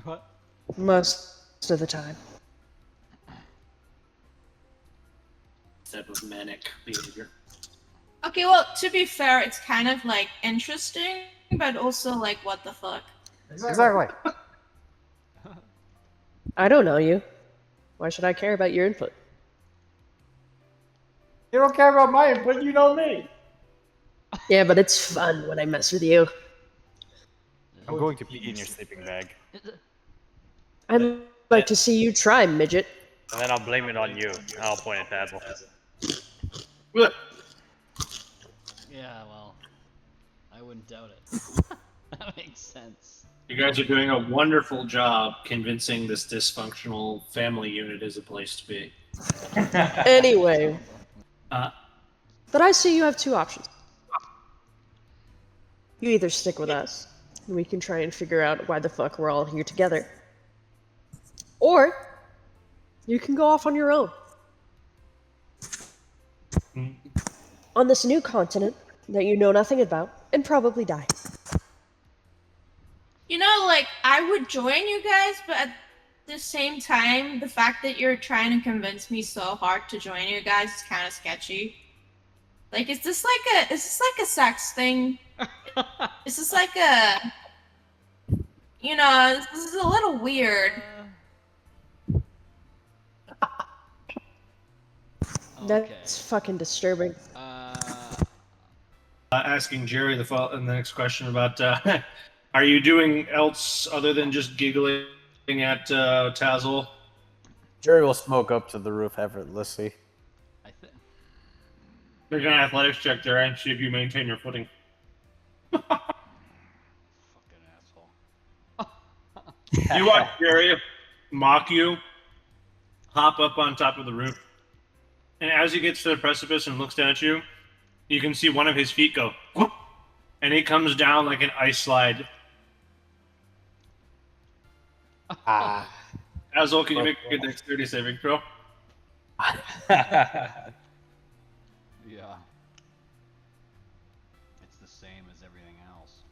What? Most of the time. Type of manic behavior. Okay, well, to be fair, it's kind of like interesting, but also like, what the fuck? Exactly. I don't know you. Why should I care about your input? You don't care about my input, you know me. Yeah, but it's fun when I mess with you. I'm going to pee in your sleeping bag. I'd like to see you try, midget. And then I'll blame it on you. And I'll point at Tazzle. Yeah, well, I wouldn't doubt it. That makes sense. You guys are doing a wonderful job convincing this dysfunctional family unit is a place to be. Anyway. Uh, But I see you have two options. You either stick with us, and we can try and figure out why the fuck we're all here together. Or, you can go off on your own. On this new continent that you know nothing about, and probably die. You know, like, I would join you guys, but at the same time, the fact that you're trying to convince me so hard to join you guys is kind of sketchy. Like, is this like a sex thing? Is this like a, you know, this is a little weird. That's fucking disturbing. asking Jerry the next question about are you doing else other than just giggling at Tazzle? Jerry will smoke up to the roof effortlessly. Make an athletics check, Jerry, and see if you maintain your footing. Fucking asshole. You watch Jerry mock you, hop up on top of the roof, and as he gets to the precipice and looks down at you, you can see one of his feet go, whoop, and he comes down like an ice slide. Azul, can you make a dexterity saving throw? Yeah. It's the same as everything else.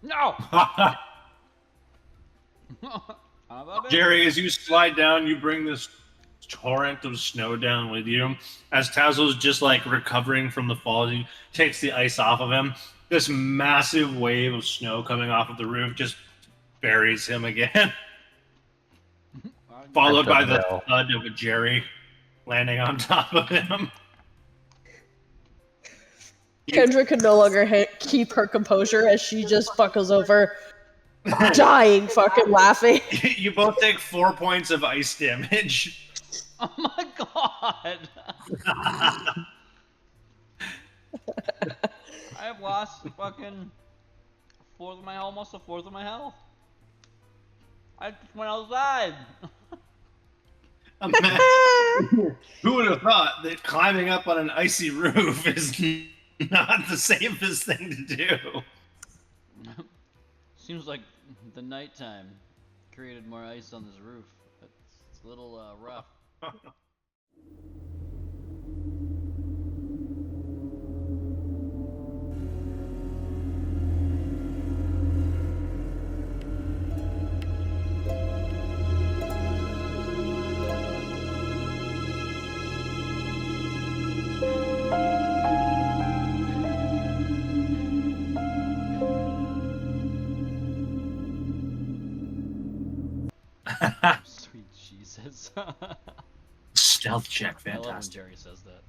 No! Jerry, as you slide down, you bring this torrent of snow down with you. As Tazzle's just like recovering from the fall, he takes the ice off of him. This massive wave of snow coming off of the roof just buries him again. Followed by the thud of a Jerry landing on top of him. Kendra can no longer keep her composure as she just buckles over, dying fucking laughing. You both take 4 points of ice damage. Oh my god! I have lost fucking almost a fourth of my health. I just went outside. Who would have thought that climbing up on an icy roof is not the safest thing to do? Seems like the nighttime created more ice on this roof. It's a little rough. Sweet Jesus. Stealth check, I love when fantastic. Jerry says that.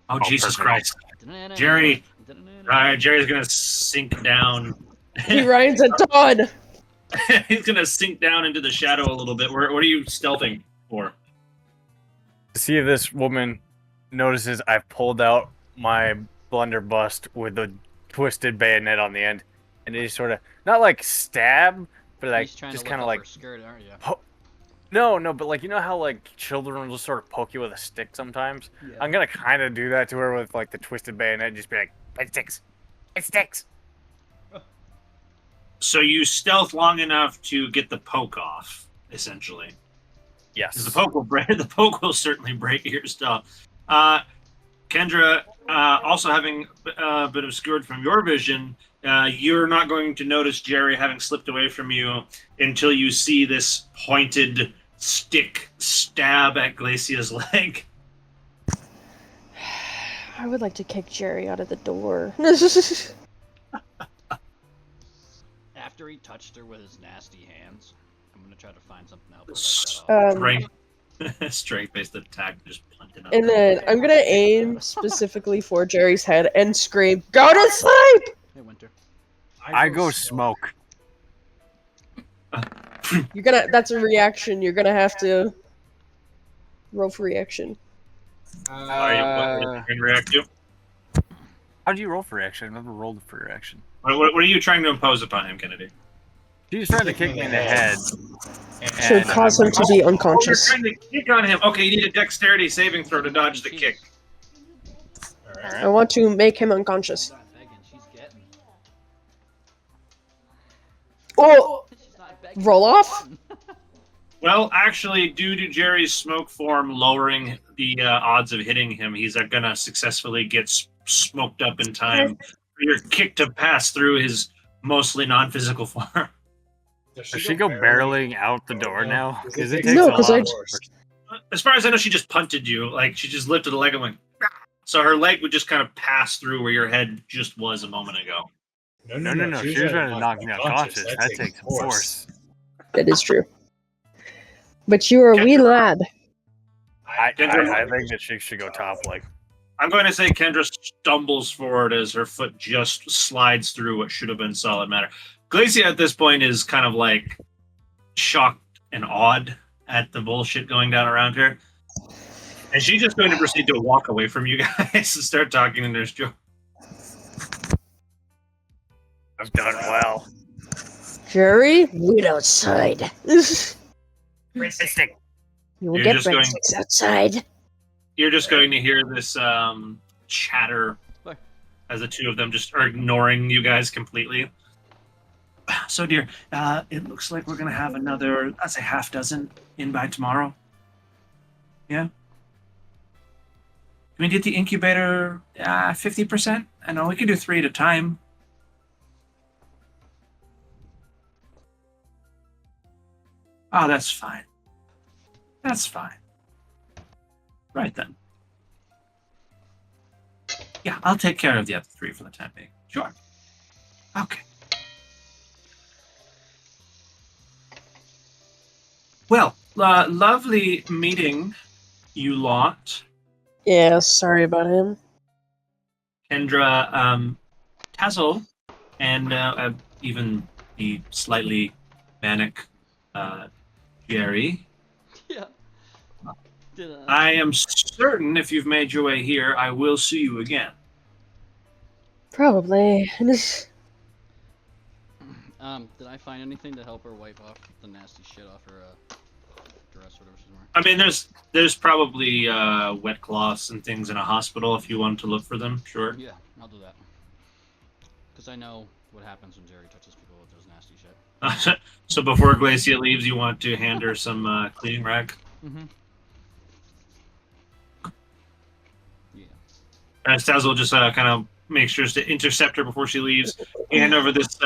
Oh, Jesus perfect. Christ. Jerry, Jerry's gonna sink down. He rides a ton! He's gonna sink down into the shadow a little bit. What are you stealthing for? To see if this woman notices I've pulled out my blunderbuss with the twisted bayonet on the end, and it just sort of not like stab, but like just kind of like skirt, aren't you? no, but like you know how like children will just sort of poke you with a stick sometimes. Yeah. I'm gonna kind of do that to her with like the twisted bayonet, and just be like, it sticks, it sticks. So you stealth long enough to get the poke off, essentially. Yes. The poke will certainly break your stuff. Kendra, also having been obscured from your vision, you're not going to notice Jerry having slipped away from you until you see this pointed stick stab at Glacia's leg. I would like to kick Jerry out of the door. After he touched her with his nasty hands, I'm gonna try to find something else. Strength-based attack, just punted up. And then I'm gonna aim specifically for Jerry's head and scream, "Go to sleep!" Hey, Winter. I go smoke. That's a reaction. You're gonna have to roll for reaction. Are you going to react to? How do you roll for reaction? I've never rolled for reaction. What are you trying to impose upon him, Kennedy? He's trying to kick me in the head. To cause him to be You're unconscious. trying to kick on him. Okay, you need a dexterity saving throw to dodge the kick. I want to make him unconscious. She's not begging, she's getting. Oh! She's not begging, Roll she's off? getting. Well, actually, due to Jerry's smoke form lowering the odds of hitting him, he's going to successfully get smoked up in time for your kick to pass through his mostly non-physical form. Does she go barreling out the door now? Because it takes No, a 'cause lot. As far as I know, she just punted you. Like, she just lifted a leg and went... So her leg would just kind of pass through where your head just was a moment ago. No. She was trying to knock me unconscious. That takes force. That is true. But you are a wee lad. I think that she should go top leg. I'm going to say Kendra stumbles forward as her foot just slides through what should have been solid matter. Glacia at this point is kind of like shocked and awed at the bullshit going down around her. And she's just going to proceed to walk away from you guys and start talking to Nurse Joe. I've done well. Jerry, wait outside. You will You're get just going- breadsticks outside. You're just going to hear this chatter as the two of them just are ignoring you guys completely. So, dear, it looks like we're going to have another, I'd say, half dozen in by tomorrow. Yeah? Can we get the incubator 50%? I know we can do 3 at a time. Oh, that's fine. That's fine. Right then. Yeah, I'll take care of the other 3 for the time being. Sure. Okay. Well, lovely meeting you lot. Yeah, sorry about him. Kendra, Tazzle, and even the slightly manic Jerry. Yeah. I am certain if you've made your way here, I will see you again. Probably. Did I find anything to help her wipe off the nasty shit off her dress or whatever she's wearing? I mean, there's probably wet cloths and things in a hospital if you want to look for them. Sure. Yeah, I'll do that. Because I know what happens when Jerry touches people with those nasty shit. So before Glacia leaves, you want to hand her some cleaning rag? Mm-hmm. Yeah. As Tazzle just kind of makes sure to intercept her before she leaves, hand over this,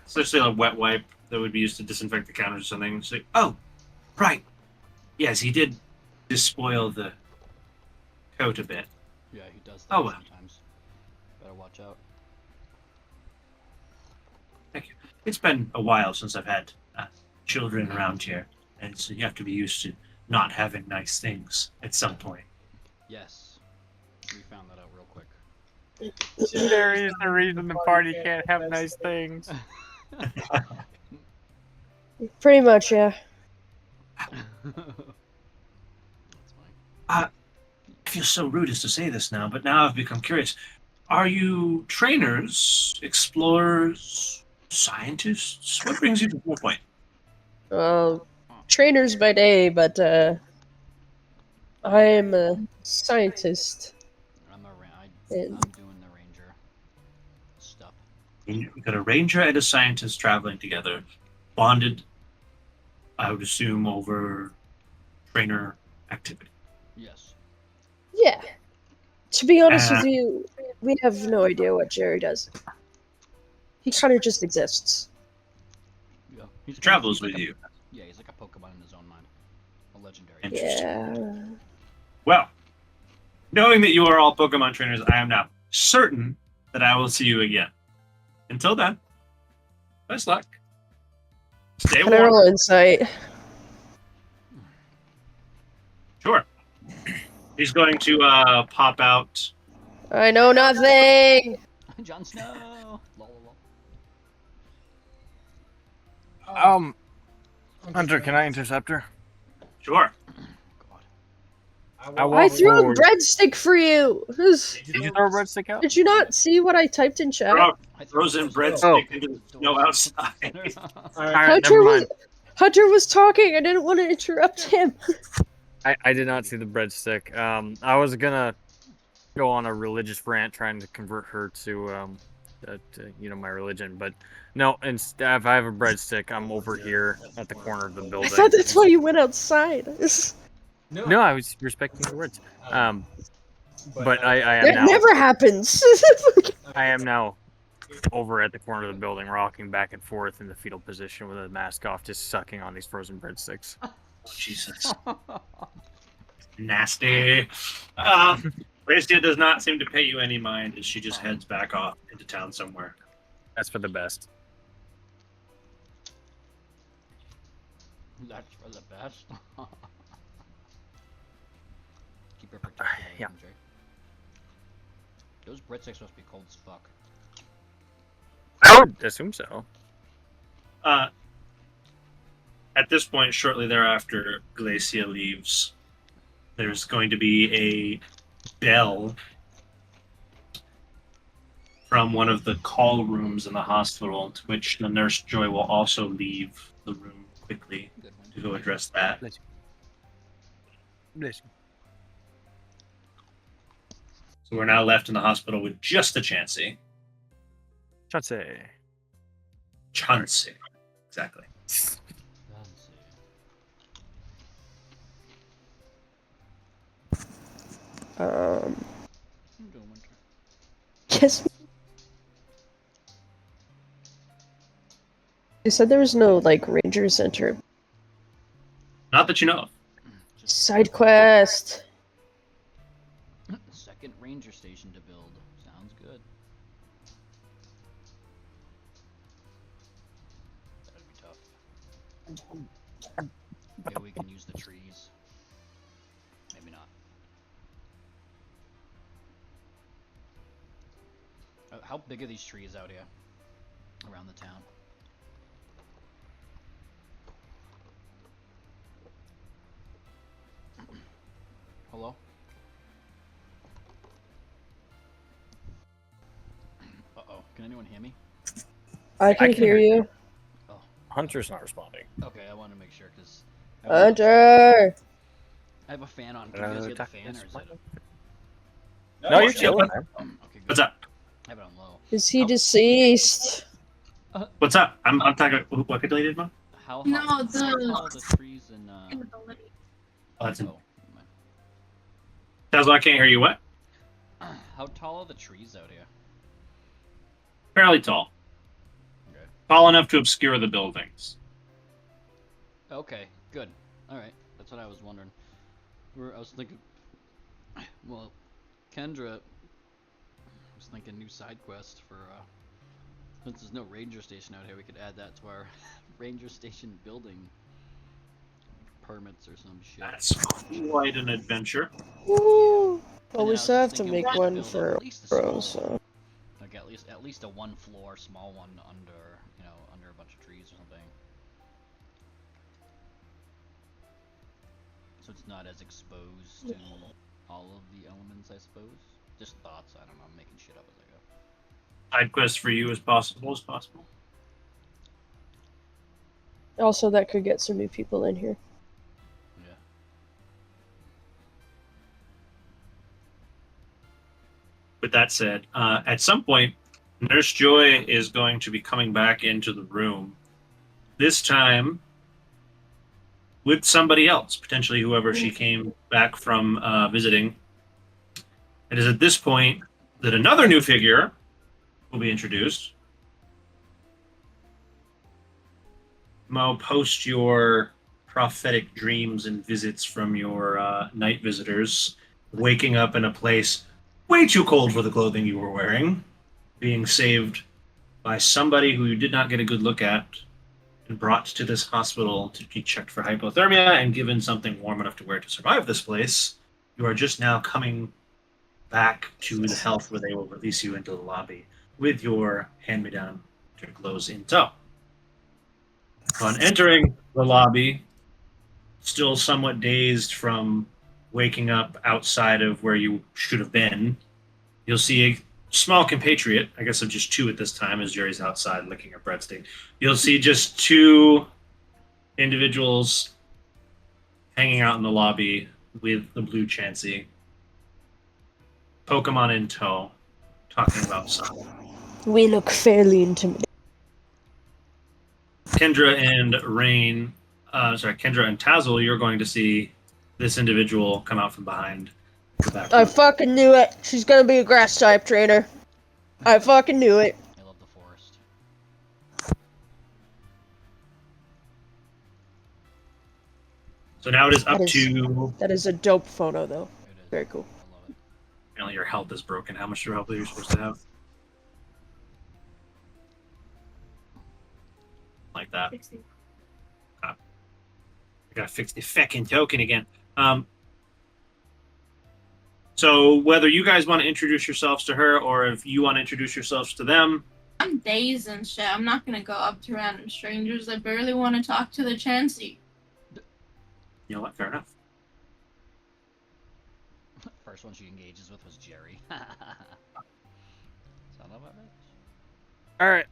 essentially a wet wipe that would be used to disinfect the counters or something. And say, oh, right. Yes, he did despoil the coat a bit. Yeah, he does that sometimes. Better watch out. Thank you. It's been a while since I've had children around here, and so you have to be used to not having nice things at some point. Yes. We found that out real quick. Jerry is the reason the party can't have nice things. Pretty much, yeah. That's fine. I feel so rude as to say this now, but now I've become curious. Are you trainers, explorers, scientists? What brings you to Snowpoint? Trainers by day, but I am a scientist. I'm And- doing the ranger stuff. You've got a ranger and a scientist traveling together, bonded, I would assume, over trainer activity. Yes. Yeah. To be honest with you, We have no idea what Jerry does. He kind of just exists. Yeah. Travels like with you. Yeah, he's like a Pokemon in his own mind. A legendary. Interesting. Yeah. Well, knowing that you are all Pokemon trainers, I am now certain that I will see you again. Until then, best luck. Stay Can I warm. roll insight? Sure. He's going to pop out. I know nothing. Jon Snow. Lol, lol. Hunter, can I intercept her? Sure. God. I I walk threw a forward. breadstick for you. Did you throw a breadstick out? Did you not see what I typed in chat? Throw I threw frozen frozen breadstick Oh. into the snow outside. All right, Hunter never was mind. Hunter was talking. I didn't want to interrupt him. I did not see the breadstick. I was gonna go on a religious rant trying to convert her to my religion, but no. Instead, if I have a breadstick, I'm over here at the corner of the I building. thought that's why you went outside. No, I was respecting the words. But I am That now. never happens. I am now over at the corner of the building, rocking back and forth in the fetal position with a mask off, just sucking on these frozen breadsticks. Jesus. Nasty. Gracia does not seem to pay you any mind as she just heads back off into town somewhere. That's for the best. That's for the best. Keep her protected. Yeah. Jay. Those breadsticks must be cold as fuck. I would assume so. At this point, shortly thereafter, Glacia leaves. There's going to be a bell from one of the call rooms in the hospital, to which the nurse Joy will also leave the room quickly Good one. to go address that. Bless you. So we're now left in the hospital with just the Chansey. Chauncey. Chansey. Exactly. Let's see. I'm doing winter. Yes. You said there was no ranger center. Not that you know of. Just Side quest. second ranger station to build. Sounds good. That'd be tough. Maybe we can use the trees. Maybe not. How big are these trees out here? Around the town? Hello? Uh-oh. Can anyone hear me? I can can hear hear you. Hunter's not responding. Okay, I want to make sure, because... Hunter! I have a fan on. Can you guys hear the fan, or is it... No, you're chilling, man. Okay, good. What's up? I have it on low. Is he deceased? What's up? I'm talking. What could deleted, Mom? How No, how the- tall are the trees in... Oh, that's oh, in. never Tesla, I can't hear you. What? mind. How tall are the trees out here? Fairly tall. Okay. Tall enough to obscure the buildings. Okay, good. Alright, that's what I was wondering. I was thinking... Well, Kendra... I was thinking new side quest for, since there's no ranger station out here, we could add that to our ranger station building permits or some shit. That's quite an adventure. Woo. Well, And we I still was have to thinking make we should one build for at least a Bro, small so. one. Like at least a one floor small one under, under a bunch of trees or something. So it's not as exposed to all of the elements, I suppose. Just thoughts, I don't know, I'm making shit up as I go. Side quest for you as possible as possible. Also, that could get some new people in here. Yeah. With that said, at some point, Nurse Joy is going to be coming back into the room. This time with somebody else, potentially whoever she came back from visiting. It is at this point that another new figure will be introduced. Mo, post your prophetic dreams and visits from your night visitors, waking up in a place way too cold for the clothing you were wearing, being saved by somebody who you did not get a good look at, and brought to this hospital to be checked for hypothermia and given something warm enough to wear to survive this place. You are just now coming back to the health where they will release you into the lobby with your hand-me-down clothes in tow. On entering the lobby, still somewhat dazed from waking up outside of where you should have been, you'll see a small compatriot, I guess of just two at this time, as Jerry's outside licking a breadstick. You'll see just two individuals hanging out in the lobby with the blue Chansey, Pokemon in tow, talking about something. We look fairly intimidating. Kendra and Kendra and Tazzle, you're going to see this individual come out from behind the back I room. fucking knew it. She's gonna be a grass type trainer. I fucking knew it. I love the forest. So now it is up That is- to... That is a dope photo, though. It is. Very cool. I love it. Apparently your health is broken. How much health are you supposed to have? Like that. I gotta fix the fucking token again. So whether you guys want to introduce yourselves to her or if you want to introduce yourselves to them, I'm dazed and shit. I'm not gonna go up to random strangers. I barely want to talk to the Chansey. you know what? Fair enough. First one she engages with was Jerry. Sound about right? All right.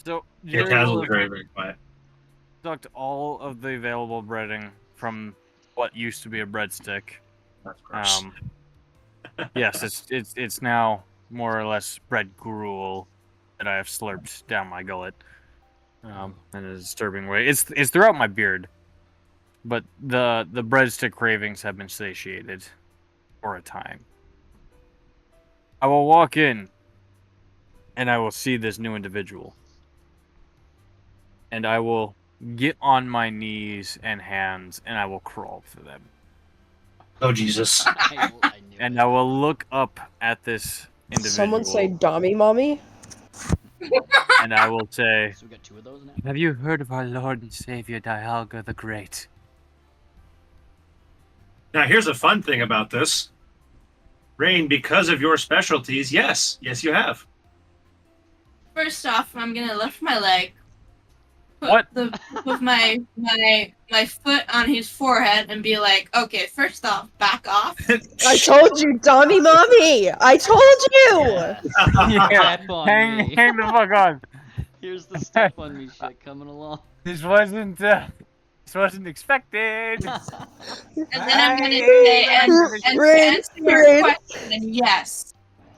So Yeah, Jerry Tazzle will is very, very quiet. deduct all of the available breading from what used to be a breadstick. That's gross. Yes, it's now more or less bread gruel that I have slurped down my gullet, in a disturbing way. It's throughout my beard, but the breadstick cravings have been satiated for a time. I will walk in, and I will see this new individual, and I will get on my knees and hands, and I will crawl for them. Oh, Jesus. I knew And it. I will look up at this individual. Someone say Dommy Mommy? And I will say, So we got two of those now? have you heard of our Lord and Savior Dialga the Great? Now, here's a fun thing about this. Rain, because of your specialties, yes. Yes, you have. First off, I'm gonna lift my leg. What? Put my foot on his forehead and be like, okay, first off, back off. I told you, Dommy Mommy! I told you! Yes. Step on me. Hang the fuck on. Here's the step on me shit coming along. This wasn't expected. And then I'm gonna say, and to Rain, answer your Rain. question, then yes.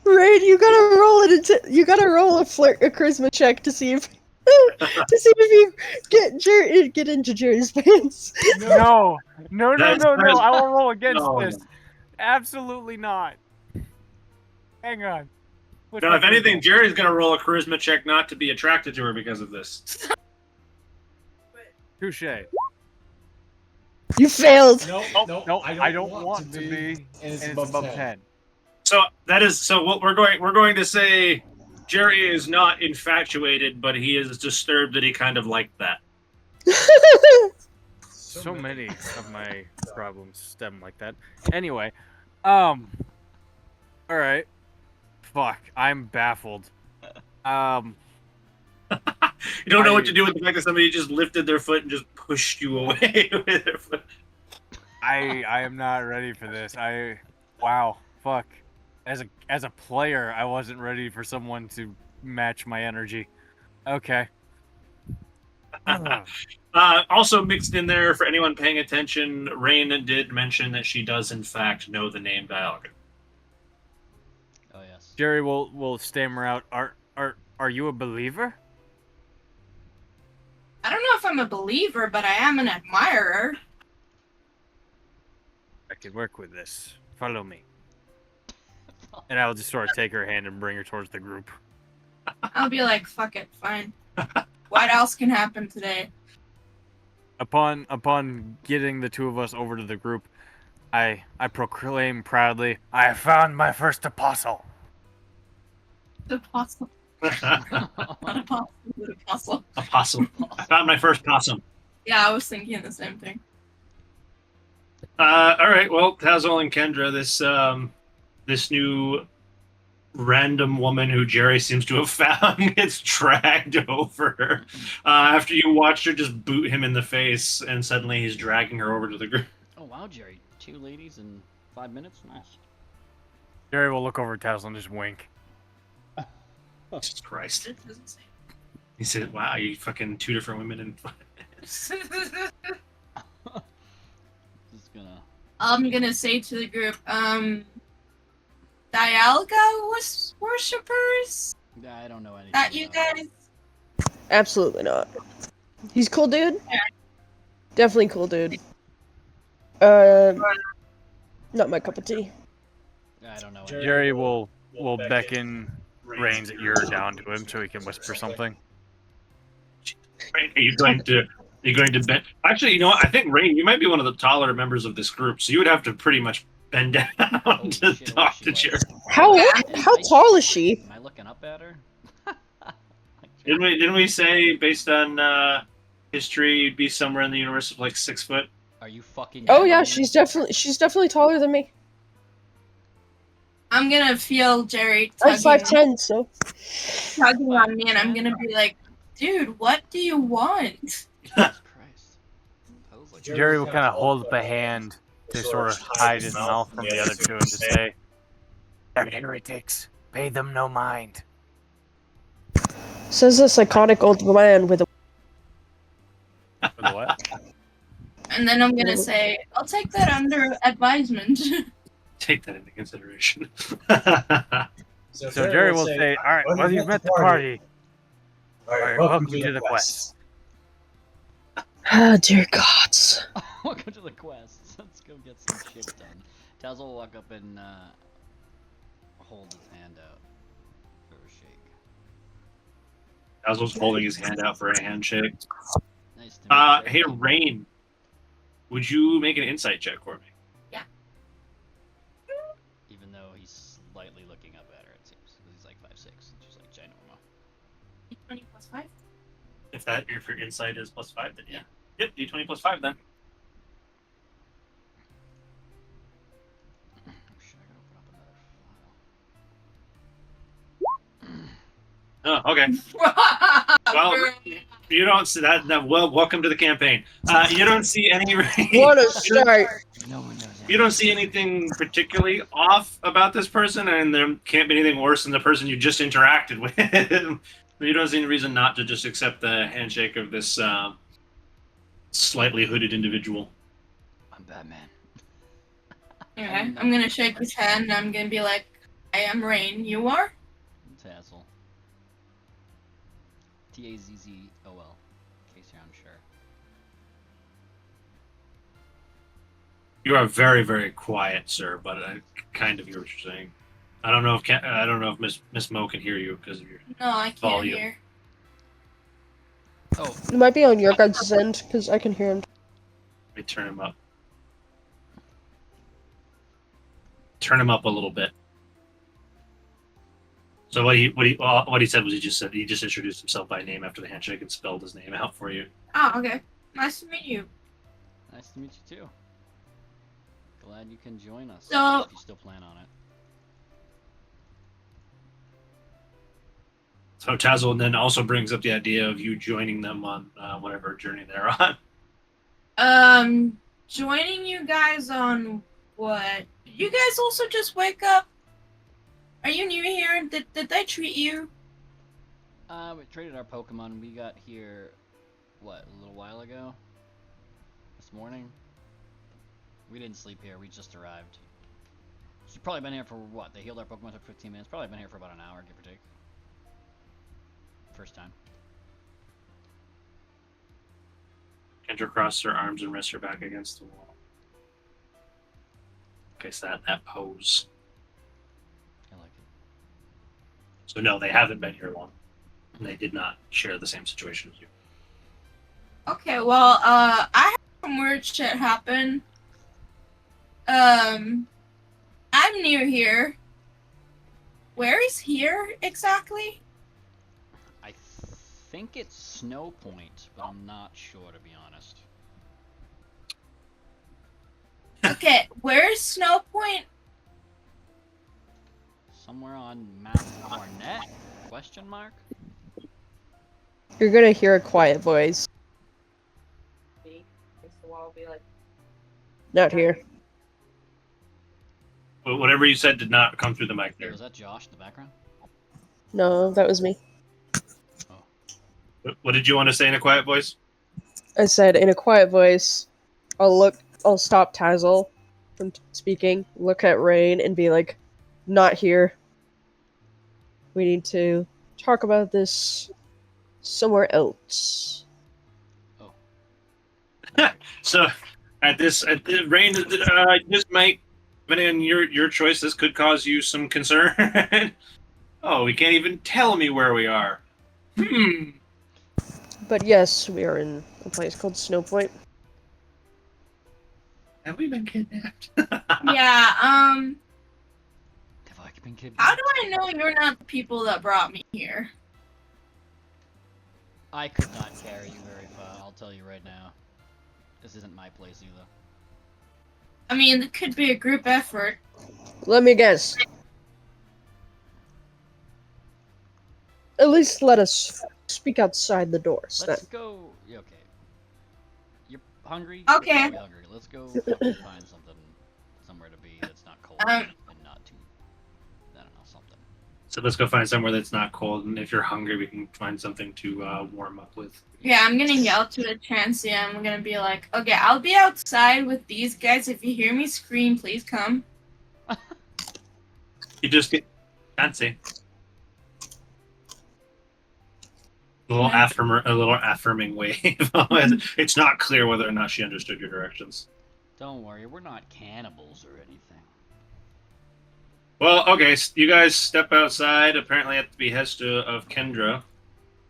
Rain, you gotta roll it into. You gotta roll a charisma check to see if. to see if you get into Jerry's pants. No. I will roll against No. this. Absolutely not. Hang on. Which Now, one if do we anything, roll? Jerry's going to roll a charisma check not to be attracted to her because of this. Touche. You failed. No, I don't want to be. And it's And it's above above 10. 10. So what we're going to say, Jerry is not infatuated, but he is disturbed that he kind of liked that. So many of my problems stem like that. Anyway, all right. Fuck, I'm baffled. You don't know what to do with the fact that somebody just lifted their foot and just pushed you away with their foot. I am not ready for this. Wow, fuck. As a player, I wasn't ready for someone to match my energy. Okay. Also mixed in there, for anyone paying attention, Rain did mention that she does in fact know the name Dialga. Oh yes. Jerry will stammer out. Are you a believer? I don't know if I'm a believer, but I am an admirer. I could work with this. Follow me. And I will just sort of take her hand and bring her towards the group. I'll be like, fuck it, fine. What else can happen today? Upon getting the two of us over to the group, I proclaim proudly, I have found my first apostle. The apostle. Not apostle, but apostle. A possum. I found my first possum. Yeah, I was thinking the same thing. All right. Well, Tazol and Kendra, this new random woman who Jerry seems to have found gets dragged over after you watched her just boot him in the face, and suddenly he's dragging her over to the group. Oh wow, Jerry, 2 ladies in 5 minutes. Nice. Jerry will look over at Tassel and just wink. Jesus Christ. It doesn't say. He said, "Wow, you fucking 2 different women in." Just gonna. I'm gonna say to the group, Dialga worshippers? I don't know anything. That you about guys? Absolutely not. He's cool, dude. Yeah. Definitely cool, dude. Not my cup of tea. it. I don't know. Jerry will beckon Reins' ear down to him so he can whisper something. Rain, are you going to bend? Actually, you know what? I think Rain, you might be one of the taller members of this group, so you would have to pretty much bend down Holy to shit, talk she to was. Jerry. How tall is she? Am I looking up at her? Didn't we say based on history you'd be somewhere in the universe of like 6 foot? Are you fucking? Oh yeah, kidding me? she's definitely taller than me. I'm gonna feel Jerry I'm tugging, 5'10", so. tugging on me, and I'm gonna be like, dude, what do you want? Jesus Christ. That was like Jerry will kind of hold up a hand to sort of hide his mouth from the other two and just say, "They're heretics. Pay them no mind." Says a psychotic old man with a. With what? And then I'm gonna say, I'll take that under advisement. Take that into consideration. So Jerry will say, "All right, well, you've met the party. All right, welcome to the quest." Ah, dear gods. Welcome to the quest. Let's go get some shit done. Taz will walk up and hold his hand out for a shake. Basil's holding his hand out for a handshake. Nice to meet you. Hey, Rain, would you make an insight check for me? Even though he's slightly looking up at her, it seems. 'Cause he's like 5'6", and she's like ginormous. 20 plus 5? If your insight is +5, then yeah. Yep, D20 +5 then. Oh shit, I gotta open up another file. Oh, okay. Well, you don't see that. Well, welcome to the campaign. You don't see any. What a start. No one knows You don't see anything particularly off about this person, and there can't be anything worse than the person you just interacted with. You don't see any reason not to just accept the handshake of this slightly hooded individual. I'm Batman. Okay, I'm gonna shake his hand, and I'm gonna be like, I am Rain, you are? Tassel. Tazzol, in case you're unsure. You are very, very quiet, sir, but I kind of hear what you're saying. I don't know if Miss Mo can hear you because of your. No, I can't Volume. hear. Oh, It might be on your guys' end, because I can hear him. Let me turn him up. Turn him up a little bit. So what he said was he just introduced himself by name after the handshake and spelled his name out for you. Oh, okay. Nice to meet you. nice to meet you too. Glad you can join us. So- if you still plan on it. So Tazul then also brings up the idea of you joining them on whatever journey they're on. Joining you guys on what? You guys also just wake up? Are you new here? Did they treat you? We traded our Pokemon. We got here, what, a little while ago? This morning? We didn't sleep here. We just arrived. She's probably been here for what? They healed our Pokemon for 15 minutes. Probably been here for about an hour, give or take. First time. Kendra crossed her arms and rests her back against the wall. Okay, so that pose. I So no, they haven't been here long. And they did not share the same situation as you. Okay, well, I had some weird shit happen. I'm near here. Where is here exactly? I think it's Snowpoint, but I'm not sure to be honest. Okay, where's Snowpoint? Somewhere on Mount Barnett? Question mark? You're gonna hear a quiet voice. Not here. But whatever you said did not come through the mic Hey, there. was that Josh in the background? No, that was me. What did you want to say in a quiet voice? I said in a quiet voice, I'll stop Tazzle from speaking, look at Rain, and be like, not here. We need to talk about this somewhere else. So, Rain, this might, depending on your choice, this could cause you some concern. Oh, we can't even tell me where we are. But yes, we are in a place called Snowpoint. Have we been kidnapped? Yeah, Have I been kidnapped? how do I know you're not the people that brought me here? I could not carry you very far, I'll tell you right now. This isn't my place either. I mean, it could be a group effort. Let me guess. At least let us speak outside the doors, Let's then. go. Yeah, okay. You're hungry? Okay. You're probably hungry. Let's go fucking find something somewhere to be that's not cold and not too. I don't know, something. So let's go find somewhere that's not cold, and if you're hungry, we can find something to warm up with. Yeah, I'm gonna yell to the transient. I'm gonna be like, okay, I'll be outside with these guys. If you hear me scream, please come. You just get fancy. A little affirming wave. It's not clear whether or not she understood your directions. Don't worry, we're not cannibals or anything. Well, okay, you guys step outside, apparently at the behest of Kendra.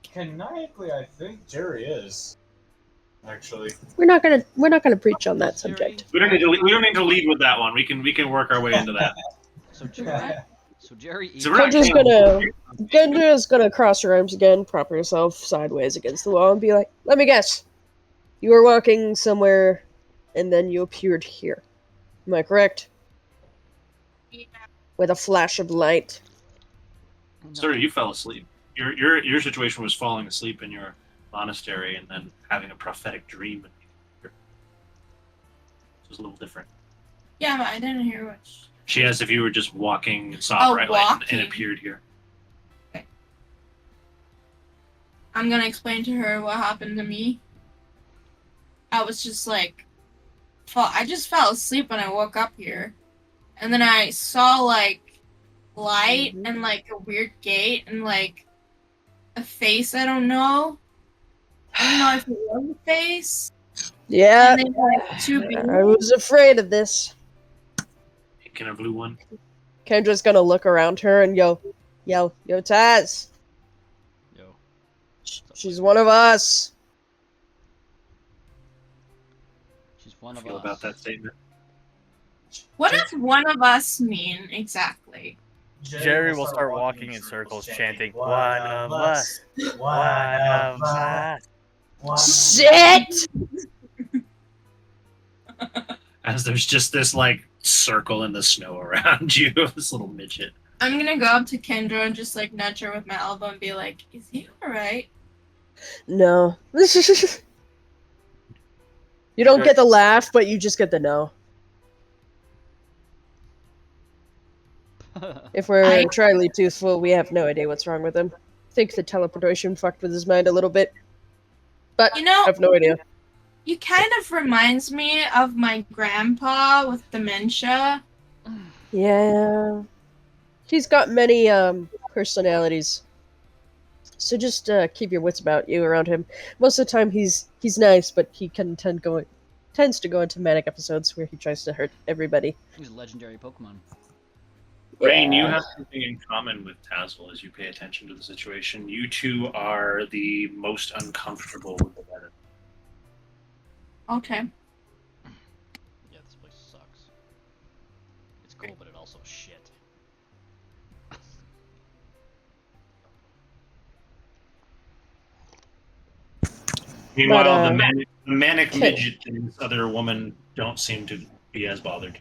Canonically, I think Jerry is. Actually. We're not gonna preach on that subject. We don't need to lead with that one. We can work our way into that. So Jerry eats. So we're not Kendra's gonna cross her arms again, prop herself sideways against the wall, and be like, let me guess. You were walking somewhere, and then you appeared here. Am I correct? Yeah. With a flash of light. Sir, you fell asleep. Your situation was falling asleep in your monastery and then having a prophetic dream. It was a little different. Yeah, but I didn't hear what. She asked if you were just walking and saw bright light walking. and appeared here. Okay. I'm gonna explain to her what happened to me. I was just like, I just fell asleep when I woke up here, and then I saw like light and like a weird gate and like a face. I don't know. I don't know if it was a face. Yeah, And then like two I was afraid of this. Pink and a blue one. Kendra's gonna look around her and yo, Taz. Yo. She's one of us. She's one I of feel us. about that statement. What does one of us mean exactly? Jerry will start walking in circles, chanting, "One of us, one of us." Shit! As there's just this like circle in the snow around you, this little midget. I'm gonna go up to Kendra and just like nudge her with my elbow and be like, "Is he alright?" No. You don't get the laugh, but you just get the no. If we're entirely truthful, we have no idea what's wrong with him. I think the teleportation fucked with his mind a little bit. But You know, I have no idea. you kind of reminds me of my grandpa with dementia. Yeah. He's got many personalities. So just keep your wits about you around him. Most of the time he's nice, but he can tends to go into manic episodes where he tries to hurt everybody. He's a legendary Pokemon. Rain, you Yeah. have something in common with Tazzle as you pay attention to the situation. You two are the most uncomfortable with the weather. Okay. Yeah, this place sucks. It's cool, but it also shit. Meanwhile, But, the manic okay. midget and this other woman don't seem to be as bothered.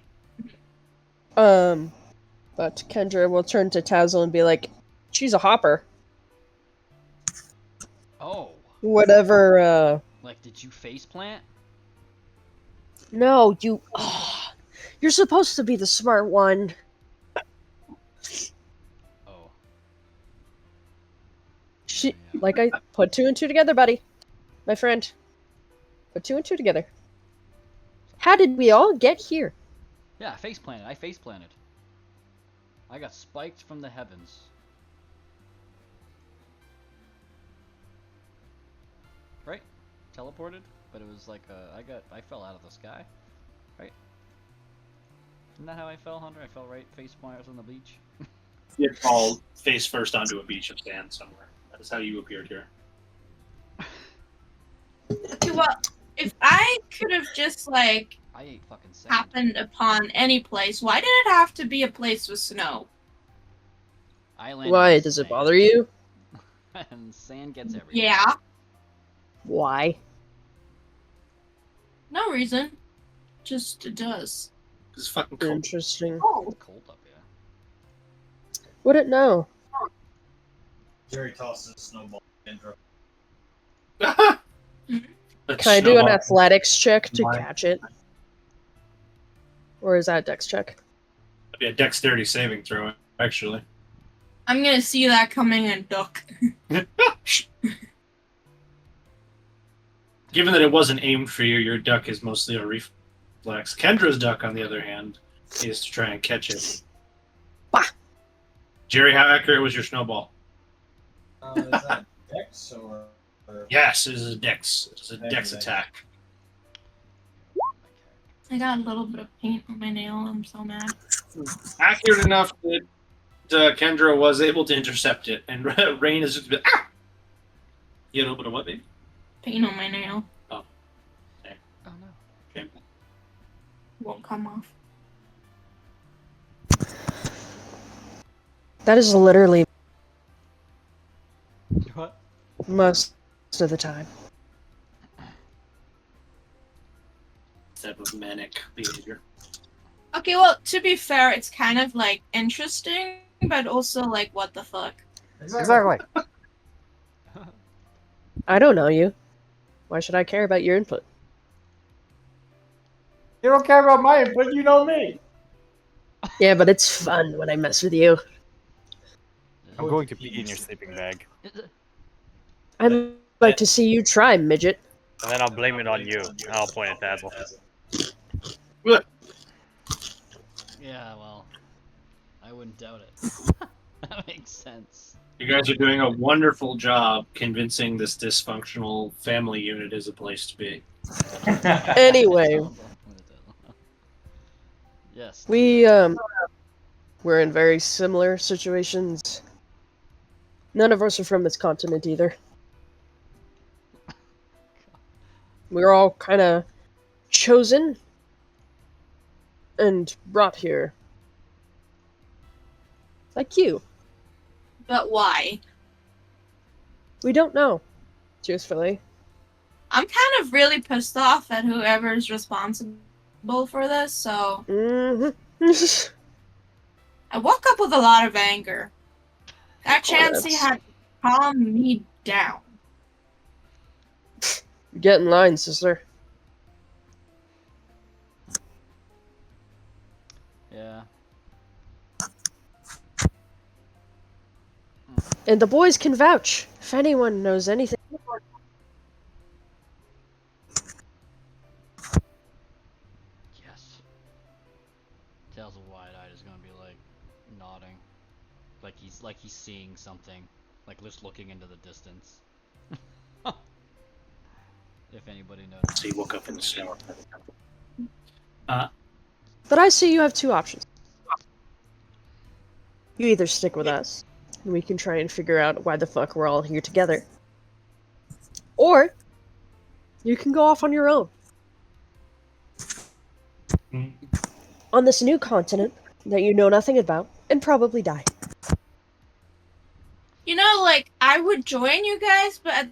But Kendra will turn to Tazzle and be like, she's a hopper. Oh, Whatever, like did you faceplant? no, you, you're supposed to be the smart one. Oh, She, yeah. like I put 2 and 2 together, buddy. My friend. Put 2 and 2 together. How did we all get here? Yeah, I faceplanted. I faceplanted. I got spiked from the heavens. Right? Teleported? But it was like I fell out of the sky. Right? Isn't that how I fell, Hunter? I fell right face planters on the beach. You fall face first onto a beach of sand somewhere. That is how you appeared here. Okay, well, if I could have just like I ate fucking sand. happened upon any place, why did it have to be a place with snow? I landed Why? in Does it sand. bother you? And sand gets everywhere. Yeah, Why? no reason. Just it does. It's fucking cold. Interesting. Oh, It's cold up here. Wouldn't know. Jerry tosses a snowball and throws. Can I do an athletics check to catch it? Or is that dex check? That'd be a dexterity saving throw, actually. I'm gonna see that coming and duck. Given that it wasn't aimed for you, your duck is mostly a reflex. Kendra's duck, on the other hand, is to try and catch it. Bah! Jerry, how accurate was your snowball? Is that Dex or? Yes, it is a dex. It's a dex Okay. attack. I got a little bit of paint on my nail. I'm so mad. Accurate enough that Kendra was able to intercept it, and Rain is just a bit. Ah! You had a little bit of what, baby? Paint on my nail. Oh no. Okay. Won't come off. That is literally What? most of the time. Type of manic behavior. Okay, well, to be fair, it's kind of like interesting, but also like, what the fuck? Exactly. I don't know you. Why should I care about your input? You don't care about my input, you know me. Yeah, but it's fun when I mess with you. I'm going to pee in your sleeping bag, I'd like to see you try, midget. and then I'll blame it on you, and I'll point at Dazzle. Yeah, well, I wouldn't doubt it. That makes sense. You guys are doing a wonderful job convincing this dysfunctional family unit is a place to be. Anyway, Yes. we're in very similar situations. None of us are from this continent either. We're all kind of chosen and brought here. Like you. But why? We don't know, truthfully. I'm kind of really pissed off at whoever's responsible for this, so Mm-hmm. I woke up with a lot of anger. That chance he Yes. had calmed me down. Get in line, sister. Yeah. And the boys can vouch if anyone knows anything. Yes. Tails of wide-eyed is gonna be like nodding, like he's seeing something, like just looking into the distance. If anybody noticed. So you woke up in the snow. But I see you have two options. You either stick with us, and we can try and figure out why the fuck we're all here together. Or, you can go off on your own. On this new continent that you know nothing about, and probably die. You know, like, I would join you guys, but at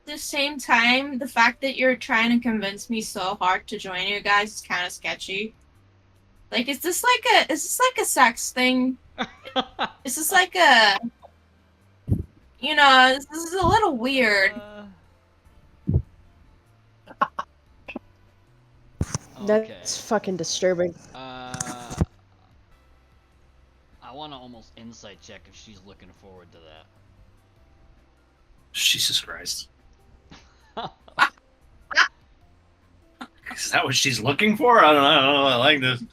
the same time, the fact that you're trying to convince me so hard to join you guys is kind of sketchy. Like, is this like a sex thing? Is this like a, you know, this is a little weird. That's fucking disturbing. I want to almost insight check if she's looking forward to that. Jesus Christ. Is that what she's looking for? I don't know. I like this.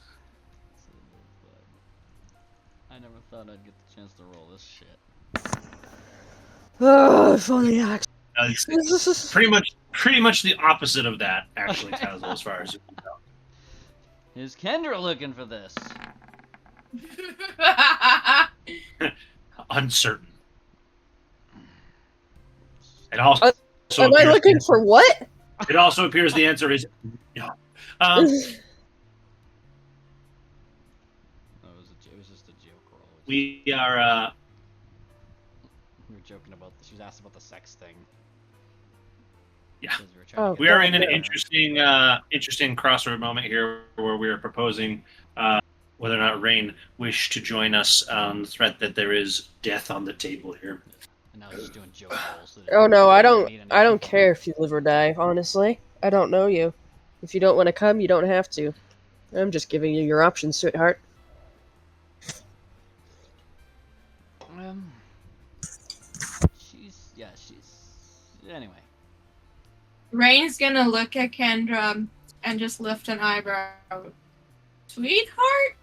I never thought I'd get the chance to roll this shit. Oh, if only It's pretty much the opposite of that, actually, Tazzle, as far as you can tell. Is Kendra looking for this? Uncertain. It also am I looking for what? It also appears the answer is no. It was just a joke roll. We are. We were joking about. She was asked about the sex thing. Yeah. We are in an interesting crossroad moment here, where we are proposing whether or not Rein wish to join us on the threat that there is death on the table here. And now she's doing joke rolls. So Oh no, I don't care if you live or die, honestly. I don't know you. If you don't want to come, you don't have to. I'm just giving you your options, sweetheart. Anyway. Rain's gonna look at Kendra and just lift an eyebrow. Sweetheart?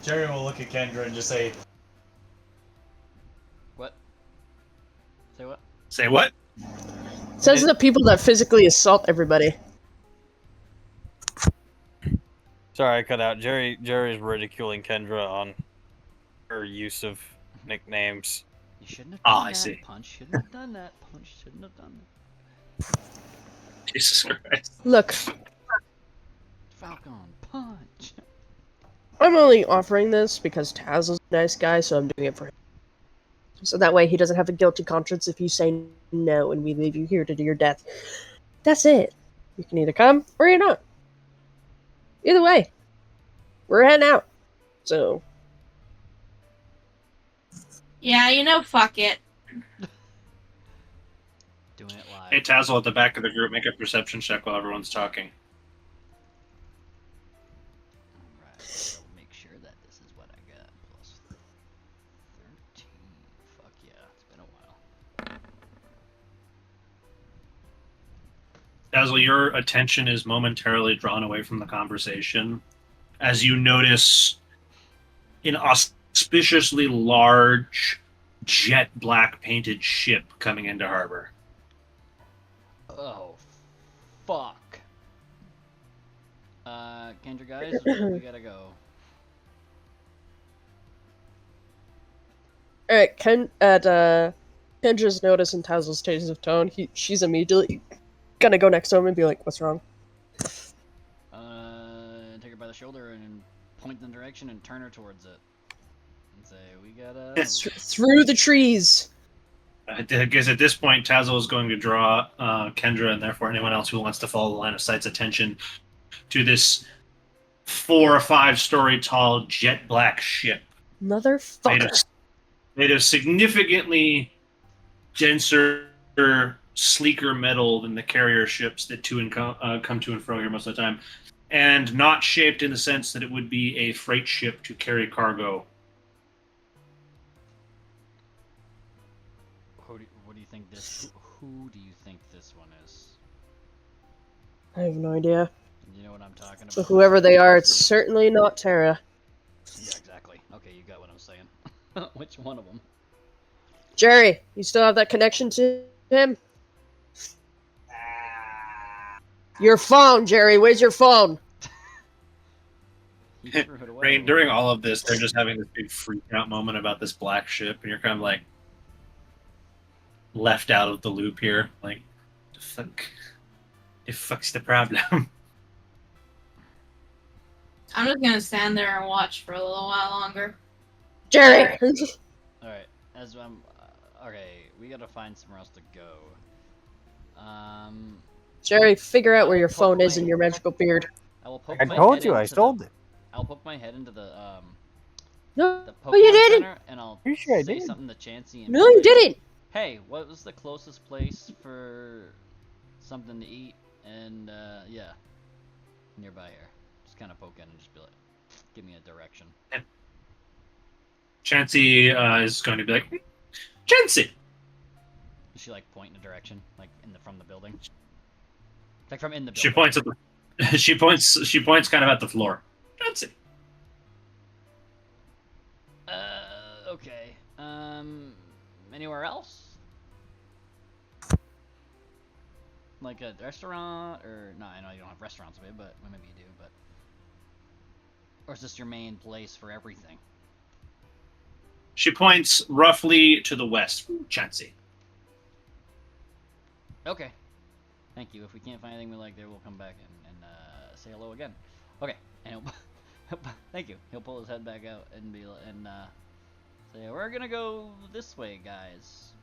Jerry will look at Kendra and just say, What? Say what? Say what? Says the people that physically assault everybody. Sorry, I cut out. Jerry's ridiculing Kendra on her use of nicknames. You shouldn't have done that. I see. Punch shouldn't have done that. Punch shouldn't have done that. Jesus Christ. Look, Falcon, punch. I'm only offering this because Taz is a nice guy, so I'm doing it for him. So that way he doesn't have a guilty conscience if you say no and we leave you here to do your death. That's it. You can either come or you're not. Either way, we're heading out. So. Yeah, you know, fuck it. Doing it live. Hey, Tazzle, at the back of the group, make a perception check while everyone's talking. Alright, so make sure that this is what I got. Plus 13. Fuck yeah, it's been a while. Tazzle, your attention is momentarily drawn away from the conversation as you notice an auspiciously large, jet black painted ship coming into harbor. Oh, fuck. Kendra, guys, we gotta go. Alright, Kendra's noticing Tazzle's change of tone. She's immediately gonna go next to him and be like, "What's wrong?" Take her by the shoulder and point in the direction and turn her towards it. And say, we gotta... Through the trees! I guess at this point, Tazzle is going to draw Kendra, and therefore anyone else who wants to follow the line of sight's attention to this 4 or 5 story tall jet black ship. Motherfucker. Made of significantly denser, sleeker metal than the carrier ships that come to and fro here most of the time, and not shaped in the sense that it would be a freight ship to carry cargo. What do you think this? Who do you think this one is? I have no idea. You know what I'm talking about. So whoever they are, it's certainly not Terra. Yeah, exactly. Okay, you got what I'm saying. Which one of them? Jerry, you still have that connection to him? Your phone, Jerry. Where's your phone? He threw it away. Rain, during all of this, they're just having this big freak out moment about this black ship, and you're kind of like left out of the loop here. Like, the fuck? The fuck's the problem? I'm just gonna stand there and watch for a little while longer. Jerry! Alright, as I'm. Okay, we gotta find somewhere else to go. Jerry, figure out where your Poke phone is my- in your magical beard. I will poke I my told head you, I into sold the, it. I'll poke my head into the No, Pokemon you didn't! Center, and I'll Pretty sure I say did. something to Chansey and No, be you like, didn't! Hey, what was the closest place for something to eat? And yeah, nearby here. Just kind of poke in and just be like, give me a direction. Chansey is going to be like, Chansey! Does she like point in a direction, like from the building? Like from in the building. She points at the. She points kind of at the floor. Chansey. Okay. Anywhere else? Like a restaurant, or no? I know you don't have restaurants, but maybe you do. But or is this your main place for everything? She points roughly to the west. Chansey. Okay. Thank you. If we can't find anything we like there, we'll come back and say hello again. Okay. And he'll thank you. He'll pull his head back out and say, "We're gonna go this way, guys."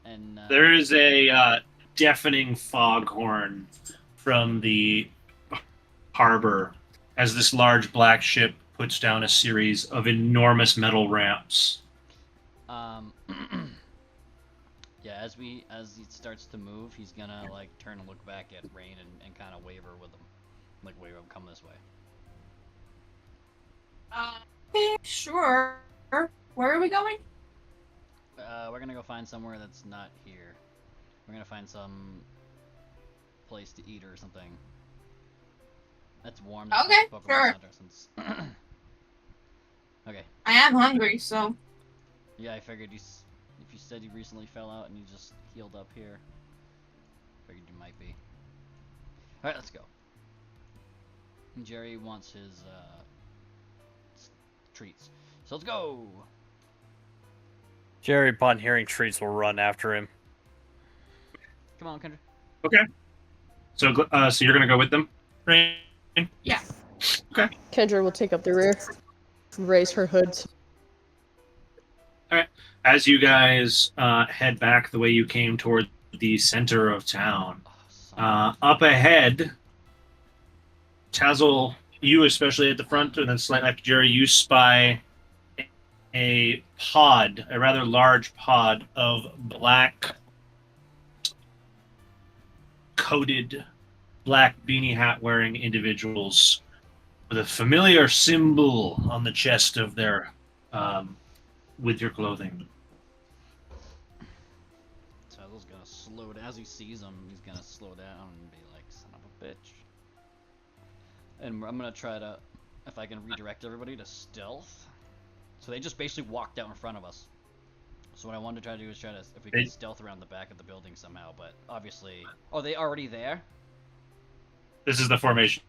And There is a deafening foghorn from the harbor as this large black ship puts down a series of enormous metal ramps. Yeah, as he starts to move, he's gonna like turn and look back at Rain and kind of wave her with him, like wave him, come this way. Okay, sure. Where are we going? We're gonna go find somewhere that's not here. We're gonna find some place to eat or something. That's warm. That's Okay, Pokemon sure. Center since... Okay. I am hungry, so. Yeah, I figured if you said you recently fell out and you just healed up here, figured you might be. All right, let's go. Jerry wants his treats, so let's go. Jerry, upon hearing treats, will run after him. Come on, Kendra. Okay. So you're gonna go with them, Rain? Yeah. Okay. Kendra will take up the rear. Raise her hoods. As you guys head back the way you came toward the center of town, up ahead, Tazzle, you especially at the front, and then slightly after Jerry, you spy a rather large pod of black coated, black beanie hat wearing individuals with a familiar symbol on the chest of their with your clothing. Tazzle's gonna slow down. As he sees him, he's gonna slow down and be like, son of a bitch. And I'm gonna try to, if I can redirect everybody to stealth. So they just basically walked out in front of us. So what I wanted to try to do is if we can stealth around the back of the building somehow, but obviously... Oh, they already there? This is the formation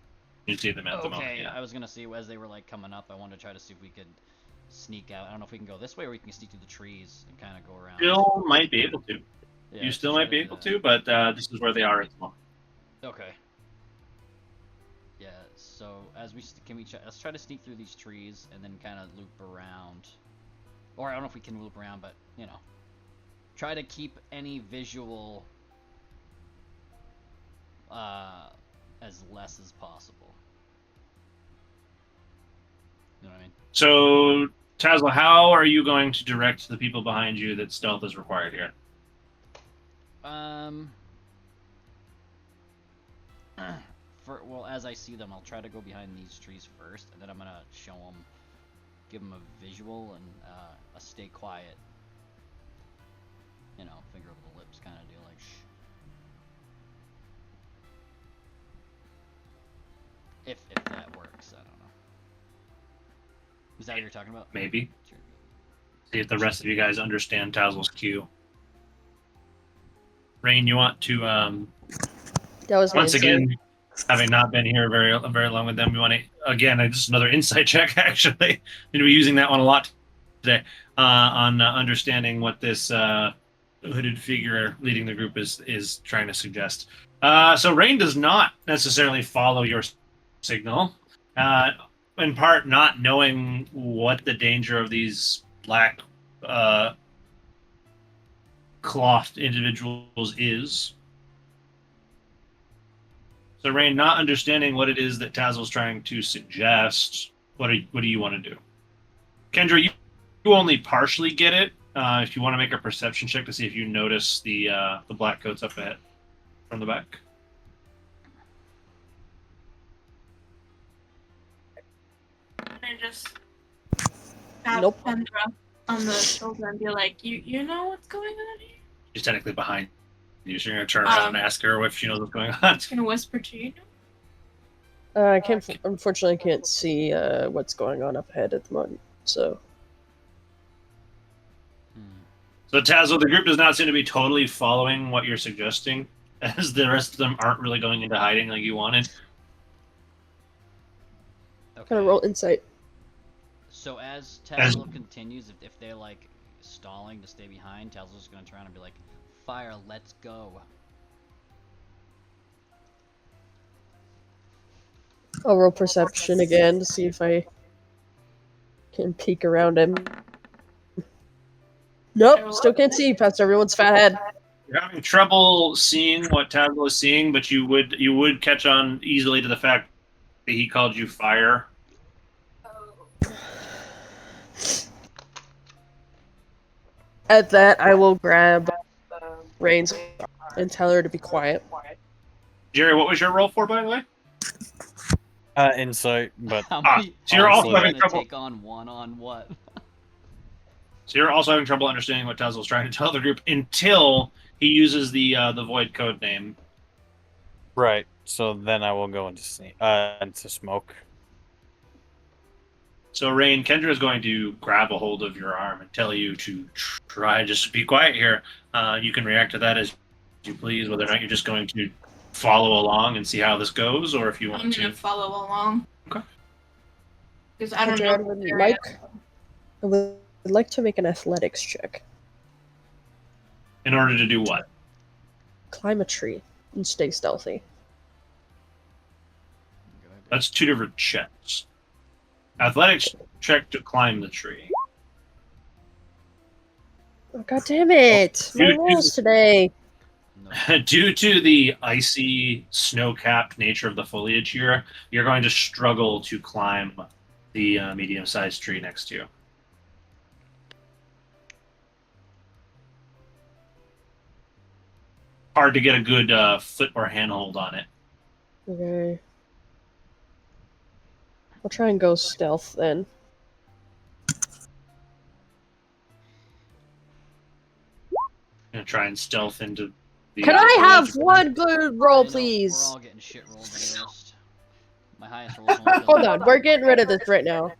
you see them at the moment. Okay, Yeah. I was gonna see as they were like coming up, I wanted to try to see if we could sneak out. I don't know if we can go this way or we can sneak through the trees and kind of go around. Still might be able to. Yeah, You still try might be do able that. to, but this is where they are at the moment. Okay. Yeah. So as let's try to sneak through these trees and then kind of loop around. Or I don't know if we can loop around, but you know, try to keep any visual as less as possible. You know what I mean? So, Tazzle, how are you going to direct the people behind you that stealth is required here? Well, as I see them, I'll try to go behind these trees first, and then I'm gonna show them, give them a visual and a stay quiet, you know, finger over the lips kind of deal, like shh. If that works, I don't know. Is that what you're talking about? Maybe. Sure. See if the rest of you guys understand Tazzle's cue. Rain, you want to That was my once insight. again having not been here very long with them, we want to again just another insight check. Actually, going to be using that one a lot today on understanding what this hooded figure leading the group is trying to suggest. So Rain does not necessarily follow your signal, in part not knowing what the danger of these black clothed individuals is. So Rain, not understanding what it is that Tazel's trying to suggest, what do you want to do? Kendra, you only partially get it. If you want to make a perception check to see if you notice the black coats up ahead from the back. I just tap Nope. Kendra on the shoulder and be like, you know what's going on here? She's technically behind you, so you're going to turn around and ask her if she knows what's going on. I'm gonna whisper to you. I can't. Unfortunately, I can't see what's going on up ahead at the moment. So So Tazel, the group does not seem to be totally following what you're suggesting, as the rest of them aren't really going into hiding like you wanted. Okay. kind of roll insight. So as Tazel continues, if they're like stalling to stay behind, Tazel's gonna turn around and be like, "Fire, let's go." I'll roll perception again to see if I can peek around him. Nope, still can't see past everyone's fat head. You're having trouble seeing what Tazel is seeing, but you would catch on easily to the fact that he called you fire. At that, I will grab Reins and tell her to be quiet. Jerry, what was your roll for, by the way? Insight, but How many so you're also gonna having trouble. take on one on what? So you're also having trouble understanding what Tazel's trying to tell the group until he uses the void code name. right. So then I will go into smoke. So Rain, Kendra is going to grab a hold of your arm and tell you to try just to be quiet here. You can react to that as you please, whether or not you're just going to follow along and see how this goes, or if you want I'm to. gonna follow along. Okay. Because I don't Kendra, know. I would like to make an athletics check. In order to do what? Climb a tree and stay stealthy. That's two different checks. Athletics check to climb the tree. Oh, God damn it! My Dude, rolls today. No. Due to the icy, snow-capped nature of the foliage here, you're going to struggle to climb the medium-sized tree next to you. Hard to get a good foot or handhold on it. Okay. I'll try and go stealth then. Gonna try and stealth into the. Can I have foliage. one good roll, I know, please? We're all getting shit rolled on the list. My highest roll is only Hold on, we're getting rid of this right now.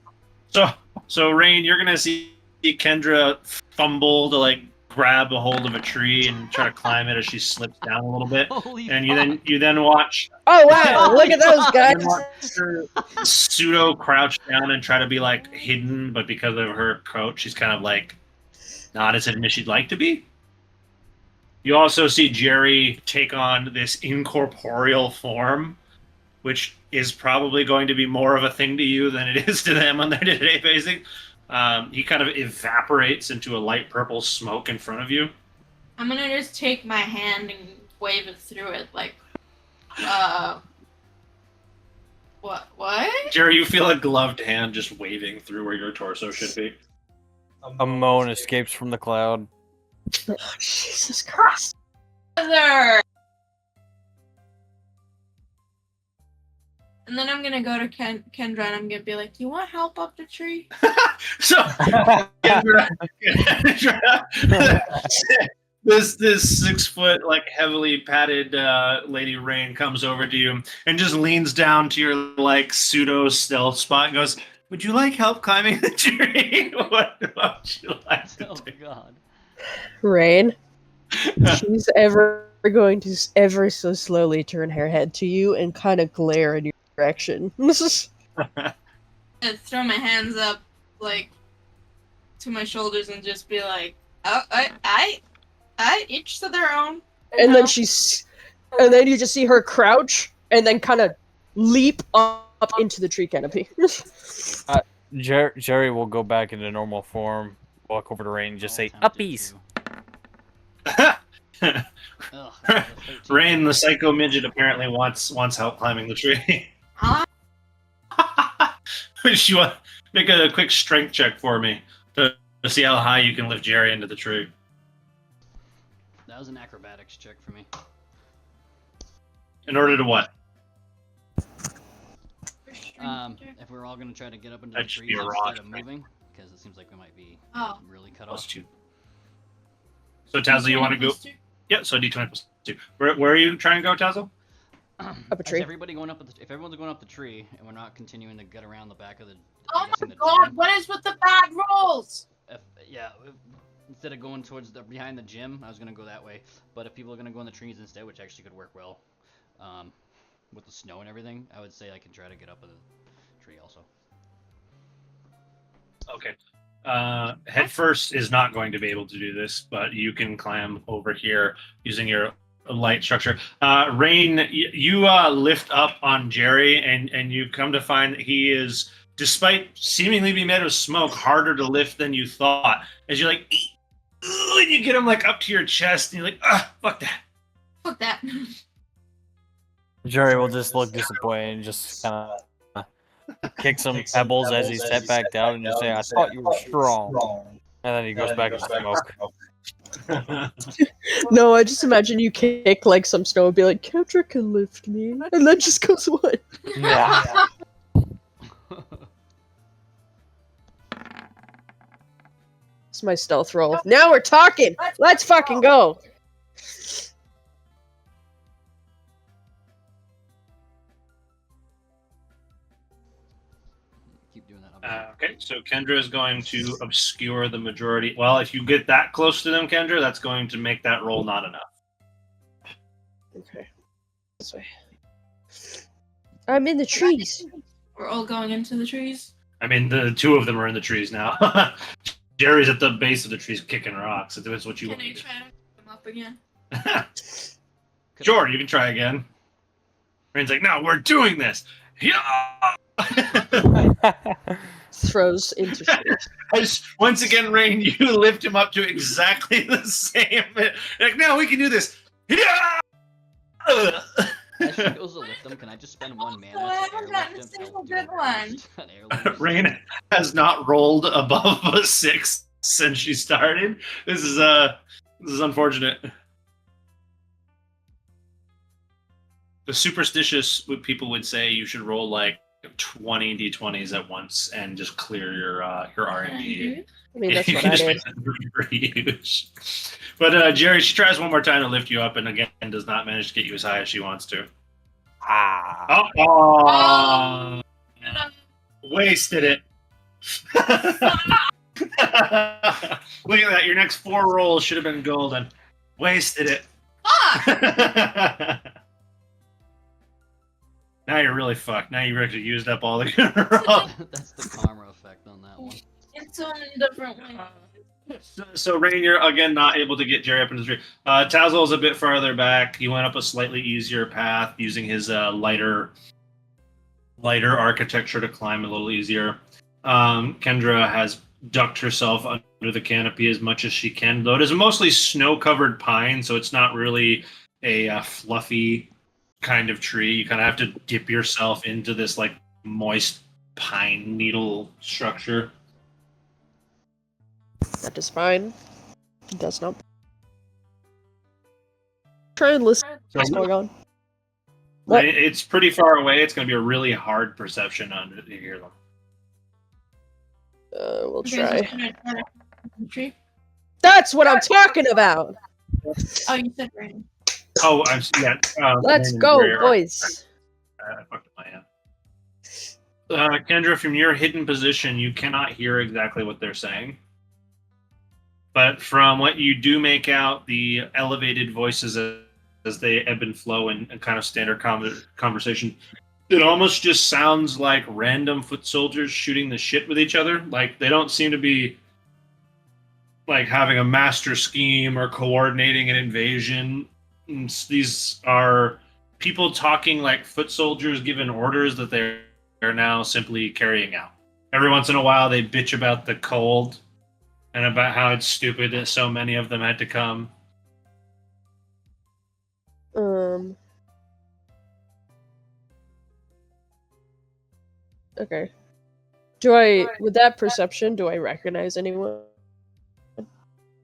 So Rain, you're gonna see Kendra fumble to like grab a hold of a tree and try to climb it as she slips down a little bit, Holy and fuck. you then watch Oh wow, look at those you guys! watch her pseudo crouch down and try to be like hidden, but because of her coat, she's kind of like not as hidden as she'd like to be. You also see Jerry take on this incorporeal form, which is probably going to be more of a thing to you than it is to them on their day-to-day basis. He kind of evaporates into a light purple smoke in front of you. I'm gonna just take my hand and wave it through it, like, what? Jerry, you feel a gloved hand just waving through where your torso should be. A moan escapes from the cloud. Oh, Jesus Christ! Mother! And then I'm gonna go to Kendra and I'm gonna be like, "You want help up the tree?" So, Kendra, this 6 foot, like heavily padded Lady Rain comes over to you and just leans down to your like pseudo stealth spot and goes, "Would you like help climbing the tree? What would you like to Oh do?" god. Rain, She's ever going to ever so slowly turn her head to you and kind of glare in your direction. I throw my hands up, like, to my shoulders and just be like, oh, I each to their own. And then and then you just see her crouch and then kind of leap up into the tree canopy. Jerry will go back into normal form, walk over to Rain, and just say, "Uppies." Ugh, that's a 13. Rain, the psycho midget, apparently wants help climbing the tree. Ah. You want make a quick strength check for me to see how high you can lift Jerry into the tree. That was an acrobatics check for me. In order to what? If we're all gonna try to get up into That the should trees be a rock, instead of right? moving, because it seems like we might be Oh. really cut Plus off. 2. So Tazzle, you want to go? Yeah. So D20 plus 2. Where are you trying to go, Tazzle? Up a Is tree. everybody going up? If everyone's going up the tree and we're not continuing to get around the back of the. Oh I'm guessing my the god, gym, what is with the bad rolls? instead of going towards behind the gym, I was gonna go that way. But if people are gonna go in the trees instead, which actually could work well, with the snow and everything, I would say I can try to get up a tree also. Okay. Head first is not going to be able to do this, but you can climb over here using your light structure. Rain, you lift up on Jerry, and you come to find that he is, despite seemingly being made of smoke, harder to lift than you thought. As you're like, and you get him like up to your chest, and you're like, fuck that. Fuck that. Jerry will just look disappointed and just kind of kick some pebbles as he sat back down and just say, "I thought you were strong." And then he goes back to smoke. No, I just imagine you kick like some snow and be like, Kendra can lift me. And then just goes, what? Yeah. It's my stealth roll. Now we're talking! Let's fucking go! Keep doing that. Okay, so Kendra is going to obscure the majority. Well, if you get that close to them, Kendra, that's going to make that roll not enough. Okay. This way. I'm in the trees. We're all going into the trees. I mean, the two of them are in the trees now. Jerry's at the base of the trees kicking rocks. If that's what you Can want I to try to pick them up again? do. Sure, you can try again. Rain's like, no, we're doing this. Yeah! Throws into trees. Once again, Rain, you lift him up to exactly the same. Like, no, we can do this. Yeah! As she goes to lift them, can I just spend one mana Oh, I to haven't airlift gotten a him? single Do good one. an airlift? Rain has not rolled above a 6 since she started. This is unfortunate. The superstitious people would say you should roll like 20 d20s at once and just clear your RNG. I mean, that's You what can I just did. make that pretty huge. But Jerry, she tries one more time to lift you up, and again does not manage to get you as high as she wants to. Ah. Oh, wasted it. Look at that. Your next 4 rolls should have been golden. Wasted it. Fuck! Now you're really fucked. Now you've actually used up all the good rolls. That's the karma effect on that one. In so many different ways. So Rain, you're again not able to get Jerry up into the tree. Tazzle is a bit farther back. He went up a slightly easier path using his lighter architecture to climb a little easier. Kendra has ducked herself under the canopy as much as she can, though it is mostly snow-covered pine, so it's not really a fluffy kind of tree. You kind of have to dip yourself into this like moist pine needle structure. That is fine. It does not. Try and listen to what's going on. What? It's pretty far away. It's going to be a really hard perception to hear them. We'll Okay, try. so should I try to tree? That's what I'm talking about! Oh, you said rain. Oh, yeah. Let's go, boys! I fucked up my hand. Kendra, from your hidden position, you cannot hear exactly what they're saying. But from what you do make out, the elevated voices as they ebb and flow in kind of standard conversation, it almost just sounds like random foot soldiers shooting the shit with each other. Like they don't seem to be like having a master scheme or coordinating an invasion. These are people talking like foot soldiers given orders that they're now simply carrying out. Every once in a while, they bitch about the cold and about how it's stupid that so many of them had to come. Okay. With that perception, do I recognize anyone?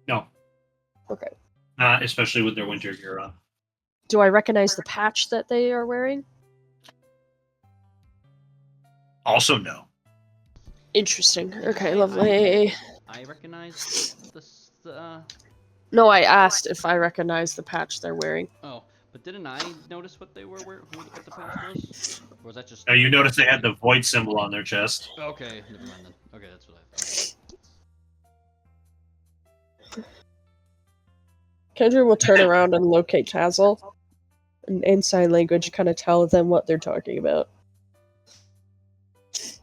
No. Okay. Especially with their winter gear on. Do I recognize the patch that they are wearing? Also, no. Interesting. Okay, lovely. I recognize this. No, I asked if I recognize the patch they're wearing. Oh, but didn't I notice what they were wearing? What the patch was? Or was that just? You notice they had the void symbol on their chest. Okay, never mind then. Okay, that's what I thought. Kendra will turn around and locate Tazzle, and in sign language, kind of tell them what they're talking about.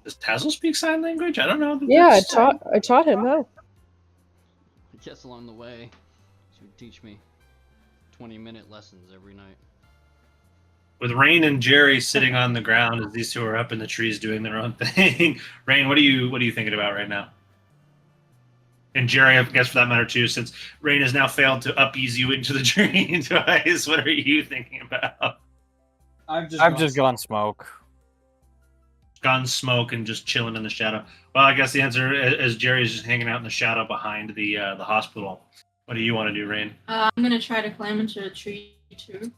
Does Tazzle speak sign language? I don't know. Yeah, I taught him how. I guess along the way, she would teach me 20-minute lessons every night. With Rain and Jerry sitting on the ground as these two are up in the trees doing their own thing. Rain, what are you thinking about right now? And Jerry, I guess for that matter too, since Rain has now failed to up-ease you into the tree twice, what are you thinking about? I've just gone smoke. Gone smoke and just chilling in the shadow. Well, I guess the answer is Jerry's just hanging out in the shadow behind the hospital. What do you want to do, Rain? I'm gonna try to climb into a tree too.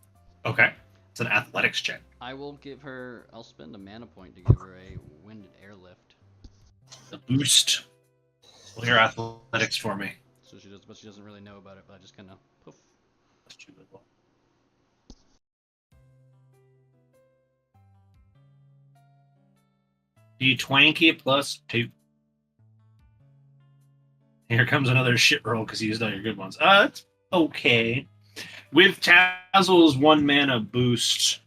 Okay, it's an athletics check. I will give her. I'll spend a mana point to give her a wind and airlift. The boost. Well, your athletics for me. So she does, but she doesn't really know about it. But I just kind of poof. D20 plus 2. Here comes another shit roll because you used all your good ones. It's okay. With Tazzle's 1 mana boost,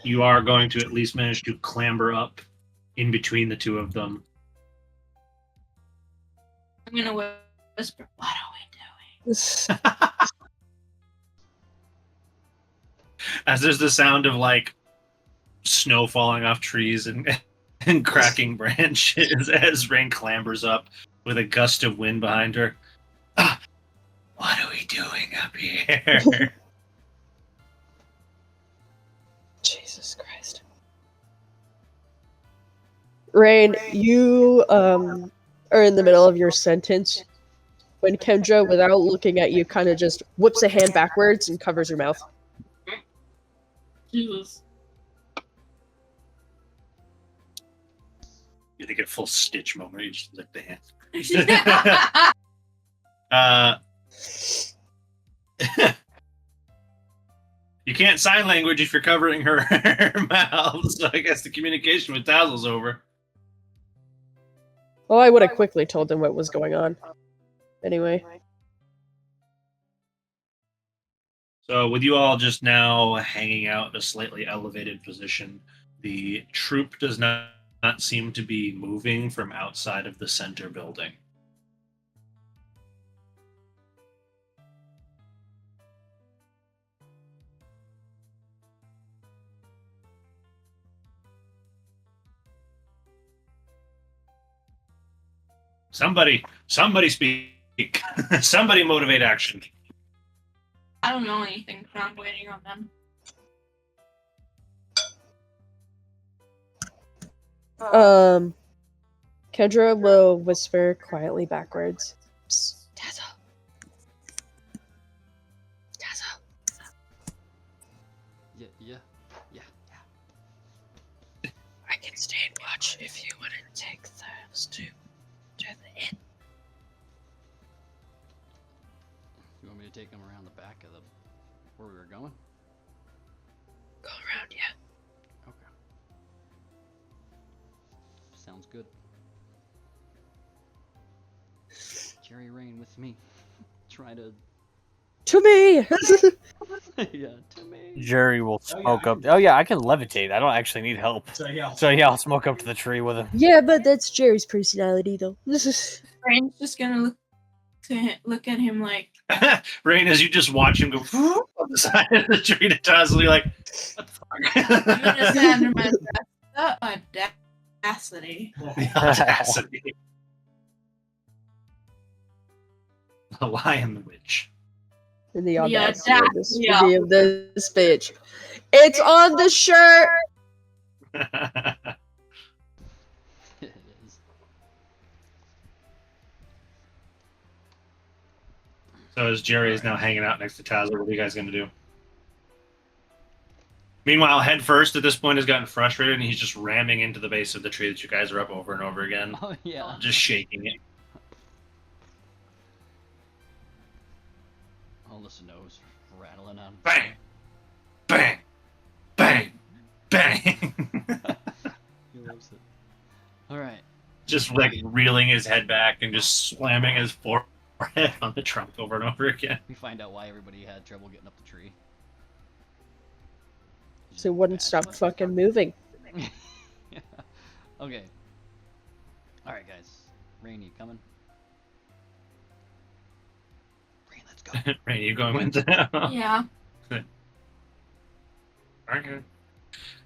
you are going to at least manage to clamber up in between the two of them. I'm gonna whisper, "What are we doing?" As there's the sound of like snow falling off trees and cracking branches as Rain clambers up with a gust of wind behind her. What are we doing up here? Jesus Christ. Rain, you are in the middle of your sentence when Kendra, without looking at you, kind of just whips a hand backwards and covers her mouth. Jesus. You think a full Stitch moment, you just lick the hand. You can't sign language if you're covering her mouth, so I guess the communication with Tazzle's over. Well, I would have quickly told them what was going on. Anyway. So with you all just now hanging out in a slightly elevated position, the troop does not seem to be moving from outside of the center building. Somebody speak. Somebody motivate action. I don't know anything, so I'm waiting on them. Kendra will whisper quietly backwards. Psst, Tazzle. Tazzle. Yeah. I can stay and watch if you want to take those to the inn. You want me to take them around the back of where we were going? Go around, yeah. Okay. Sounds good. Jerry Rain with me. try to. To me! Yeah, to me. Jerry will Oh, yeah, smoke I up. can- Oh yeah, I can levitate. I don't actually need help. So yeah. So yeah, I'll smoke up to the tree with him. Yeah, but that's Jerry's personality, though. Rain's just gonna look at him like, Rain, as you just watch him go on the side of the tree to Tazzle, you're like, what the I'm gonna fuck? say under my breath, the audacity. The audacity. The lion, the witch. And the The audacity audacity of this bitch. It's on the shirt! It is. So as Jerry is now hanging out next to Tazzle, what are you guys going to do? Meanwhile, head first at this point has gotten frustrated and he's just ramming into the base of the tree that you guys are up over and over again. Oh yeah. Just shaking it. All the snow's rattling on. Bang! Bang! Bang! Bang! He loves it. All right. Just like reeling his head back and just slamming his forehead on the trunk over and over again. We find out why everybody had trouble getting up the tree. So it wouldn't stop fucking moving. Yeah. Okay. All right, guys. Rain, you coming? Rain, let's go. Rain, you going with that? Yeah. Okay.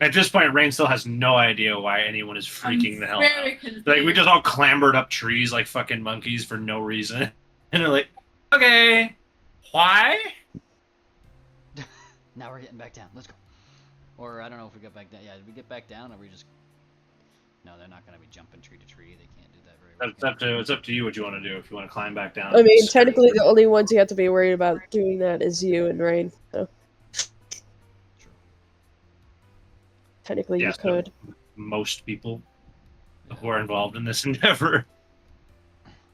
At this point, Rain still has no idea why anyone is freaking the hell out. Very confused. Like, we just all clambered up trees like fucking monkeys for no reason. And they're like, okay, why? Now we're getting back down. Let's go. Or I don't know if we get back down. Yeah, did we get back down? Or we just? No, they're not gonna be jumping tree to tree. They can't do that very well. It's up to you what you want to do. If you want to climb back down. I mean, technically, the only ones you have to be worried about doing that is you and Rain. So True. technically, Yeah, you so could. most people who are involved in this endeavor.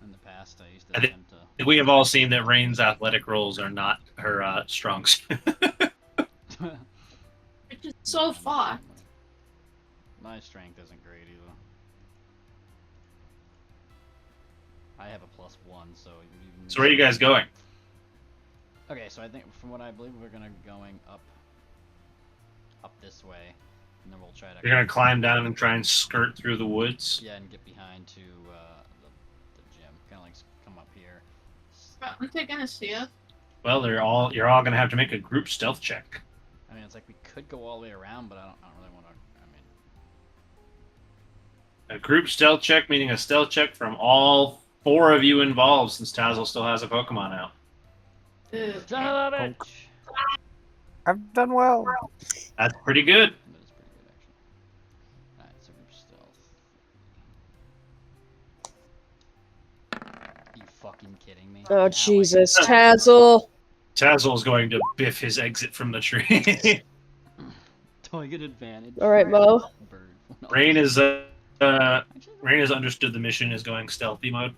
In the past, I used I to think- attempt to. We have all seen that Rain's athletic rolls are not her strong suit. Which is so far. My strength isn't great either. I have a +1, so even. So where are you guys going? Okay, so I think from what I believe we're gonna going up this way, and then we'll try to. You're gonna climb down and try and skirt through the woods. Yeah, and get behind to the gym. Kind of like come up here. Aren't they gonna see us? Well, you're all gonna have to make a group stealth check. I mean, it's like we could go all the way around, but I don't really want to. I mean, A group stealth check, meaning a stealth check from all 4 of you involved, since Tazzle still has a Pokemon out. son of a bitch! I've done well. That's pretty good. That is pretty good, actually. Alright, so group stealth. You fucking kidding me? Oh Now I- Jesus, Tazzle! Tazzle's going to biff his exit from the tree. Do I get advantage? All right, Mo. Bird. Rain is Actually, Rain has understood the mission is going stealthy mode.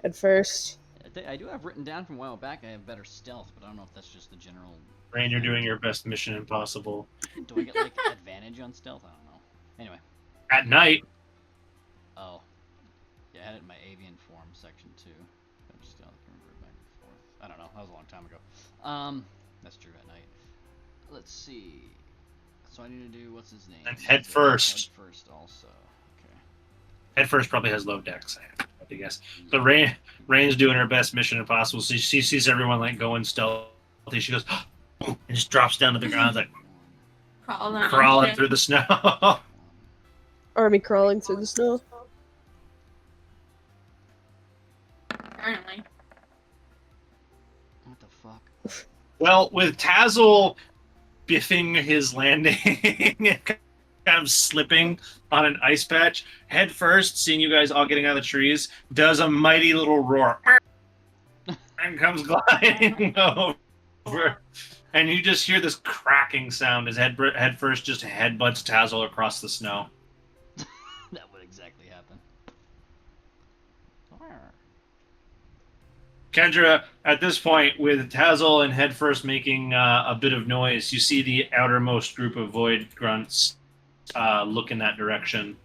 At first. I do have written down from a while back I have better stealth, but I don't know if that's just the general. Rain, you're doing your best mission impossible. Do I get like advantage on stealth? I don't know. Anyway. At night, Oh. Yeah, I had it in my avian form section too. I just remember back and forth. I don't know. That was a long time ago. That's true at night. Let's see. So I need to do what's his name? And head first. Head first also. Okay. head first probably has low dex, I have to guess. So Rain's doing her best mission impossible. She sees everyone like going stealthy. She goes, and just drops down to the ground, like crawling through the snow. Army crawling through the snow. Apparently. What the fuck? Well, with Tazzle biffing his landing, kind of slipping on an ice patch, head first, seeing you guys all getting out of the trees, does a mighty little roar and comes gliding over. And you just hear this cracking sound as head first just headbutts Tazzle across the snow. That would exactly happen. Kendra, at this point, with Tazzle and head first making a bit of noise, you see the outermost group of Void Grunts look in that direction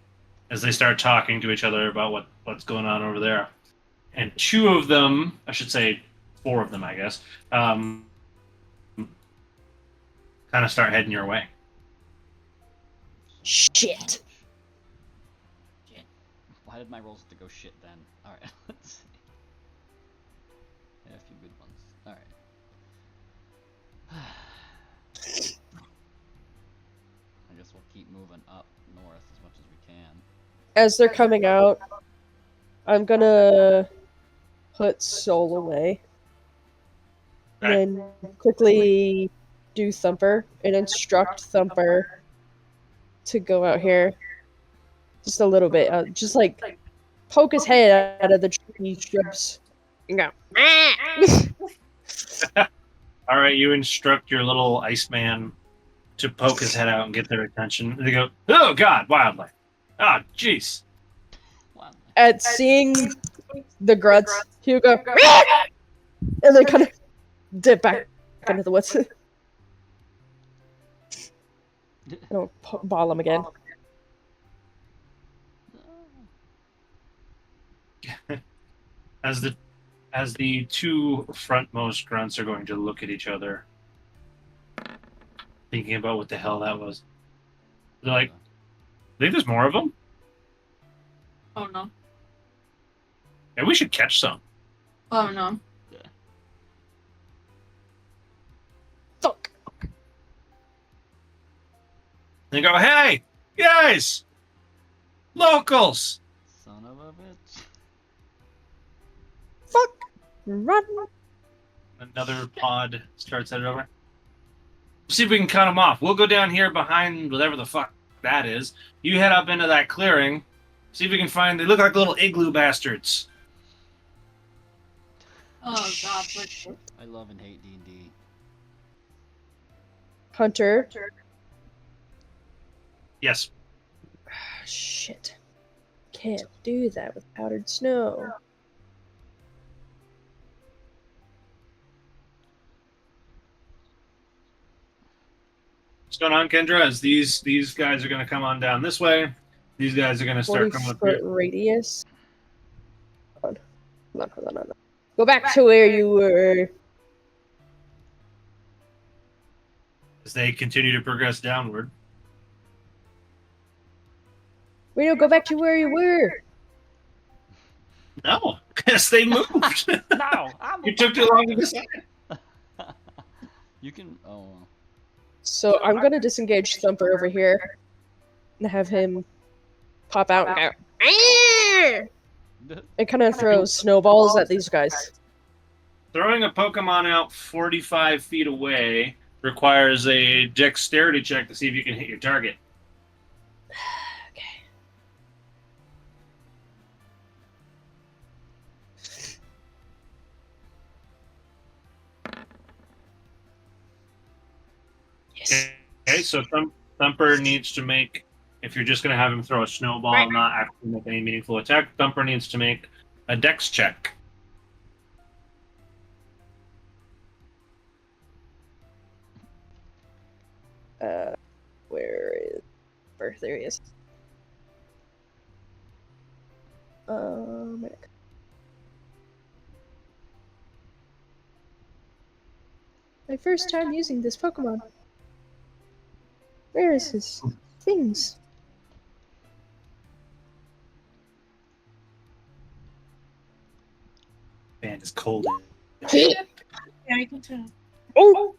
as they start talking to each other about what's going on over there. and 2 of them, I should say 4 of them, I guess, kind of start heading your way. Shit. Why did my rolls have to go shit then? Alright, let's see. Yeah, a few good ones. Alright. I guess we'll keep moving up north as much as we can. As they're coming out, I'm gonna put Soul away. And then quickly do Thumper and instruct Thumper to go out here. Just a little bit. Just like poke his head out of the tree shrubs and go. All right, you instruct your little Iceman to poke his head out and get their attention. They go, "Oh God, wildlife! Ah, jeez!" Wow. At seeing the grunts, he'll go, and then kind of dip back into the woods. I don't ball him again. As the 2 frontmost grunts are going to look at each other, thinking about what the hell that was. They're like, "I think there's more of them. Oh no. Yeah, we should catch some." Oh no. Fuck. They go, "Hey, guys, locals!" Son of a bitch. Fuck. Run. Another pod starts headed over. See if we can cut them off. We'll go down here behind whatever the fuck that is. You head up into that clearing. See if we can find. They look like little igloo bastards. Oh god, what? I love and hate D&D. Hunter. Yes. Shit. Can't do that with powdered snow. What's going on, Kendra? As these guys are going to come on down this way. These guys are going to start 40 coming up foot here. radius. Hold on. Go back to where you were. As they continue to progress downward. Wait, no, go back to where you were. No, because they moved. No, You took too long to decide. You can. Oh. Well. So I'm gonna disengage Thumper over here and have him pop out and go. "Arr!" And kind of throw snowballs at these guys. Throwing a Pokemon out 45 feet away requires a dexterity check to see if you can hit your target. Okay. Yes. Okay, so Thumper needs to make, if you're just going to have him throw a snowball, not actually make any meaningful attack, Thumper needs to make a dex check. Where is Birth? There he is. My first time using this Pokemon. Where is his things? Man, it's cold. Yeah, you can tell. Oh!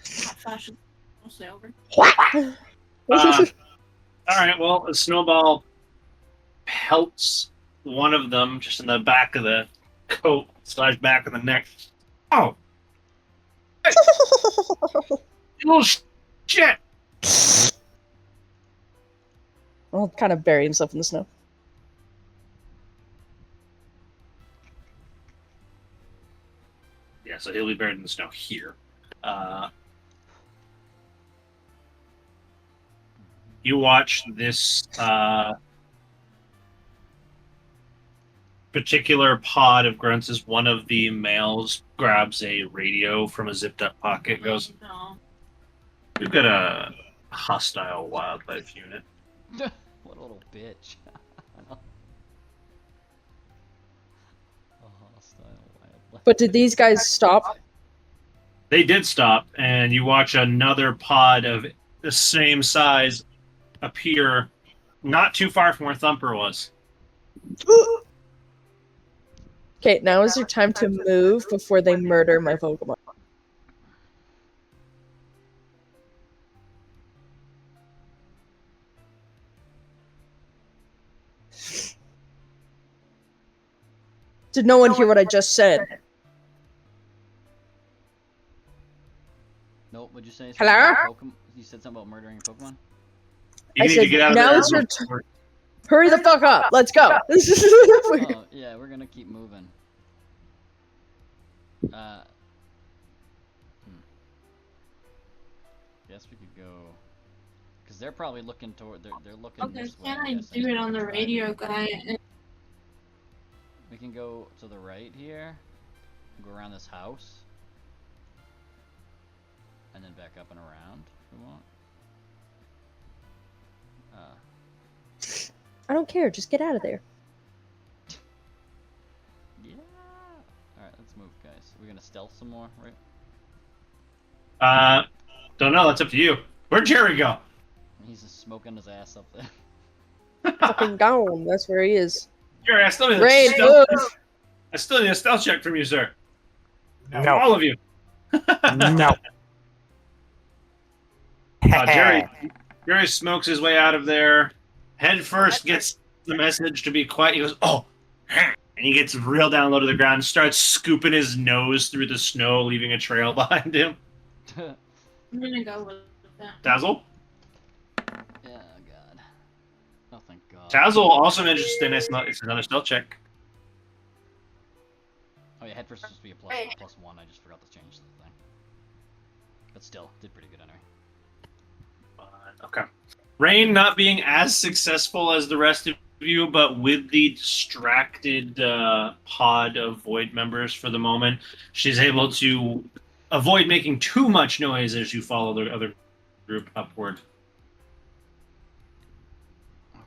Flash is mostly over. All right, well, a snowball pelts one of them just in the back of the coat, / back of the neck. Oh! Hey, you little shit! I'll kind of bury himself in the snow. Yeah, so he'll be buried in the snow here. You watch this particular pod of grunts as one of the males grabs a radio from a zipped up pocket, goes, No. "We've got a hostile wildlife unit." What a little bitch. But did these guys stop? They did stop, and you watch another pod of the same size appear not too far from where Thumper was. Okay, now is your time to move before they murder my Pokemon. Did no one hear what I just said? Nope. What'd you say? Hello? Something about Pokemon? You said something about murdering Pokemon. You I need said, to get out of now there. is your before- Hurry the fuck up! Let's go! Oh yeah, we're gonna keep moving. Guess we could go, cause they're probably looking toward. They're looking Okay, this way. can I'm I guessing. do it on the Right. radio guy? We can go to the right here. Go around this house. And then back up and around if we want. I don't care, just get out of there. Yeah. Alright, let's move, guys. We're gonna stealth some more, right? Don't know. That's up to you. Where'd Jerry go? He's just smoking his ass up there. Fucking gone. That's where he is. Jerry, I still need Rain, a stealth. move! I still need a stealth check from you, sir. From No. all of you. No. Jerry smokes his way out of there. Head first gets the message to be quiet. He goes, "Oh," and he gets real down low to the ground and starts scooping his nose through the snow, leaving a trail behind him. I'm gonna go with that. Tazzle? Yeah, God. Oh, thank God. Tazzle also interested in it's another stealth check. Oh yeah, head first is supposed to be a plus one. I just forgot to change the thing. But still, did pretty good anyway. Okay. Rain not being as successful as the rest of you, but with the distracted pod of Void members for the moment, she's able to avoid making too much noise as you follow the other group upward.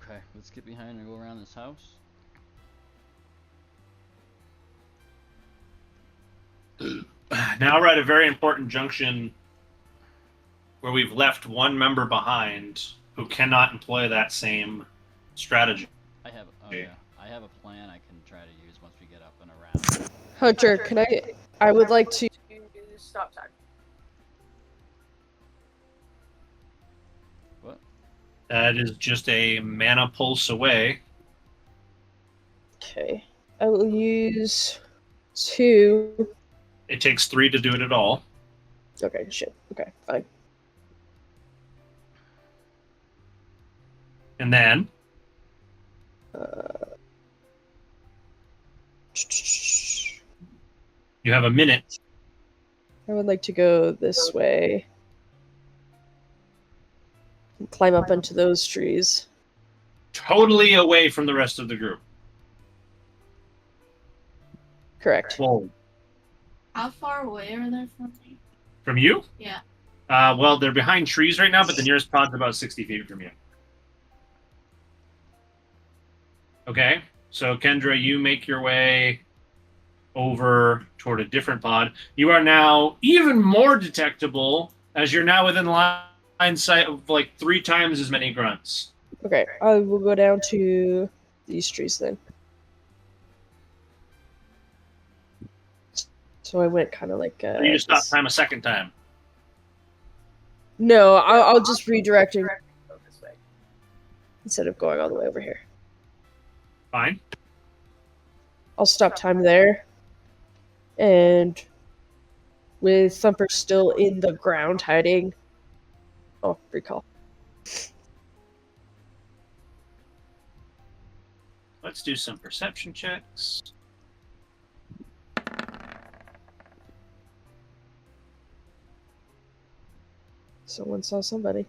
Okay, let's get behind and go around this house. Now we're at a very important junction where we've left one member behind who cannot employ that same strategy. I have, I have a plan I can try to use once we get up and around. Hunter, I would like to stop time. What? That is just a mana pulse away. Okay. I will use 2. It takes 3 to do it at all. Okay, shit. Okay, fine. And then you have a minute. I would like to go this way. And climb up into those trees. Totally away from the rest of the group. Correct. Whoa. How far away are they from me? From you? Yeah. Well, they're behind trees right now, but the nearest pod's about 60 feet from you. Okay, so Kendra, you make your way over toward a different pod. You are now even more detectable as you're now within line sight of like 3 times as many grunts. Okay, I will go down to these trees then. So I went kind of like. You just stop time a second time. No, I'll just redirect and go this way instead of going all the way over here. Fine. I'll stop time there, and with Thumper still in the ground hiding. Oh, recall. Let's do some perception checks. Someone saw somebody.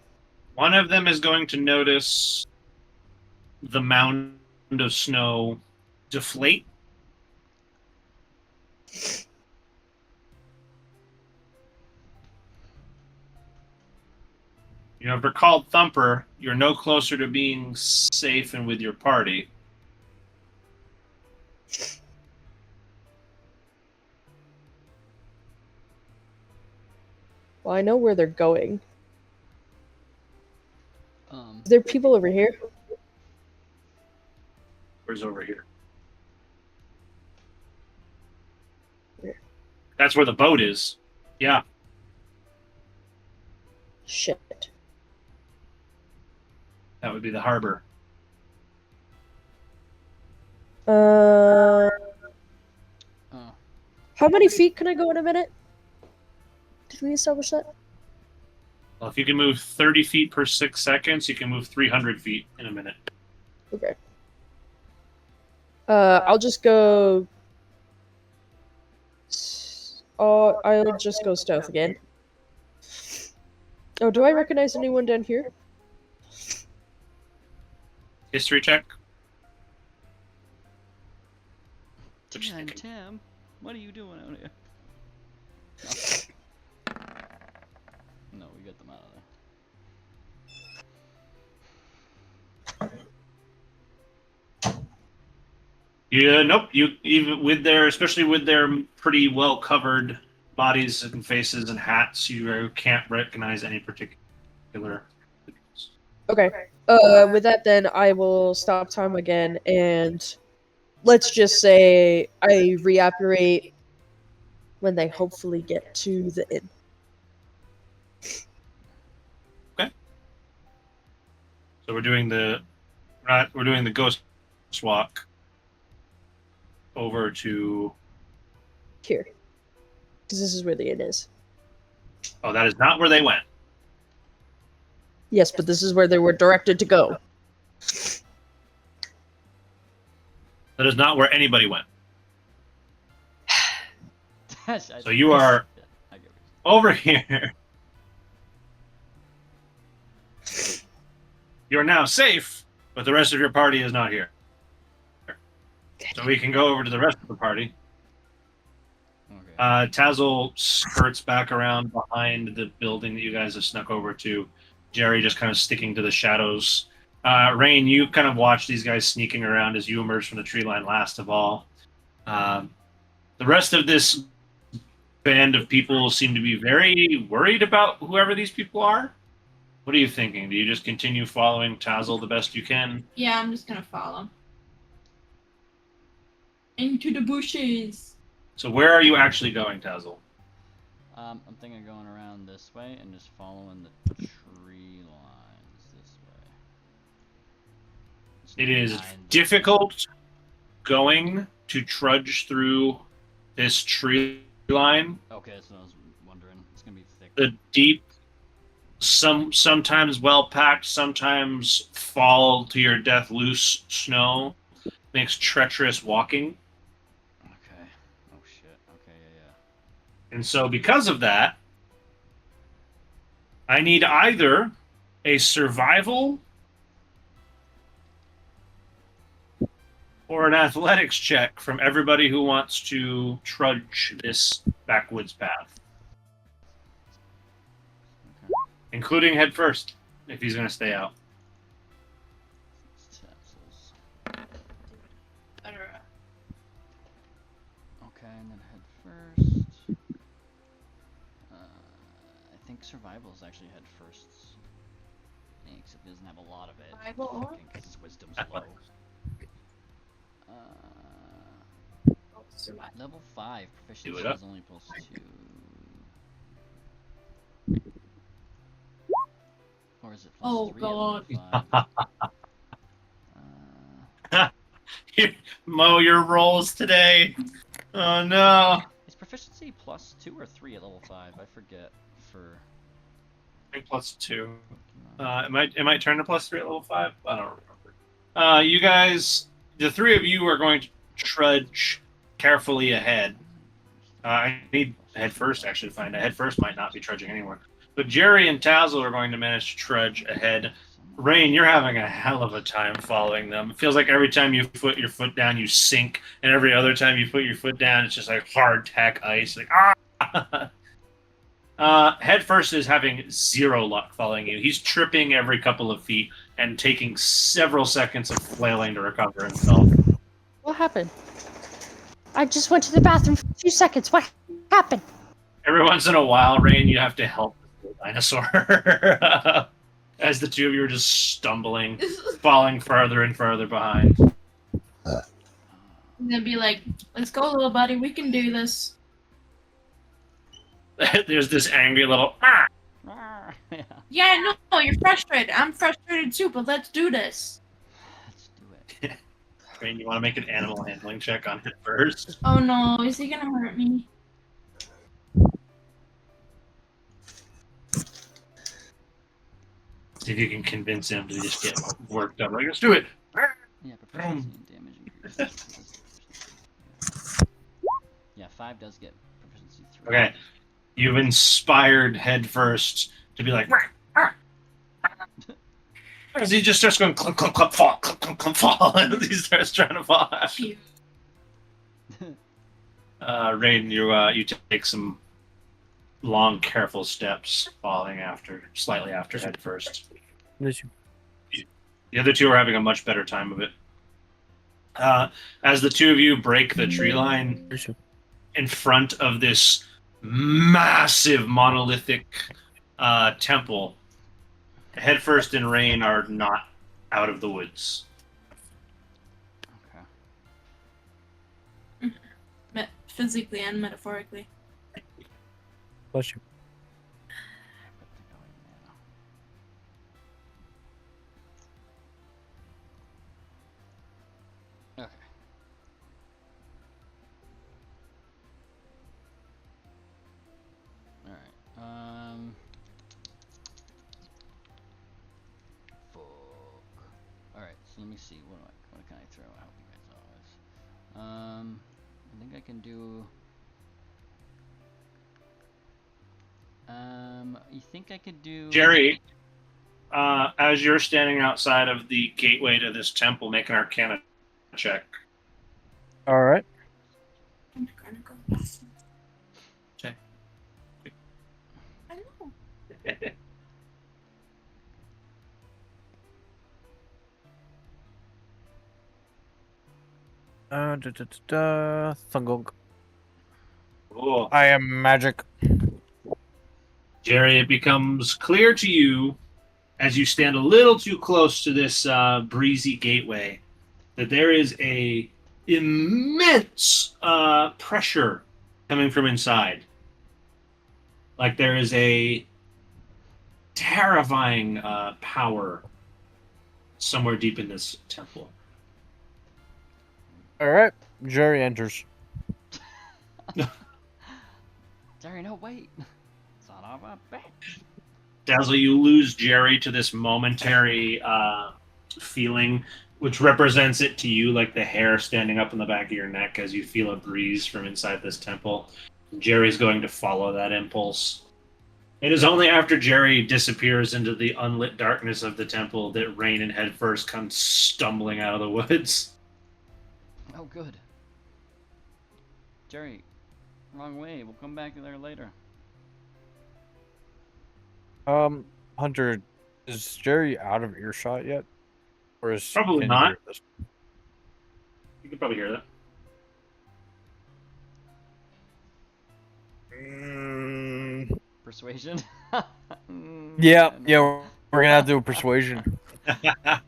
One of them is going to notice the mound of snow deflate. You have recalled Thumper. You're no closer to being safe and with your party. Well, I know where they're going. Um, Is there people over here? Where's over here? Where? That's where the boat is. Yeah. Shit. That would be the harbor. Uh, oh, how many feet can I go in a minute? Did we establish that? Well, if you can move 30 feet per 6 seconds, you can move 300 feet in a minute. Okay. I'll just go. Oh, I'll just go stealth again. Oh, do I recognize anyone down here? History check. Tim, what are you doing out here? No, we get them out of there. Yeah, nope. You even with their, especially with their pretty well covered bodies and faces and hats, you can't recognize any particular. Okay. With that, then I will stop time again, and let's just say I reoperate when they hopefully get to the inn. So we're doing the ghost walk over to. Here. Because this is where the inn is. Oh, that is not where they went. Yes, but this is where they were directed to go. That is not where anybody went. So you are I get it. over here. You are now safe, but the rest of your party is not here. So we can go over to the rest of the party. Okay. Tazzle skirts back around behind the building that you guys have snuck over to. Jerry just kind of sticking to the shadows. Rain, you kind of watch these guys sneaking around as you emerge from the tree line last of all. The rest of this band of people seem to be very worried about whoever these people are. What are you thinking? Do you just continue following Tazzle the best you can? Yeah, I'm just gonna follow. Into the bushes. So where are you actually going, Tazzle? I'm thinking of going around this way and just following the tree lines this way. Just It is behind them. difficult going to trudge through this tree line. Okay, that's what I was wondering. It's gonna be thick. The deep, sometimes well packed, sometimes fall to your death loose snow makes treacherous walking. Okay. Oh shit. Okay, yeah. And so because of that, I need either a survival or an athletics check from everybody who wants to trudge this backwoods path. Okay. Including head first, if he's going to stay out. Tassels. Better. Okay, and then head first. I think survival is actually head first. Yeah, except it doesn't have a lot of it. Survival? Because his wisdom's low. Athletics. Survive. Level 5 proficiency it up. is only +2. Or is it +3 Oh, at God. level 5? Mo, your rolls today. Oh no. Is proficiency +2 or 3 at level 5? I forget. For I think +2. It might turn to +3 at level 5. I don't remember. You guys, the three of you are going to trudge carefully ahead. I need head first actually to find out. Head first might not be trudging anywhere. But Jerry and Tazzle are going to manage to trudge ahead. Rain, you're having a hell of a time following them. It feels like every time you put your foot down, you sink, and every other time you put your foot down, it's just like hard tack ice. Like Head first is having zero luck following you. He's tripping every couple of feet and taking several seconds of flailing to recover himself. What happened? I just went to the bathroom for 2 seconds. What happened? Every once in a while, Rain, you have to help the dinosaur. As the two of you are just stumbling, falling farther and farther behind. I'm gonna be like, let's go, little buddy. We can do this. There's this angry little. Yeah, Yeah, I know. You're frustrated. I'm frustrated too, but let's do this. let's do it. Rain, you want to make an animal handling check on it first? Oh no, is he gonna hurt me? See if you can convince him to just get worked up. Like, let's do it. Yeah, proficiency and damage increase. Yeah, 5 does get proficiency 3. Okay, you've inspired headfirst to be like. As he just starts going clump, clump, clump, fall, clump, clump, clump, fall, and he starts trying to fall. Cute. Rain, you take some long, careful steps, falling slightly after head first. The other two are having a much better time of it. As the two of you break the tree line in front of this massive monolithic temple, Headfirst and Rain are not out of the woods. Okay. Physically and metaphorically. Bless you. Okay. Alright. Fuck. Alright, so let me see. What can I throw? I hope you guys know this. I think I can do. You think I could do. Jerry, as you're standing outside of the gateway to this temple, make an Arcana check. All right. I'm gonna go. Check. I know. Thungong. Cool. I am magic. Jerry, it becomes clear to you as you stand a little too close to this breezy gateway that there is a immense pressure coming from inside. Like there is a terrifying power somewhere deep in this temple. All right. Jerry enters. Sorry, no, wait. Son of a bitch. Dazzle, you lose Jerry to this momentary feeling, which represents it to you like the hair standing up on the back of your neck as you feel a breeze from inside this temple. Jerry's going to follow that impulse. It is only after Jerry disappears into the unlit darkness of the temple that Rain and Headfirst come stumbling out of the woods. Oh, good. Jerry, wrong way. We'll come back there later. Hunter, is Jerry out of earshot yet? Or is Probably can you not. hear this? You can probably hear that. Persuasion? Yeah, we're gonna have to do a persuasion. I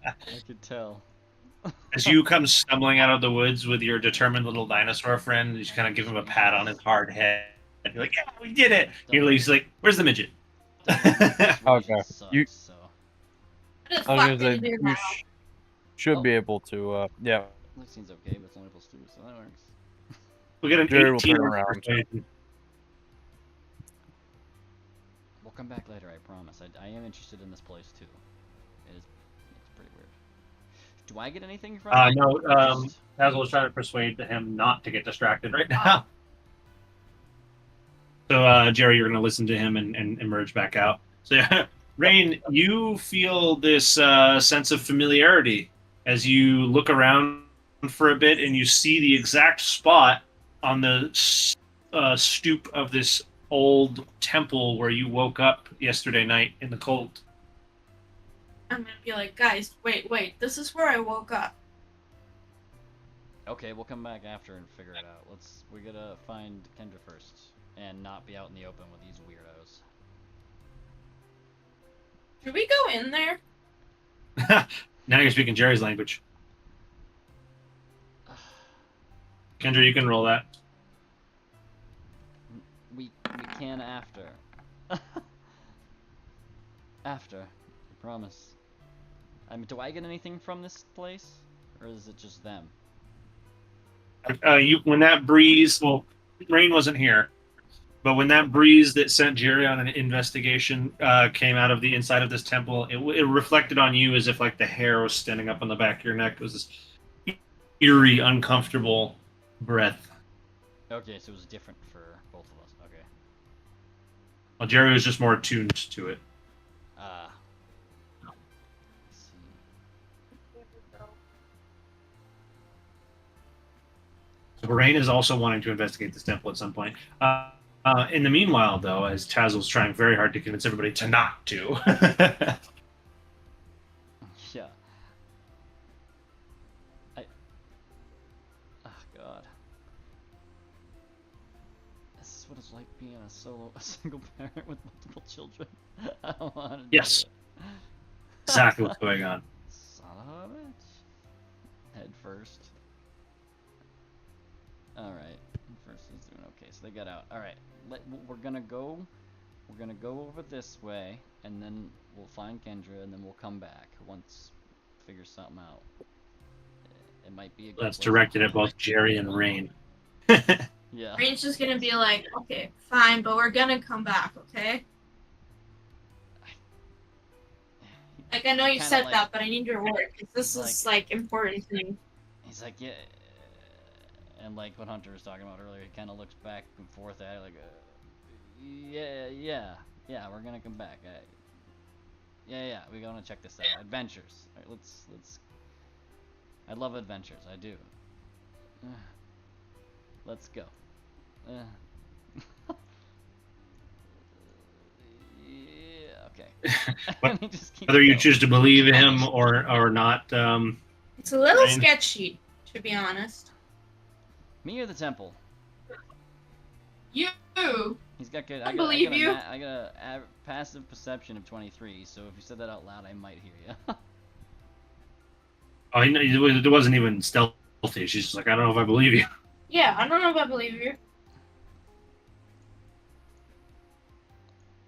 could tell. As you come stumbling out of the woods with your determined little dinosaur friend, you just kind of give him a pat on his hard head. And you're like, yeah, we did it. He's like, where's the midget? Okay. Sucks, You- so. What the I was fuck gonna did say, you do you now? should Oh. be able to, yeah. That seems okay, but it's only plus 2, so that works. We get an Jerry will 18 turn on around. persuasion. We'll come back later, I promise. I am interested in this place, too. It's pretty weird. Do I get anything from it? No, Or just- Basil was trying to persuade him not to get distracted right now. So, Jerry, you're going to listen to him and emerge back out. So, yeah, Rain, you feel this sense of familiarity as you look around for a bit and you see the exact spot on the stoop of this old temple where you woke up yesterday night in the cold. I'm gonna be like, guys, wait, this is where I woke up. Okay, we'll come back after and figure it out. We gotta find Kendra first. and not be out in the open with these weirdos. Should we go in there? Now you're speaking Jerry's language. Kendra, you can roll that. We can after. After, I promise. I mean, do I get anything from this place, or is it just them? When that breeze, well, Rain wasn't here, but when that breeze that sent Jerry on an investigation came out of the inside of this temple, it reflected on you as if like the hair was standing up on the back of your neck. It was this eerie, uncomfortable breath. Okay, so it was different for both of us. Okay. Well, Jerry was just more attuned to it. Let's see. So Rain is also wanting to investigate this temple at some point. In the meanwhile, though, as Tazel's trying very hard to convince everybody to not to. Yeah. Oh God. This is what it's like being a single parent with multiple children. I don't want to do Yes. it. Exactly what's going on. Son of a bitch. Head first. Alright. First is doing okay, so they got out. Alright. We're gonna go over this way, and then we'll find Kendra, and then we'll come back once figure something out. It might be a good That's place to directed at hide. both Jerry and Rain. Yeah. Rain's just gonna be like, okay, fine, but we're gonna come back, okay? Like, I know you Kinda said like- that, but I need your word, because this like- is, like, important to me. He's like, yeah. And like what Hunter was talking about earlier, he kind of looks back and forth at it, like, yeah, we're gonna come back. Yeah, we're gonna check this out. Adventures. All right, let's. I love adventures. I do. Let's go. Yeah. Okay. And he just keeps Whether you going. choose to believe him or not, It's a little Rain. sketchy, to be honest. Me or the temple? You! He's got good. I believe you. I got a passive perception of 23. So if you said that out loud, I might hear you. oh, it wasn't even stealthy. She's just like, I don't know if I believe you. Yeah, I don't know if I believe you.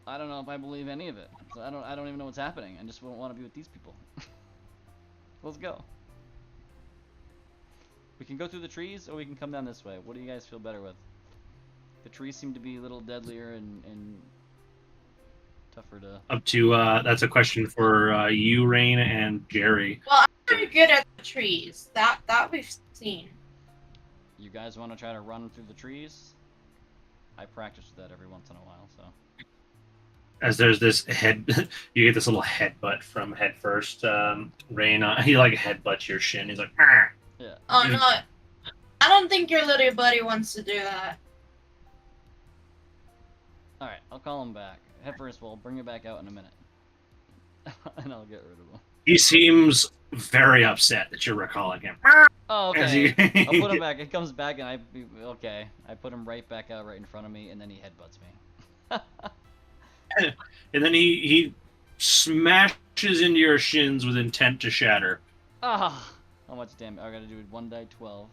I don't know if I believe any of it. So I don't even know what's happening. I just want to be with these people. Let's go. We can go through the trees, or we can come down this way. What do you guys feel better with? The trees seem to be a little deadlier and tougher to. Up to that's a question for you, Rain, and Jerry. Well, I'm pretty good at the trees. That we've seen. You guys want to try to run through the trees? I practice that every once in a while, so. As there's this head, you get this little headbutt from head first. Rain, he like headbutts your shin. He's like, "Arr!" Yeah. Oh no, I don't think your little buddy wants to do that. Alright, I'll call him back. Head first, we'll bring it back out in a minute. And I'll get rid of him. He seems very upset that you're recalling him. Oh, As okay. he- I'll put him back. He comes back and I put him right back out right in front of me, and then he headbutts me. And then he smashes into your shins with intent to shatter. Ah! How much damage? I gotta do 1 die 12.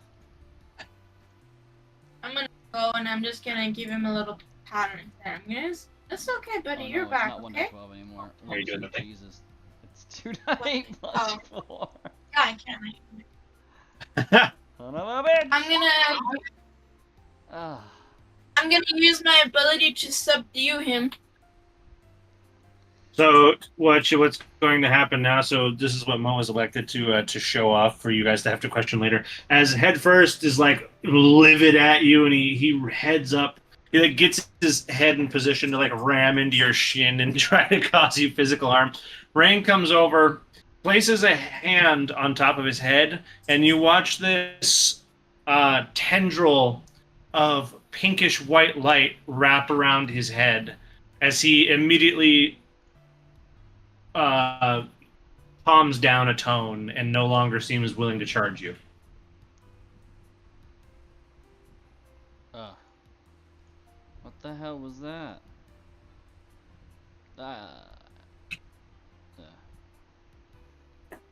I'm gonna go and I'm just gonna give him a little pat on his head. I'm gonna. That's okay, buddy. Oh, no, You're it's back, not 1 die okay? 12 anymore. Are you doing the thing? Jesus. It's 2 die 8 plus 4. God, I can't. Son of a bitch! Ah. I'm gonna use my ability to subdue him. So what's going to happen now? So this is what Mo was elected to show off for you guys to have to question later. As head first is like livid at you, and he heads up. He like gets his head in position to like ram into your shin and try to cause you physical harm. Rain comes over, places a hand on top of his head, and you watch this tendril of pinkish white light wrap around his head as he immediately calms down a tone and no longer seems willing to charge you. What the hell was that?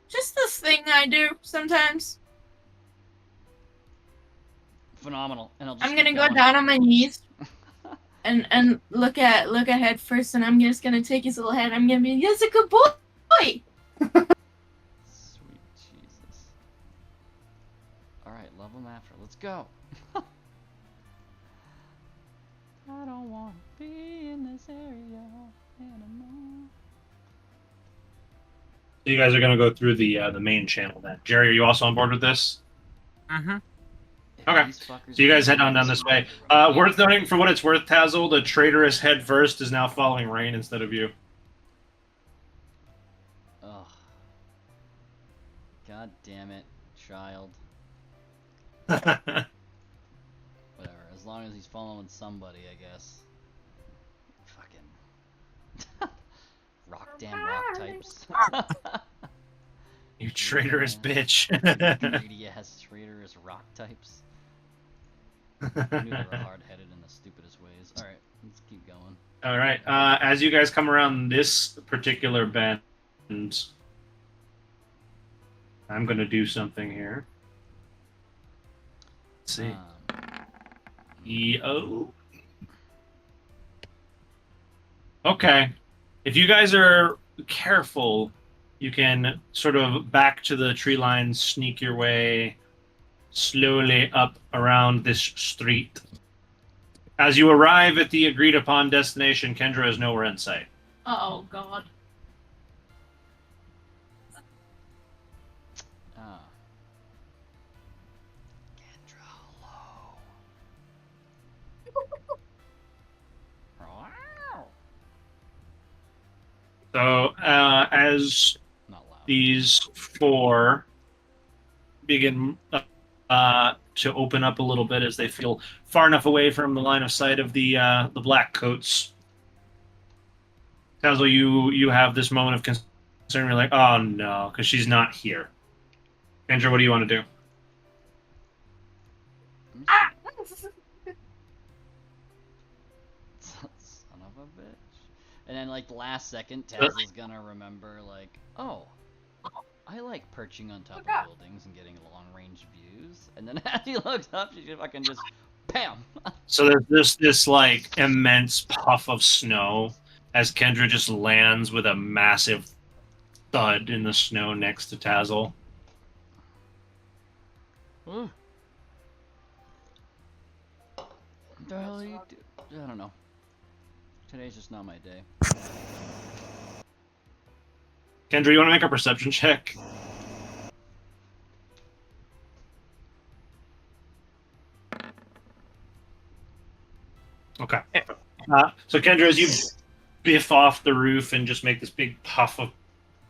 Just this thing I do sometimes. Phenomenal. And I'll just I'm keep gonna go going. down on my knees and look at head first, and I'm just gonna take his little head. I'm gonna be, that's a good boy. Sweet Jesus. Alright, love him after. Let's go. I don't want to be in this area anymore. So you guys are gonna go through the main channel then. Jerry, are you also on board with this? Mm-hmm. Okay. So you guys head on down this way. Worth noting, for what it's worth, Tazzle, the traitorous head first is now following Rain instead of you. Ugh. God damn it, child. That's Whatever, as long as he's following somebody, I guess. Fucking rock types. You traitorous bitch. Greedy ass traitorous rock types. I knew they were hard headed in the stupidest ways. Alright, let's keep going. All right. As you guys come around this particular bend, I'm gonna do something here. Let's see. EO. Okay. If you guys are careful, you can sort of back to the tree line, sneak your way slowly up around this street. As you arrive at the agreed upon destination, Kendra is nowhere in sight. Oh God. Ah. Kendra, hello. So, as Not loud. these four begin to open up a little bit as they feel far enough away from the line of sight of the black coats. Tazzle, you have this moment of concern. You're like, oh no, because she's not here. Kendra, what do you want to do? Ah! Son of a bitch. And then, like, the last second, Taz is gonna remember, like, oh, I like perching on top of buildings and getting long-range views. And then as he looks up, she just fucking just, bam! So there's this like immense puff of snow as Kendra just lands with a massive thud in the snow next to Tazzle. Ooh. What the hell are you do? I don't know. Today's just not my day. Kendra, you want to make a perception check? Okay. So Kendra, as you biff off the roof and just make this big puff of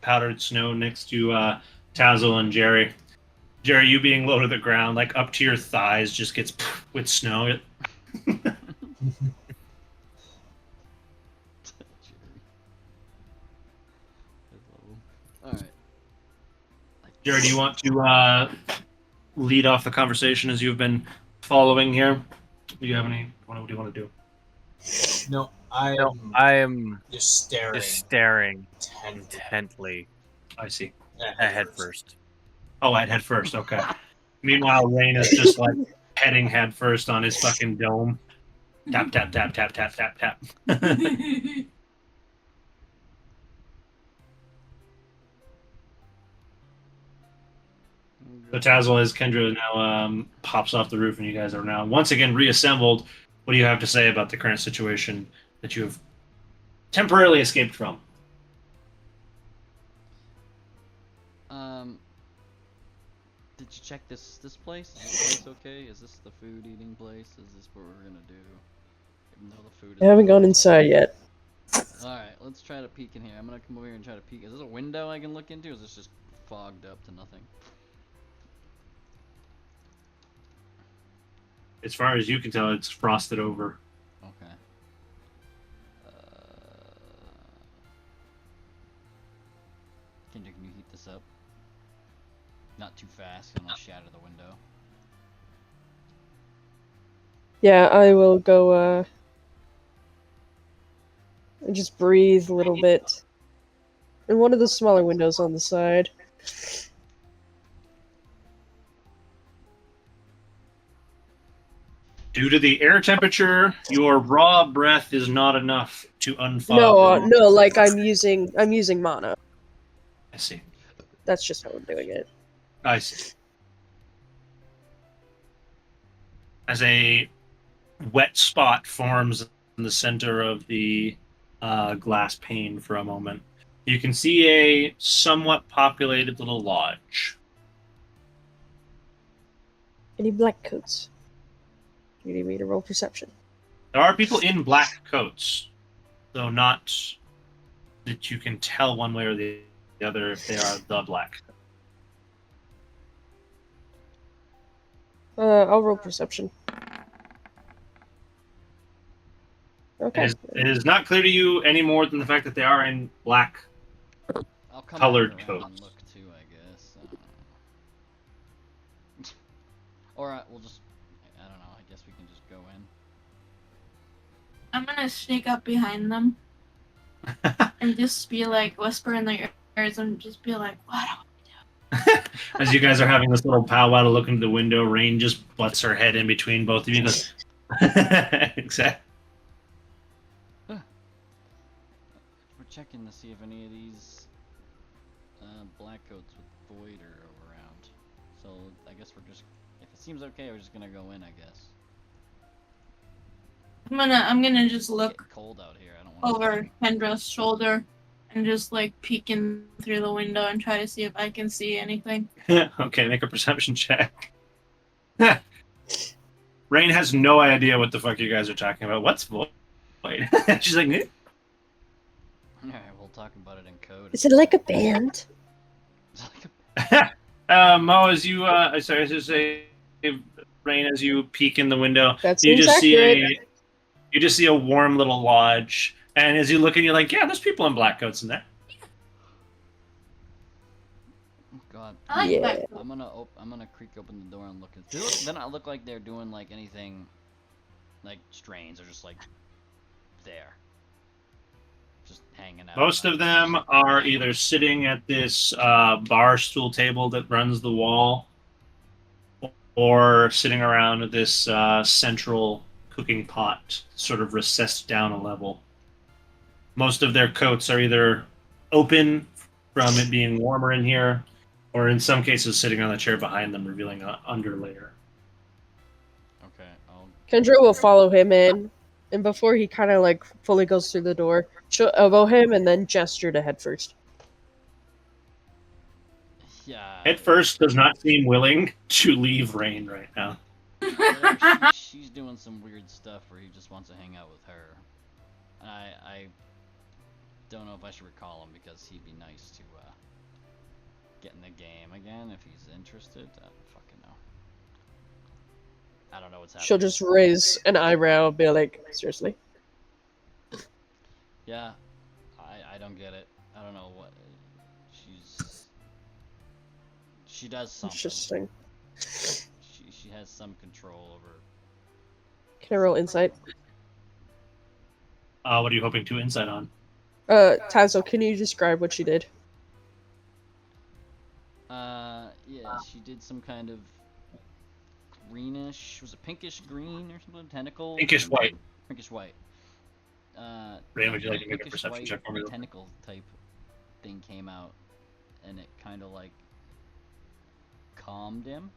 powdered snow next to Tazzle and Jerry. Jerry, you being low to the ground, like up to your thighs, just gets with snow. Alright. Jerry, do you want to lead off the conversation as you've been following here? Do you have any? What do you want to do? No, I am just staring. just staring intently. intently I see. ahead first. Oh, I'd head first. Okay. Meanwhile, Rain is just like heading head first on his fucking dome. Tap, tap, tap, tap, tap, tap, tap. So Tazzle, as Kendra now pops off the roof and you guys are now once again reassembled, what do you have to say about the current situation that you have temporarily escaped from? Did you check this place? Is this place okay? Is this the food eating place? Is this what we're gonna do? Even though the food is I haven't gone inside yet. Alright, let's try to peek in here. I'm gonna come over here and try to peek. Is this a window I can look into, or is this just fogged up to nothing? As far as you can tell, it's frosted over. Okay. Kendra, can you heat this up? Not too fast, I don't want to shatter the window. Yeah, I will go And just breathe a little bit. In one of the smaller windows on the side. Due to the air temperature, your raw breath is not enough to unfog No, them. no, like I'm using mana. I see. That's just how I'm doing it. I see. As a wet spot forms in the center of the glass pane for a moment, you can see a somewhat populated little lodge. Any black coats? You need me to roll perception. There are people in black coats, though not that you can tell one way or the other if they are the black. I'll roll perception. Okay. It is not clear to you any more than the fact that they are in black I'll come colored back around and coats. look too, I guess. Or we'll just, I don't know, I guess we can just go in. I'm gonna sneak up behind them and just be like, whisper in their ears and just be like, what? As you guys are having this little powwow to look into the window, Rain just butts her head in between both of you and goes, exactly. We're checking to see if any of these black coats with Void are around. So I guess we're just, if it seems okay, we're just gonna go in, I guess. I'm gonna just It's look getting cold out here. I don't want over Kendra's shoulder and just like peeking through the window and try to see if I can see anything. Okay, make a perception check. Rain has no idea what the fuck you guys are talking about. What's Void? She's like, eh? Alright, we'll talk about it in code. Is it like a band? Is it like Mo, as you, sorry, I should say, Rain, as you peek in the window, That you seems just accurate. you just see a warm little lodge, and as you look in, you're like, yeah, there's people in black coats in there. Oh god. I like Yeah. that. I'm gonna creak open the door and look at. They don't look like they're doing like anything, like strange. They're just like there, just hanging out. Most of them are either sitting at this bar stool table that runs the wall, or sitting around this central cooking pot, sort of recessed down a level. Most of their coats are either open from it being warmer in here, or in some cases sitting on the chair behind them, revealing an underlayer. Okay, I'll. Kendra will follow him in, and before he kind of like fully goes through the door, she'll elbow him and then gesture to head first. Yeah. Head first does not seem willing to leave Rain right now. She's doing some weird stuff where he just wants to hang out with her. I don't know if I should recall him because he'd be nice to get in the game again if he's interested. I don't fucking know. I don't know what's happening. She'll just raise an eyebrow and be like, seriously? Yeah, I don't get it. I don't know what she does something. Interesting. She has some control over. Can I roll insight? What are you hoping to insight on? Tazo, can you describe what she did? Yeah, she did some kind of greenish, was it pinkish green or something? Tentacle? Pinkish white. Pinkish white. Rain, would you like to make a pinkish perception white check for me? real quick? tentacle type thing came out, and it kind of like calmed him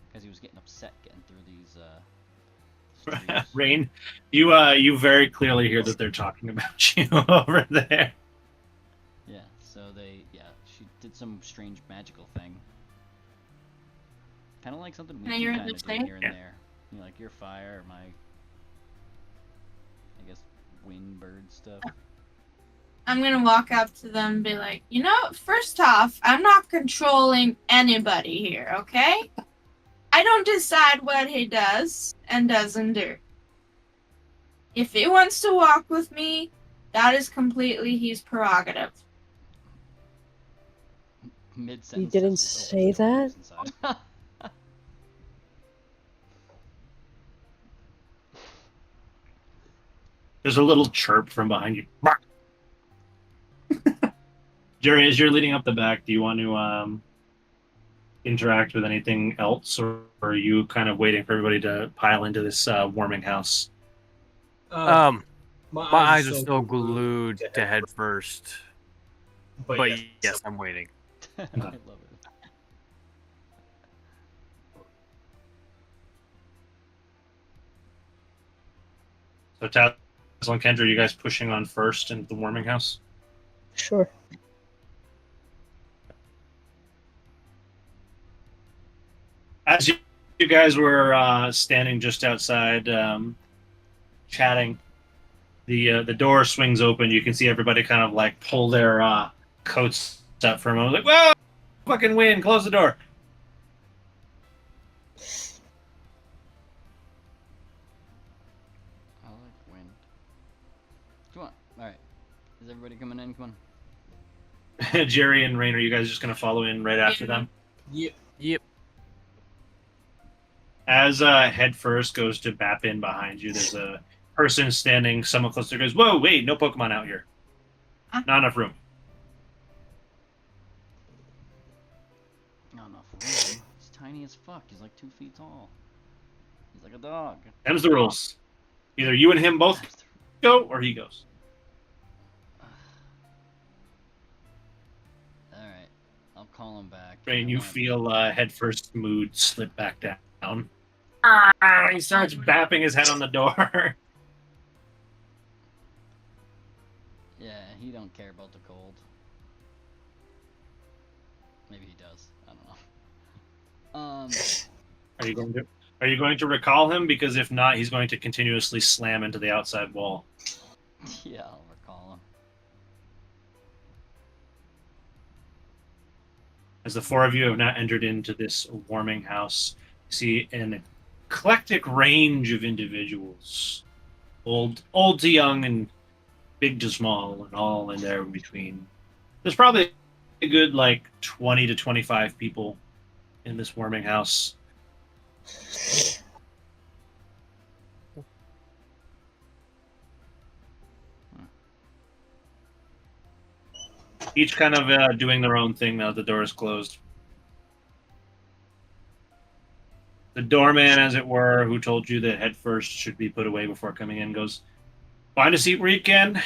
because he was getting upset getting through these streets. Rain, you very clearly hear that they're talking about you over there. Yeah, so she did some strange magical thing. Kind of like something we Now you're in kind the of do thing? here and Yeah. there. You know, like your fire, my, I guess, wind bird stuff. I'm gonna walk up to them and be like, you know, first off, I'm not controlling anybody here, okay? I don't decide what he does and doesn't do. If he wants to walk with me, that is completely his prerogative. Mid-sentence. You didn't say that? There's a little chirp from behind you. Jerry, as you're leading up the back, do you want to interact with anything else, or are you kind of waiting for everybody to pile into this warming house? My eyes are still glued to head first. But yes, I'm waiting. I love it. So Tazzle and Kendra, you guys pushing on first into the warming house? Sure. As you guys were standing just outside, chatting, the door swings open. You can see everybody kind of like pull their coats up for a moment. Like, whoa, fucking wind! Close the door. I like wind. Come on. All right. Is everybody coming in? Come on. Jerry and Rain, are you guys just gonna follow in right after them? Yep. As head first goes to bap in behind you, there's a person standing somewhat close to. Goes, whoa, wait, no Pokemon out here. Not enough room. Not enough room. He's tiny as fuck. He's like 2 feet tall. He's like a dog. Them's the rules. Either you and him both go, or he goes. Alright. I'll call him back. Rain, you feel head first mood slip back down. He starts bapping his head on the door. Yeah, he don't care about the cold. Maybe he does. I don't know. Are you going to recall him? Because if not, he's going to continuously slam into the outside wall. Yeah, I'll recall him. As the four of you have now entered into this warming house, you see an eclectic range of individuals, old to young and big to small, and all in there in between. There's probably a good 20 to 25 people in this warming house. Each kind of doing their own thing now that the door is closed. The doorman, as it were, who told you that head first should be put away before coming in, goes, find a seat where you can.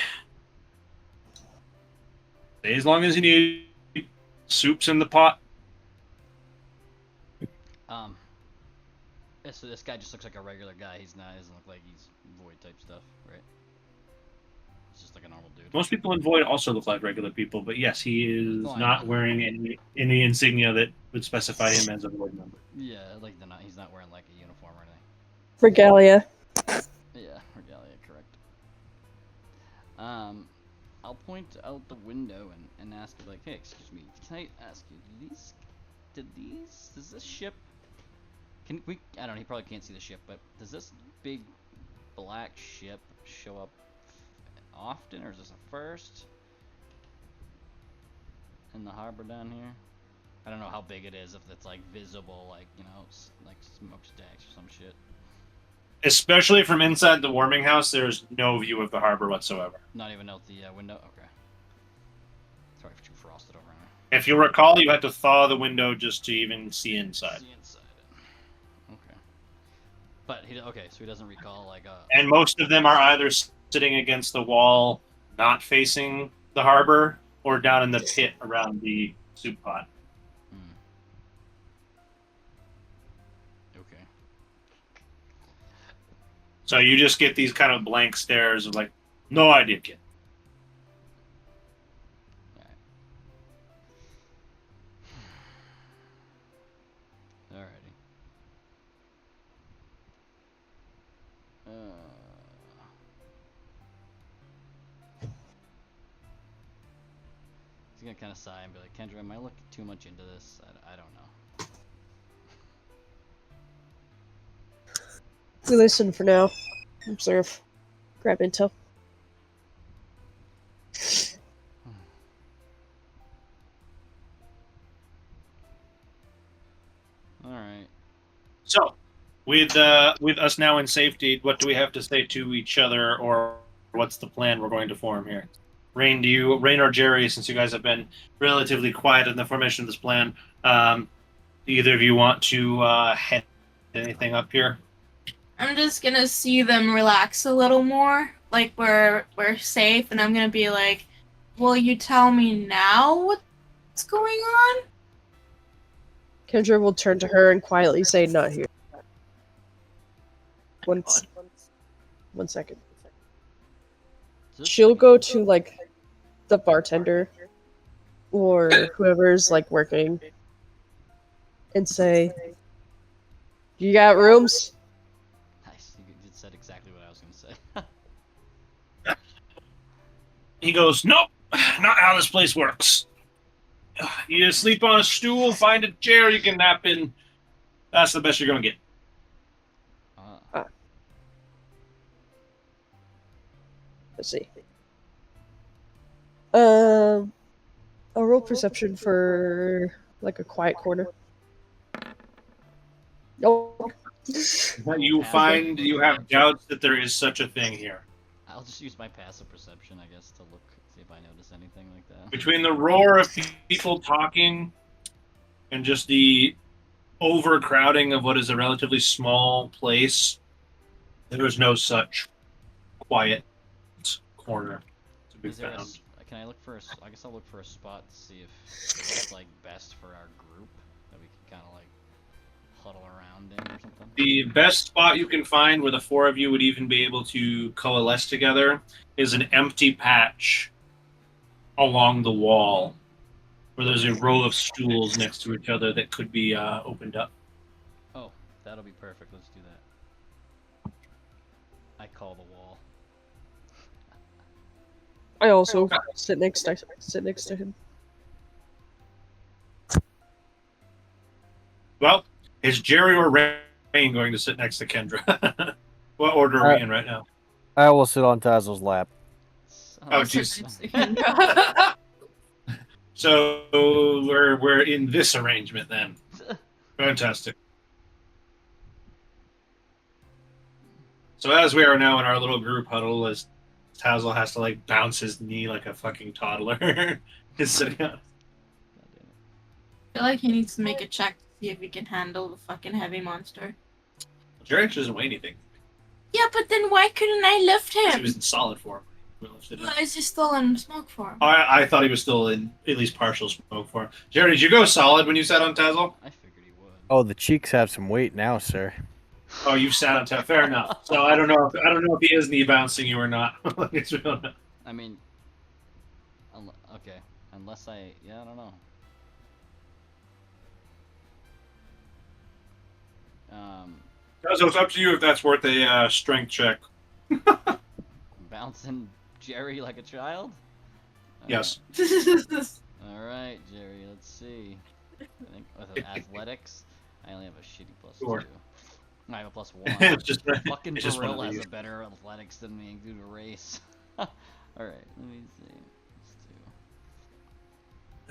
Stay as long as you need. Soup's in the pot. So this guy just looks like a regular guy. He doesn't look like he's void type stuff, right? He's just like a normal dude. Most people in Void also look like regular people, but yes, he is not wearing any insignia that would specify him as a Void member. Yeah, he's not wearing like a uniform or anything. Regalia. Yeah, regalia, correct. I'll point out the window and ask you, like, hey, excuse me, can I ask you, does this ship, I don't know, he probably can't see the ship, but does this big black ship show up often, or is this a first in the harbor down here? I don't know how big it is, if it's like visible, like, you know, like smokestacks or some shit. Especially from inside the warming house, there's no view of the harbor whatsoever. Not even out the window? Okay. Sorry for too frosted over there. If you recall, you had to thaw the window just to even see inside. Okay. But so he doesn't recall like And most of them are either sitting against the wall, not facing the harbor, or down in the pit around the soup pot. Okay. So you just get these kind of blank stares of like, no idea, kid. Alrighty. He's gonna kind of sigh and be like, Kendra, am I looking too much into this? I don't know. We listen for now. Observe. Grab intel. Alright. So, with us now in safety, what do we have to say to each other or what's the plan we're going to form here? Rain or Jerry, since you guys have been relatively quiet in the formation of this plan, either of you want to head anything up here? I'm just gonna see them relax a little more, like we're safe, and I'm gonna be like, "Will you tell me now what's going on?" Kendra will turn to her and quietly say, "Not here." One second. She'll go to like the bartender or whoever's like working and say, "You got rooms?" Nice. You said exactly what I was gonna say. He goes, "Nope, not how this place works. You sleep on a stool, find a chair you can nap in. That's the best you're gonna get." Let's see. I'll roll perception for like a quiet corner. Nope. You find you have doubts that there is such a thing here. I'll just use my passive perception, I guess, to look, see if I notice anything like that. Between the roar of people talking and just the overcrowding of what is a relatively small place, there is no such quiet corner to be Is there found. can I look for I guess I'll look for a spot to see if it's like best for our group that we can kind of like huddle around in or something. The best spot you can find where the four of you would even be able to coalesce together is an empty patch along the wall where there's a row of stools next to each other that could be opened up. Oh, that'll be perfect. Let's do that. I call the wall. I also sit next to him. Well, is Jerry or Rain going to sit next to Kendra? What order are we in right now? I will sit on Tazo's lap. Oh, jeez. So we're in this arrangement then. Fantastic. So as we are now in our little group huddle, as Tazzle has to like bounce his knee like a fucking toddler, is sitting up. I feel like he needs to make a check to see if he can handle the fucking heavy monster. Jerry actually doesn't weigh anything. Yeah, but then why couldn't I lift He him? was in solid form. We lifted him. Why is he still in smoke form? I thought he was still in at least partial smoke form. Jerry, did you go solid when you sat on Tazzle? I figured he would. Oh, the cheeks have some weight now, sir. Oh, you sat on Tazzle. Fair enough. So I don't know if he is knee bouncing you or not. It's real. I mean, okay, unless I don't know. So it's up to you if that's worth a strength check. Bouncing Jerry like a child? Yes. Alright, Jerry, let's see. I think with athletics, I only have a shitty plus Sure. 2. I have a plus 1. It's just Fucking it's just one Burrell of has these. a better athletics than me due to race. Alright, let me see.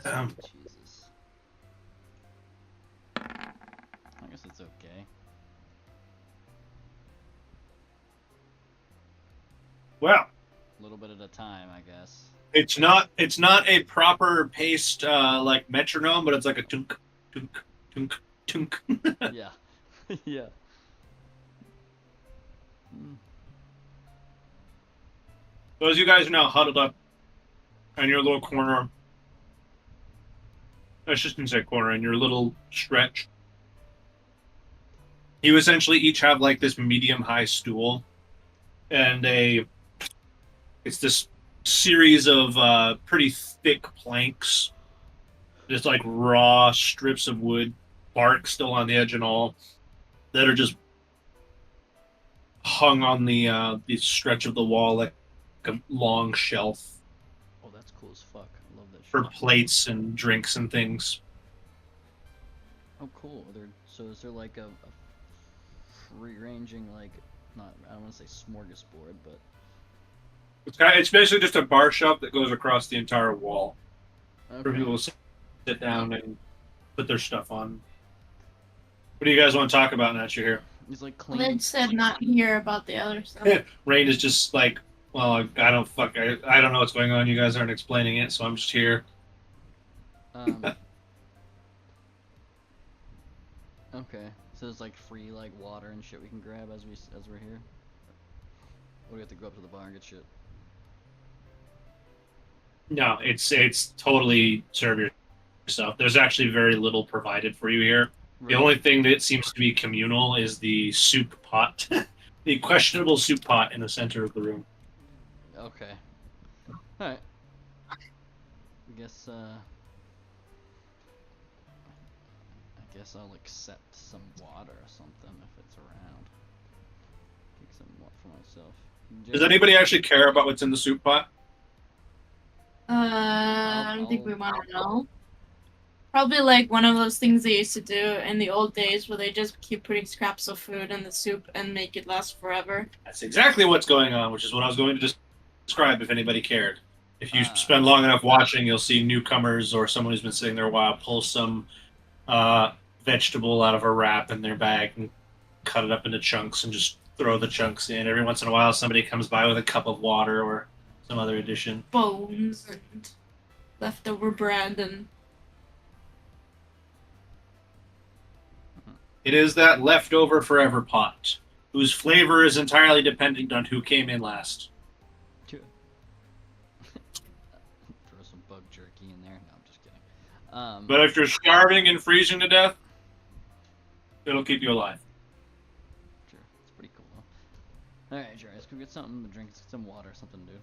Let's do. Jesus. I guess it's okay. Well, A little bit at a time, I guess. it's not a proper paced like metronome, but it's like a tunk tunk tunk tunk. Yeah. Yeah. Hmm. So as you guys are now huddled up in your little corner, I shouldn't say corner, in your little stretch, you essentially each have like this medium-high stool, and it's this series of pretty thick planks, just like raw strips of wood, bark still on the edge and all, that are just hung on the stretch of the wall like a long shelf Oh, that's cool as fuck. I love that for shit. plates and drinks and things. Oh, cool. So is there like a free-ranging, like, not, I don't want to say smorgasbord, but It's basically just a bar shelf that goes across the entire wall for okay. people to sit down and put their stuff on. What do you guys want to talk about now that you're here? He's like clean. Lid said not hear about the other stuff. Rain is just like Well, I don't know what's going on. You guys aren't explaining it, so I'm just here. Okay. So there's like free like water and shit we can grab as we're here. Or we have to go up to the bar and get shit. No, it's totally serve yourself. There's actually very little provided for you here. The only thing that seems to be communal is the soup pot, the questionable soup pot in the center of the room. Okay. All right. I guess I'll accept some water or something if it's around. Take some water for myself. Does anybody actually care about what's in the soup pot? I don't think we want to know. Probably like one of those things they used to do in the old days where they just keep putting scraps of food in the soup and make it last forever. That's exactly what's going on, which is what I was going to describe if anybody cared. If you spend long enough watching, you'll see newcomers or someone who's been sitting there a while pull some vegetable out of a wrap in their bag and cut it up into chunks and just throw the chunks in. Every once in a while, somebody comes by with a cup of water or some other addition. Bones and leftover bread and... It is that leftover forever pot, whose flavor is entirely dependent on who came in last. Throw some bug jerky in there. No, I'm just kidding. But if you're starving and freezing to death, it'll keep you alive. Sure, it's pretty cool though. All right, Jerry, let's go get something to drink, some water, something, dude.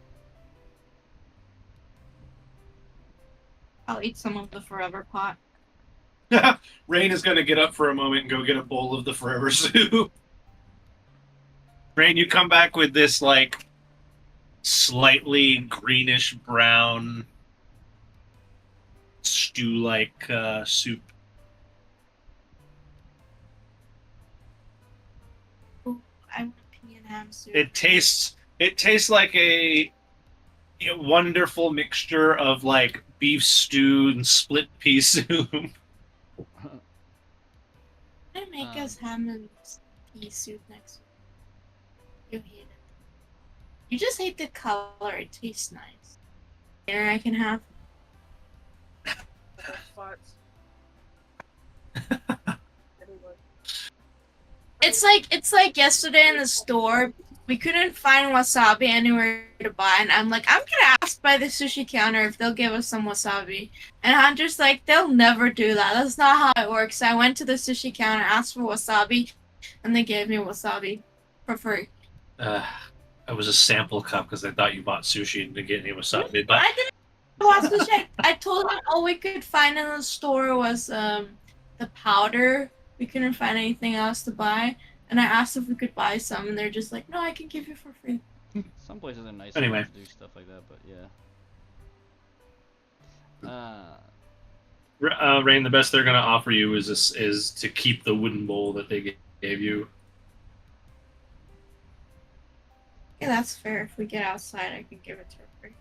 I'll eat some of the forever pot. Rain is going to get up for a moment and go get a bowl of the forever soup. Rain, you come back with this, like, slightly greenish brown stew-like soup. Ooh, I want pea and ham soup. It tastes like a wonderful mixture of, like, beef stew and split pea soup. Can I make us ham and pea soup next week? You hate it. You just hate the color. It tastes nice. Here I can have. It's like yesterday in the store. We couldn't find wasabi anywhere to buy, and I'm like, I'm gonna ask by the sushi counter if they'll give us some wasabi. And Hunter's like, they'll never do that. That's not how it works. So I went to the sushi counter, asked for wasabi, and they gave me wasabi for free. It was a sample cup because I thought you bought sushi and didn't get any wasabi. But I didn't want sushi. I told them all we could find in the store was the powder. We couldn't find anything else to buy. And I asked if we could buy some, and they're just like, no, I can give you for free. Some places are nice Anyway. to do stuff like that, but yeah. Rain, the best they're going to offer you is to keep the wooden bowl that they gave you. Yeah, that's fair. If we get outside, I can give it to her free.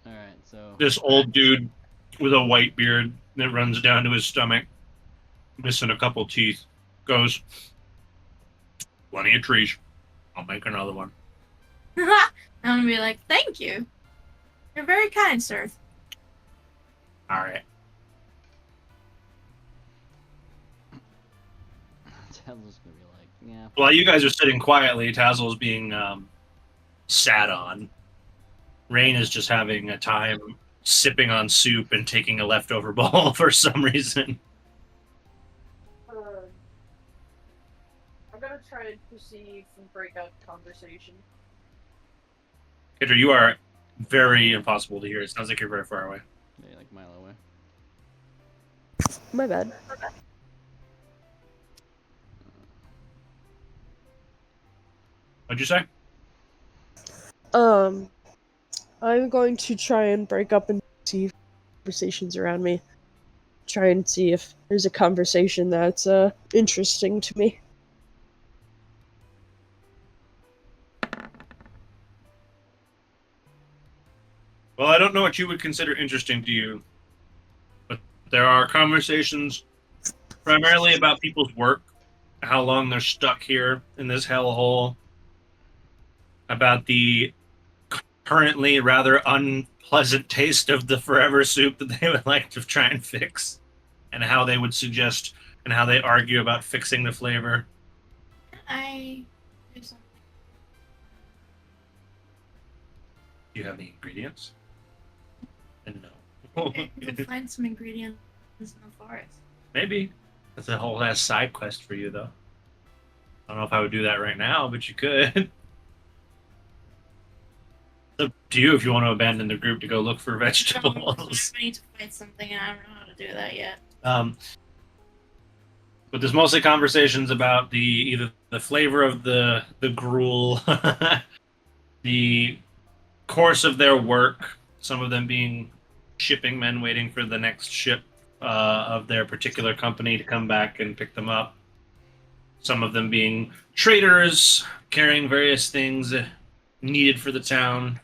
Alright, so... This old dude with a white beard that runs down to his stomach, missing a couple teeth, goes, plenty of trees. I'll make another one. I'm gonna be like, thank you. You're very kind, sir. All right. Tazzle's gonna be like, yeah. While you guys are sitting quietly, Tazzle's being sat on. Rain is just having a time sipping on soup and taking a leftover bowl for some reason. I'm gonna try and perceive and break out the conversation. Kendra, you are very impossible to hear. It sounds like you're very far away. Yeah, like a mile away. My bad. What'd you say? I'm going to try and break up and see conversations around me. Try and see if there's a conversation that's interesting to me. Well, I don't know what you would consider interesting to you, but there are conversations primarily about people's work how long they're stuck here in this hellhole, about the currently rather unpleasant taste of the forever soup that they would like to try and fix, and how they would suggest and how they argue about fixing the flavor. I do something. Do you have the ingredients? And no. We'll find some ingredients in the forest. Maybe. That's a whole ass side quest for you, though. I don't know if I would do that right now, but you could. It's up to you if you want to abandon the group to go look for vegetables. I need to find something, and I don't know how to do that yet. But there's mostly conversations about either the flavor of the gruel, the course of their work, some of them being shipping men waiting for the next ship of their particular company to come back and pick them up. Some of them being traders carrying various things needed for the town,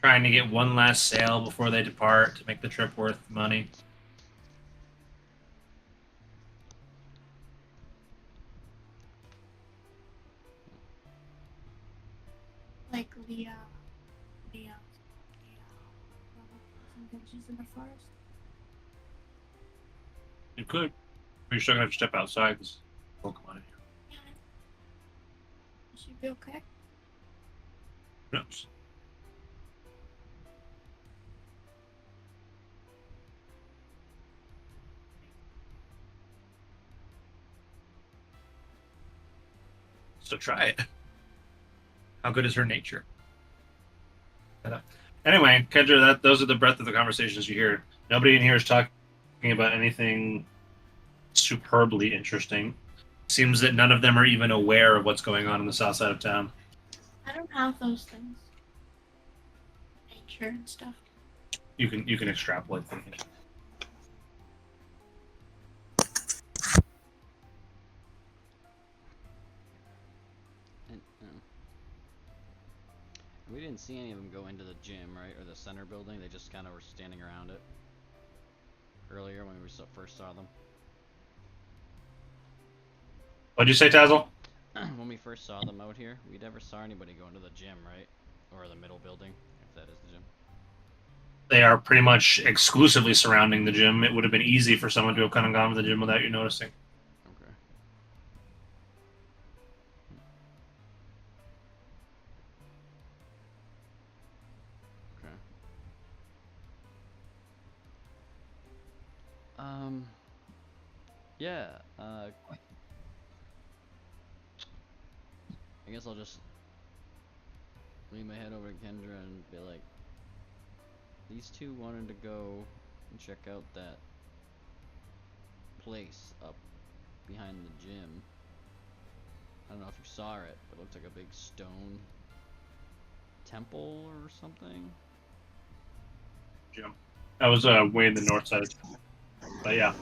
trying to get one last sale before they depart to make the trip worth money. Like Leah, she's in the forest. You could. But you're still going to have to step outside because Pokemon in here. Yeah. Will she be okay? Who knows? So try it. How good is her nature? Anyway, Kendra, those are the breadth of the conversations you hear. Nobody in here is talking about anything superbly interesting. Seems that none of them are even aware of what's going on the south side of town. I don't have those things. Nature and stuff. You can extrapolate them. We didn't see any of them go into the gym, right? Or the center building. They just kind of were standing around it earlier when we first saw them. What'd you say, Tazzle? When we first saw them out here, we never saw anybody go into the gym, right? Or the middle building, if that is the gym. They are pretty much exclusively surrounding the gym. It would have been easy for someone to have kind of gone to the gym without you noticing. Okay. Okay. Yeah, I guess I'll just lean my head over to Kendra and be like, these two wanted to go and check out that place up behind the gym. I don't know if you saw it, but it looked like a big stone temple or something. Gym. That was way in the north side. But yeah.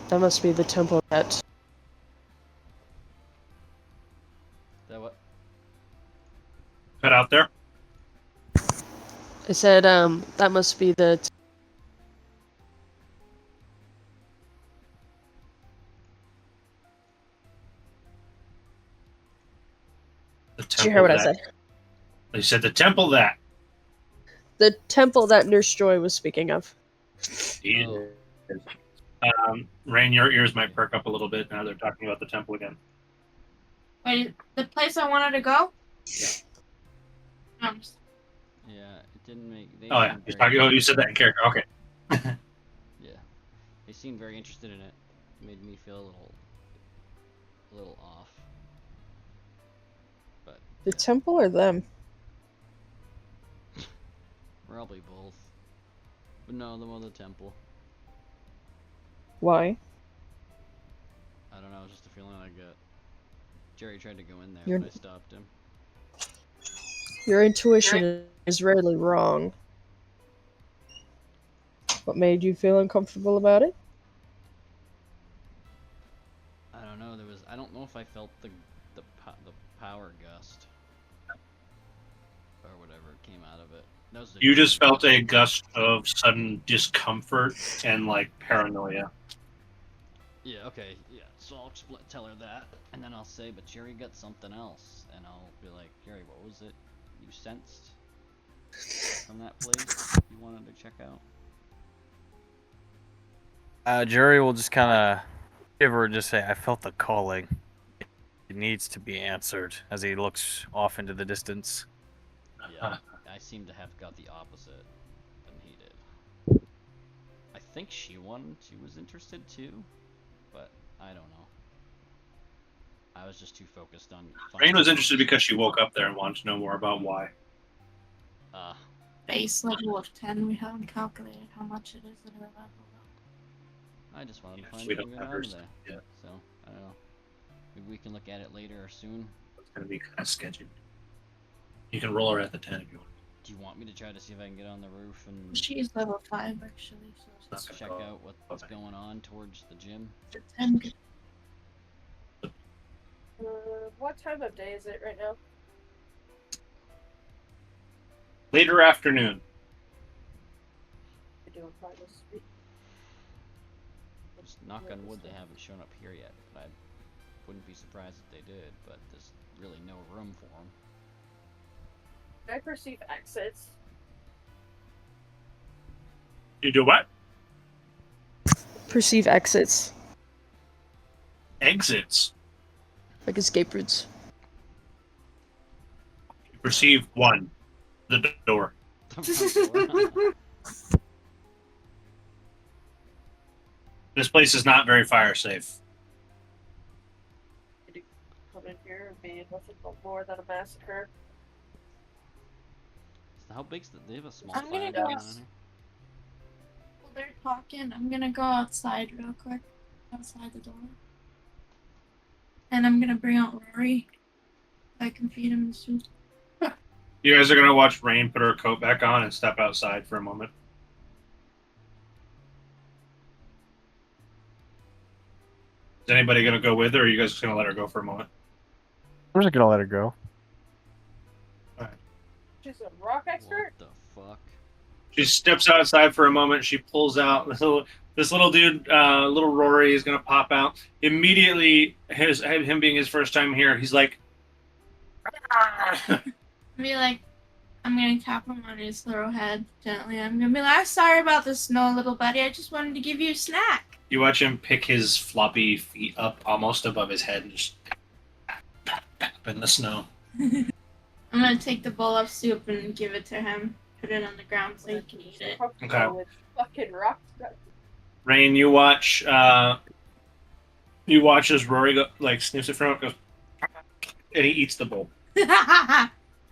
That must be the temple that. That what? Cut out there. I said, that must be the. Did you hear what I said? They said the temple that. The temple that Nurse Joy was speaking of. Oh. Rain, your ears might perk up a little bit now they're talking about the temple again. Wait, the place I wanted to go? Yeah. Yeah, it didn't make. Oh yeah, you said that in character. Okay. Yeah, they seemed very interested in it. It made me feel a little off. But The temple or them? probably both. But no, the temple. Why? I don't know. It's just a feeling I get. Jerry tried to go in there, You're- but I stopped him. Your intuition is rarely wrong. What made you feel uncomfortable about it? I don't know. I don't know if I felt the power gust or whatever came out of it. That was You just felt a gust of sudden discomfort and like paranoia. Yeah, okay, yeah. So I'll tell her that, and then I'll say, but Jerry got something else, and I'll be like, Jerry, what was it you sensed from that place you wanted to check out? Jerry will just kind of give her, just say, I felt the calling. It needs to be answered, as he looks off into the distance. Yeah, I seem to have got the opposite than he did. I think she was interested too, but I don't know. I was just too focused on. Rain was interested because she woke up there and wanted to know more about why. Base level of 10, we haven't calculated how much it is at our level. I just wanted to find we out don't good have out hers of there. yet. So, I don't know. Maybe we can look at it later or soon. It's going to be kind of sketchy. You can roll her at the 10 if you want. Do you want me to try to see if I can get on the roof and She's level 5 actually, so That's check gonna go out what's going on towards the gym? the 10 could What time of day is it right now? Later afternoon. We're doing final speed. Just knock on wood, they haven't shown up here yet. But I wouldn't be surprised if they did, but there's really no room for them. I perceive exits. You do what? Perceive exits. Exits. Like escape routes. You perceive one. The door. The front door. This place is not very fire safe. Come in here and be nothing but more than a massacre. So how big's the? They have a small I'm gonna fire go- going on here. While they're talking, I'm gonna go outside real quick. Outside the door. And I'm gonna bring out Rory. I can feed him the soup. You guys are going to watch Rain put her coat back on and step outside for a moment. Is anybody going to go with her, or are you guys just going to let her go for a moment? I'm just gonna let her go. She's a rock expert? What the fuck? She steps outside for a moment. She pulls out this little dude, little Rory, is going to pop out. Immediately, him being his first time here, he's like, Be like, I'm gonna tap him on his little head gently. I'm gonna be like, sorry about the snow, little buddy. I just wanted to give you a snack. You watch him pick his floppy feet up almost above his head and just tap in the snow. I'm gonna take the bowl of soup and give it to him. Put it on the ground so he can eat it. Okay. With fucking rock. Rain, you watch as Rory sniffs it from it, goes, and he eats the bowl.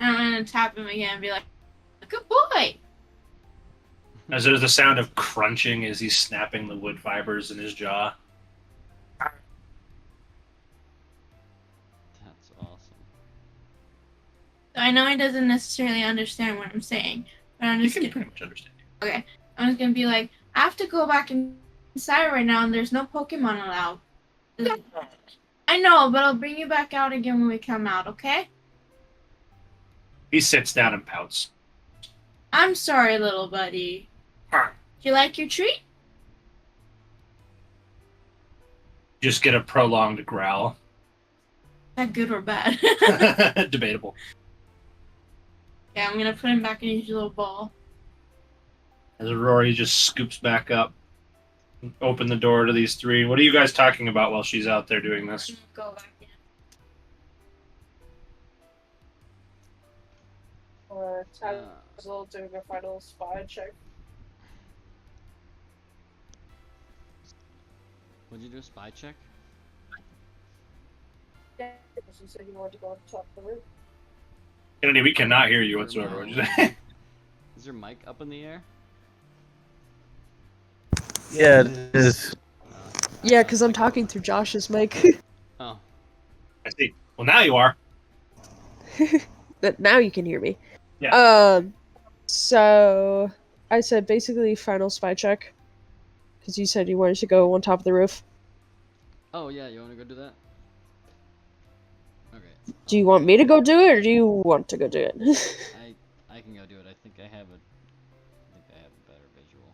I'm gonna tap him again and be like, good boy. As there's the sound of crunching as he's snapping the wood fibers in his jaw. That's awesome. So I know he doesn't necessarily understand what I'm saying, but I'm You just can gonna, pretty much understand. okay. I'm just gonna be like, I have to go back inside right now, and there's no Pokemon allowed. I know, but I'll bring you back out again when we come out, okay? He sits down and pouts. I'm sorry, little buddy. Do you like your treat? Just get a prolonged growl. Is that good or bad? Debatable. Yeah, I'm gonna put him back in his little ball. As Rory just scoops back up, open the door to these three. What are you guys talking about while she's out there doing this? Go back in. Tazzle doing a final spy check. Would you do a spy check? Yeah, because you said you wanted to go on top of the roof. Kennedy, we cannot hear you whatsoever. What'd you say? Is your mic up in the air? Yeah, it is. Yeah, because I'm talking through Josh's mic. Oh. I see. Well, now you are. But now you can hear me. Yeah. So I said basically final spy check. Because you said you wanted to go on top of the roof. Oh yeah, you want to go do that? Okay. Do you want me to go do it, or do you want to go do it? I can go do it. I think I have a better visual.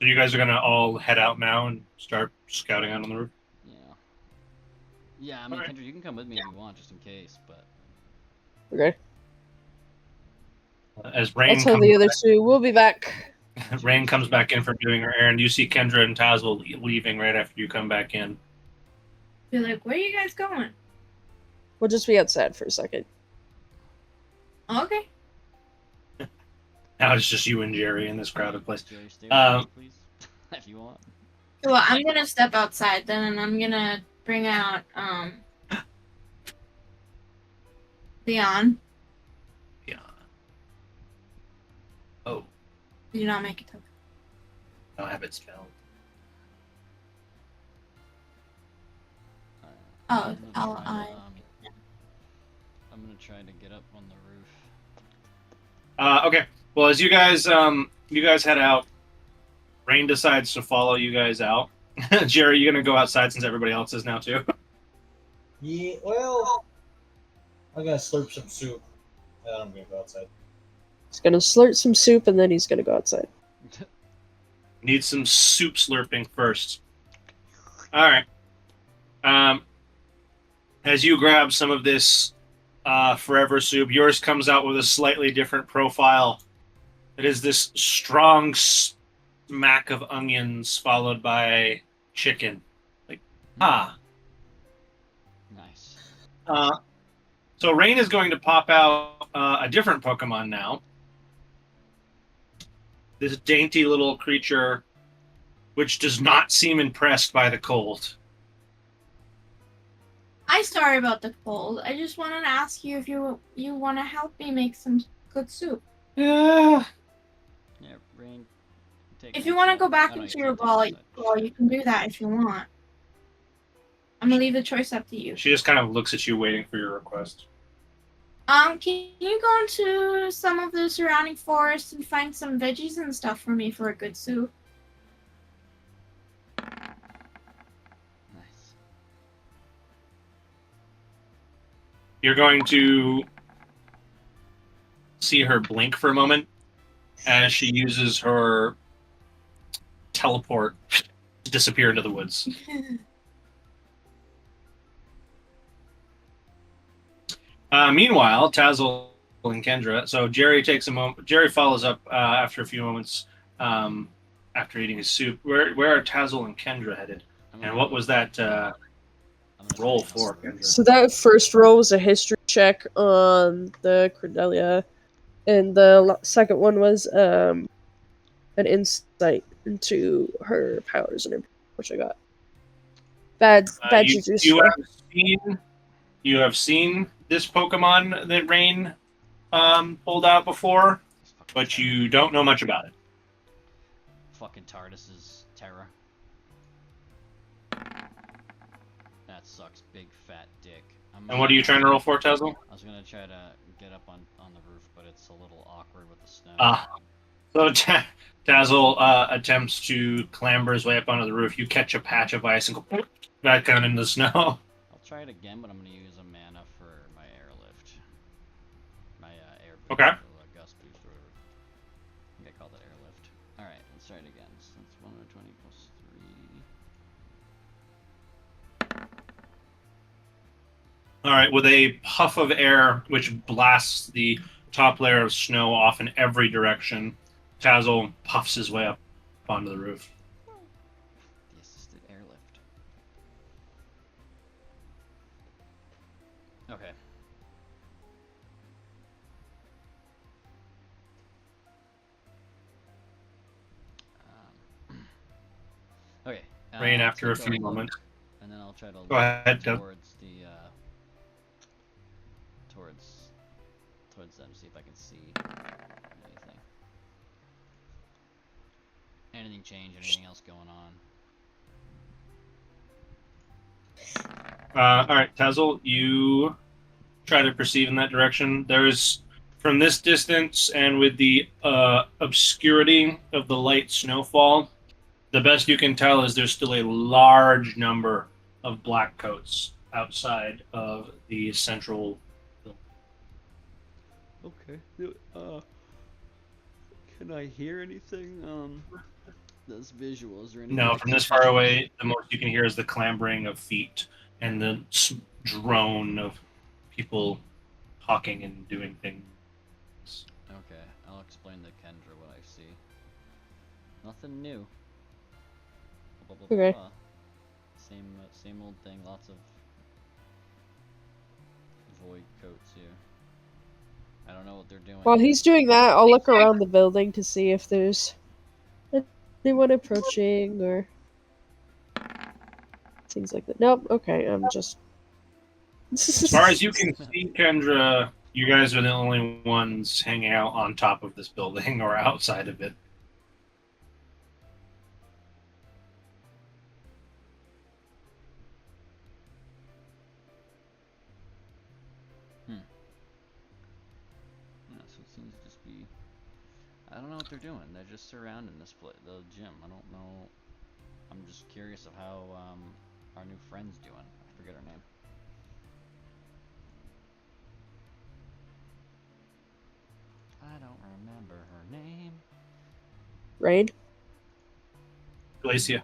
So you guys are gonna all head out now and start scouting out on the roof. Yeah. Yeah, I mean, Alright. Kendra, you can come with me if you want, just in case. But Okay. As I'll Rain tell comes, the other two. We'll be back. Rain comes back in from doing her errand. You see Kendra and Tazzle leaving right after you come back in. Be like, where are you guys going? We'll just be outside for a second. Okay. Now it's just you and Jerry in this crowded place. Jerry, stay with me, please, if you want. Well, I'm gonna step outside then, and I'm gonna bring out Leon. Yeah. Oh, Do not make it token. I don't have it spelled. Oh, I'm gonna L-I. I'm gonna try to get up on the roof. Okay. Well, as you guys head out, Rain decides to follow you guys out. Jerry, you gonna go outside since everybody else is now too? Yeah, well, I'm gonna slurp some soup, and then I'm gonna go outside. He's gonna slurp some soup and then he's gonna go outside. Need some soup slurping first. All right. As you grab some of this forever soup, yours comes out with a slightly different profile. It is this strong smack of onions followed by chicken. Like, Nice. So Rain is going to pop out a different Pokemon now. This dainty little creature, which does not seem impressed by the cold. I'm sorry about the cold. I just wanted to ask you if you want to help me make some good soup. Yeah. Yeah, Rain. If you want to go back into your ball, you can do that if you want. I'm gonna leave the choice up to you. She just kind of looks at you, waiting for your request. Can you go into some of the surrounding forests and find some veggies and stuff for me for a good soup? Nice. You're going to see her blink for a moment as she uses her teleport to disappear into the woods. Meanwhile, Tazzle and Kendra. So Jerry takes a moment. Jerry follows up after a few moments after eating his soup. Where are Tazzle and Kendra headed? And what was that roll for, Kendra? So that first roll was a history check on the Cordelia, and the second one was an insight into her powers and everything, which I got. Bad juju. You have seen this Pokemon that Rain pulled out before, but you don't know much about it. Fucking TARDIS's Terra. That sucks. Big fat dick. And what are you trying to roll for, Tazzle? I was gonna try to get up on the roof, but it's a little awkward with the snow. So Tazzle attempts to clamber his way up onto the roof. You catch a patch of ice and go back down in the snow. I'll try it again, but I'm gonna use a mana for my airlift. My air boost. Okay. Gust boost, or whatever. I think I called it airlift. Alright, let's try it again. So that's 120 plus 3. All right, with a puff of air which blasts the top layer of snow off in every direction, Tazzle puffs his way up onto the roof. The assisted airlift. Okay. Okay. Rain I'll after a take few look, moments. and then I'll try to Go look ahead, go. towards the towards them, see if I can see anything. Anything change? Anything else going on? All right, Tazzle, you try to perceive in that direction. There's, from this distance and with the obscurity of the light snowfall, the best you can tell is there's still a large number of black coats outside of the central building. Okay. Can I hear anything? this visual? Is there any? No, from this far away, the most you can hear is the clambering of feet and the drone of people talking and doing things. Okay, I'll explain to Kendra what I see. Nothing new. Blah, blah, blah, Okay. blah. Same old thing. Lots of void coats here. I don't know what they're doing. While he's doing that, I'll look around the building to see if there's anyone approaching or things like that. Nope. Okay, I'm just. As far as you can see, Kendra, you guys are the only ones hanging out on top of this building or outside of it. Yeah, so it seems to just be. I don't know what they're doing. They're just surrounding the gym. I don't know. I'm just curious of how our new friend's doing. I forget her name. I don't remember her name. Rain? Glacia.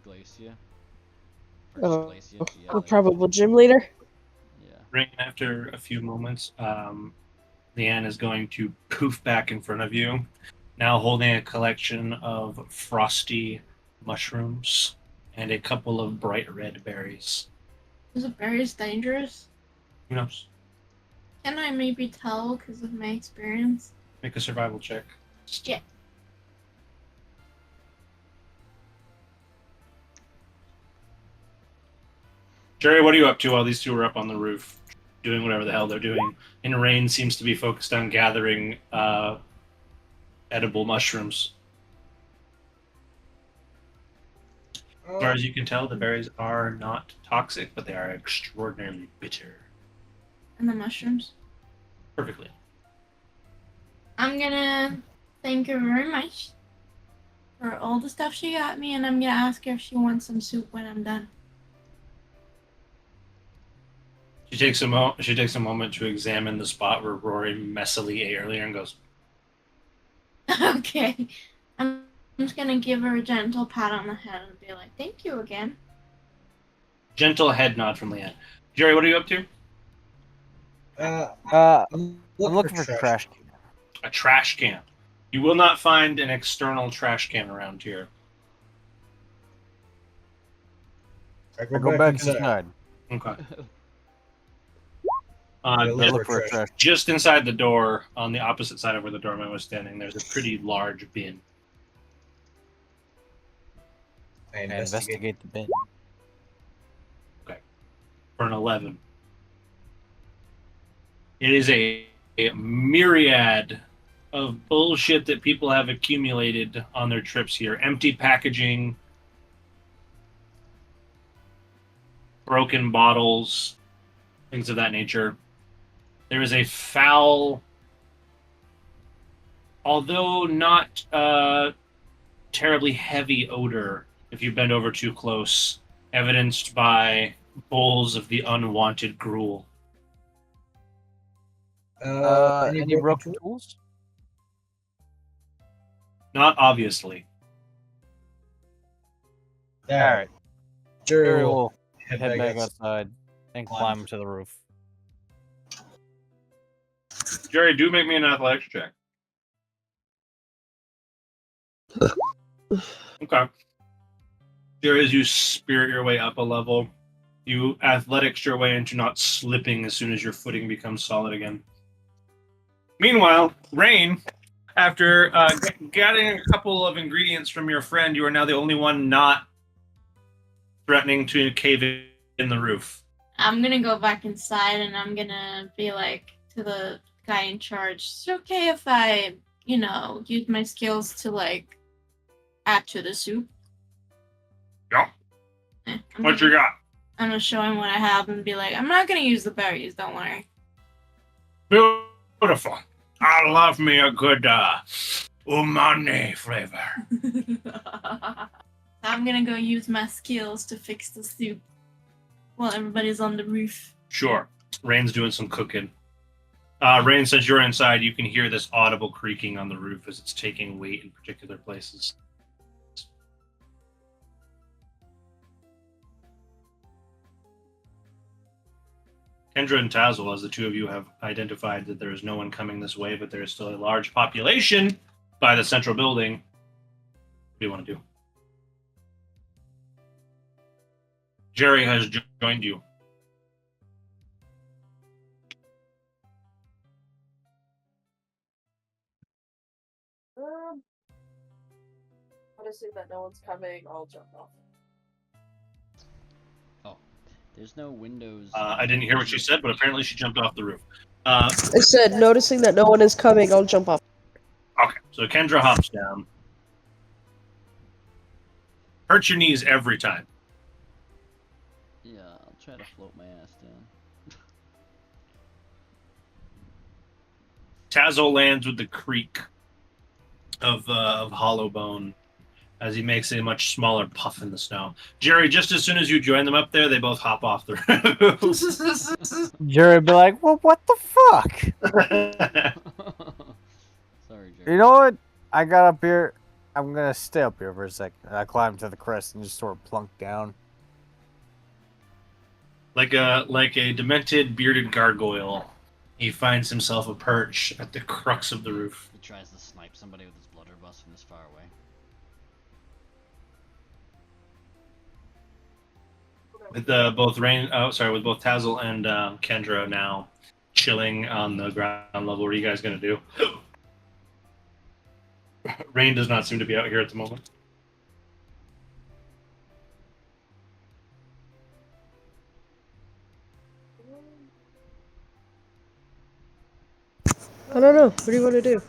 Glacia. Oh, Glacia. a probable gym leader? Yeah. Ring after a few moments, Leanne is going to poof back in front of you, now holding a collection of frosty mushrooms and a couple of bright red berries. Is the berries dangerous? Who knows? Can I maybe tell because of my experience? Make a survival check. Yeah. Jerry, what are you up to while these two are up on the roof doing whatever the hell they're doing? And Reins seems to be focused on gathering edible mushrooms. As far as you can tell, the berries are not toxic, but they are extraordinarily bitter. And the mushrooms? Perfectly. I'm gonna thank her very much for all the stuff she got me, and I'm gonna ask her if she wants some soup when I'm done. She takes a moment to examine the spot where Rory messily ate earlier and goes, Okay. I'm just gonna give her a gentle pat on the head and be like, thank you again. gentle head nod from Leanne. Jerry, what are you up to? I'm looking for trash can. A trash can. You will not find an external trash can around here. I Go back inside. Okay. Look for a trash. Just inside the door, on the opposite side of where the doorman was standing, there's a pretty large bin. I And investigate the bin. Okay. For an 11. It is a myriad of bullshit that people have accumulated on their trips here. Empty packaging, broken bottles, things of that nature. There is a foul, although not terribly heavy odor if you bend over too close, evidenced by bowls of the unwanted gruel. Any broken tools? Not obviously. All right. Jerry will will head head back outside. outside and climb to the roof. Jerry, do make me an athletics check. Okay. Jerry, as you spirit your way up a level, you athletics your way into not slipping as soon as your footing becomes solid again. Meanwhile, Rain, after getting a couple of ingredients from your friend, you are now the only one not threatening to cave in the roof. I'm gonna go back inside and I'm gonna be like to the guy in charge, is it okay if I, use my skills to like add to the soup? Yeah. I'm What you got? gonna show him what I have and be like, I'm not gonna use the berries, don't worry. Beautiful. I love me a good umami flavor. I'm gonna go use my skills to fix the soup while everybody's on the roof. Sure. Rain's doing some cooking. Rain, since you're inside, you can hear this audible creaking on the roof as it's taking weight in particular places. Kendra and Tazzle, as the two of you have identified that there is no one coming this way, but there is still a large population by the central building. What do you want to do? Jerry has joined you. Noticing that no one's coming, I'll jump off. Oh, there's no windows. I didn't hear what she said, but apparently she jumped off the roof. I said, noticing that no one is coming, I'll jump off. Okay, so Kendra hops down. Hurt your knees every time. Yeah, I'll try to float my ass down. Tazzle lands with the creak of hollow bone as he makes a much smaller puff in the snow. Jerry, just as soon as you join them up there, they both hop off the roof. Jerry would be like, well, what the fuck? Sorry, Jerry. You know what? I got up here. I'm going to stay up here for a second. And I climbed to the crest and just sort of plunked down. Like a demented bearded gargoyle, he finds himself a perch at the crux of the roof. He tries to snipe somebody with his blunderbuss from this far away. With with both Tazzle and Kendra now chilling on the ground level. What are you guys gonna do? Rein does not seem to be out here at the moment. I don't know. What do you want to do?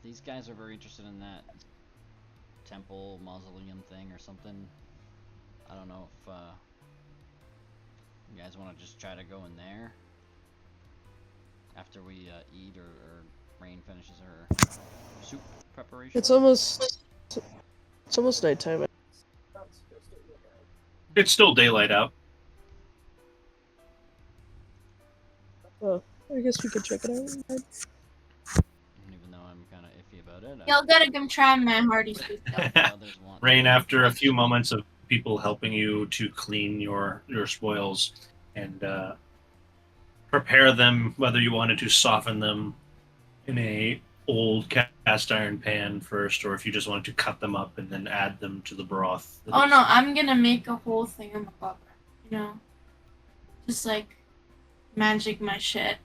These guys are very interested in that temple mausoleum thing or something. I don't know if you guys want to just try to go in there after we eat or Rein finishes her soup preparation. It's almost nighttime. It's still daylight out. Oh, I guess we could check it out. Even though I'm kind of iffy about it. Y'all gotta come try my hearty soup though. Rein, after a few moments of people helping you to clean your spoils and prepare them, whether you wanted to soften them in a old cast iron pan first, or if you just wanted to cut them up and then add them to the broth. Oh no, I'm gonna make a whole thing of my you know, just like magic my shit.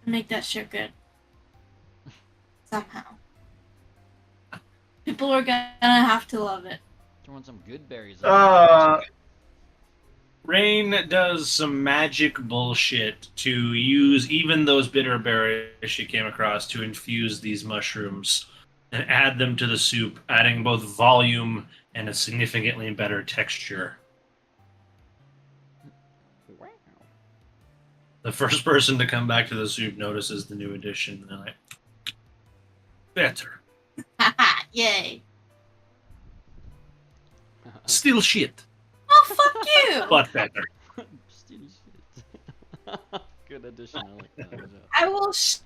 Make that shit good. Somehow. People are gonna have to love it. Throw in some good berries. Rein does some magic bullshit to use even those bitter berries she came across to infuse these mushrooms and add them to the soup, adding both volume and a significantly better texture. Wow. The first person to come back to the soup notices the new addition, and they're like, better. Haha, yay. Still shit, Oh, fuck you! but better. Still shit. Good addition. I like that. Good job. I will shit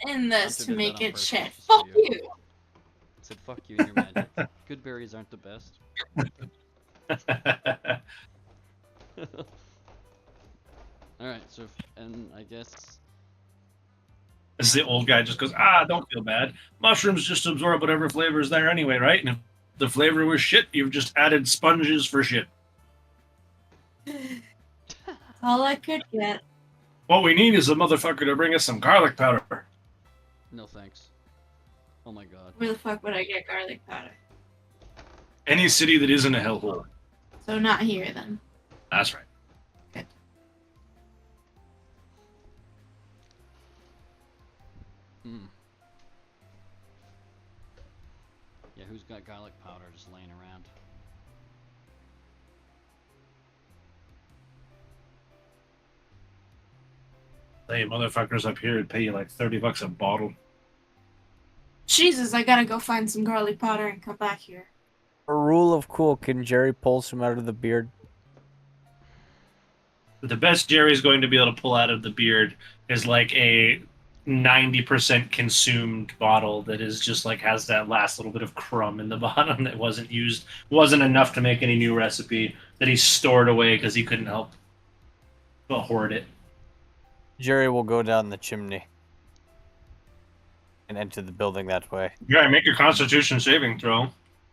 in this Hunter to did make that on it purpose, shit. just Fuck for you. you! Said fuck you and your magic. Good berries aren't the best. Alright, so, and I guess... As the old guy just goes, don't feel bad. Mushrooms just absorb whatever flavor is there anyway, right? And if the flavor was shit, you've just added sponges for shit. All I could get. What we need is a motherfucker to bring us some garlic powder. No thanks. Oh my god. Where the fuck would I get garlic powder? Any city that isn't a hellhole. So not here then. That's right. Hmm. Yeah, who's got garlic powder just laying around? Hey, motherfuckers up here would pay you like $30 a bottle. Jesus, I gotta go find some garlic powder and come back here. A rule of cool, can Jerry pull some out of the beard? The best Jerry's going to be able to pull out of the beard is like a 90% consumed bottle that is just like has that last little bit of crumb in the bottom that wasn't used, wasn't enough to make any new recipe that he stored away because he couldn't help but hoard it. Jerry will go down the chimney and enter the building that way. Yeah, make your Constitution saving throw,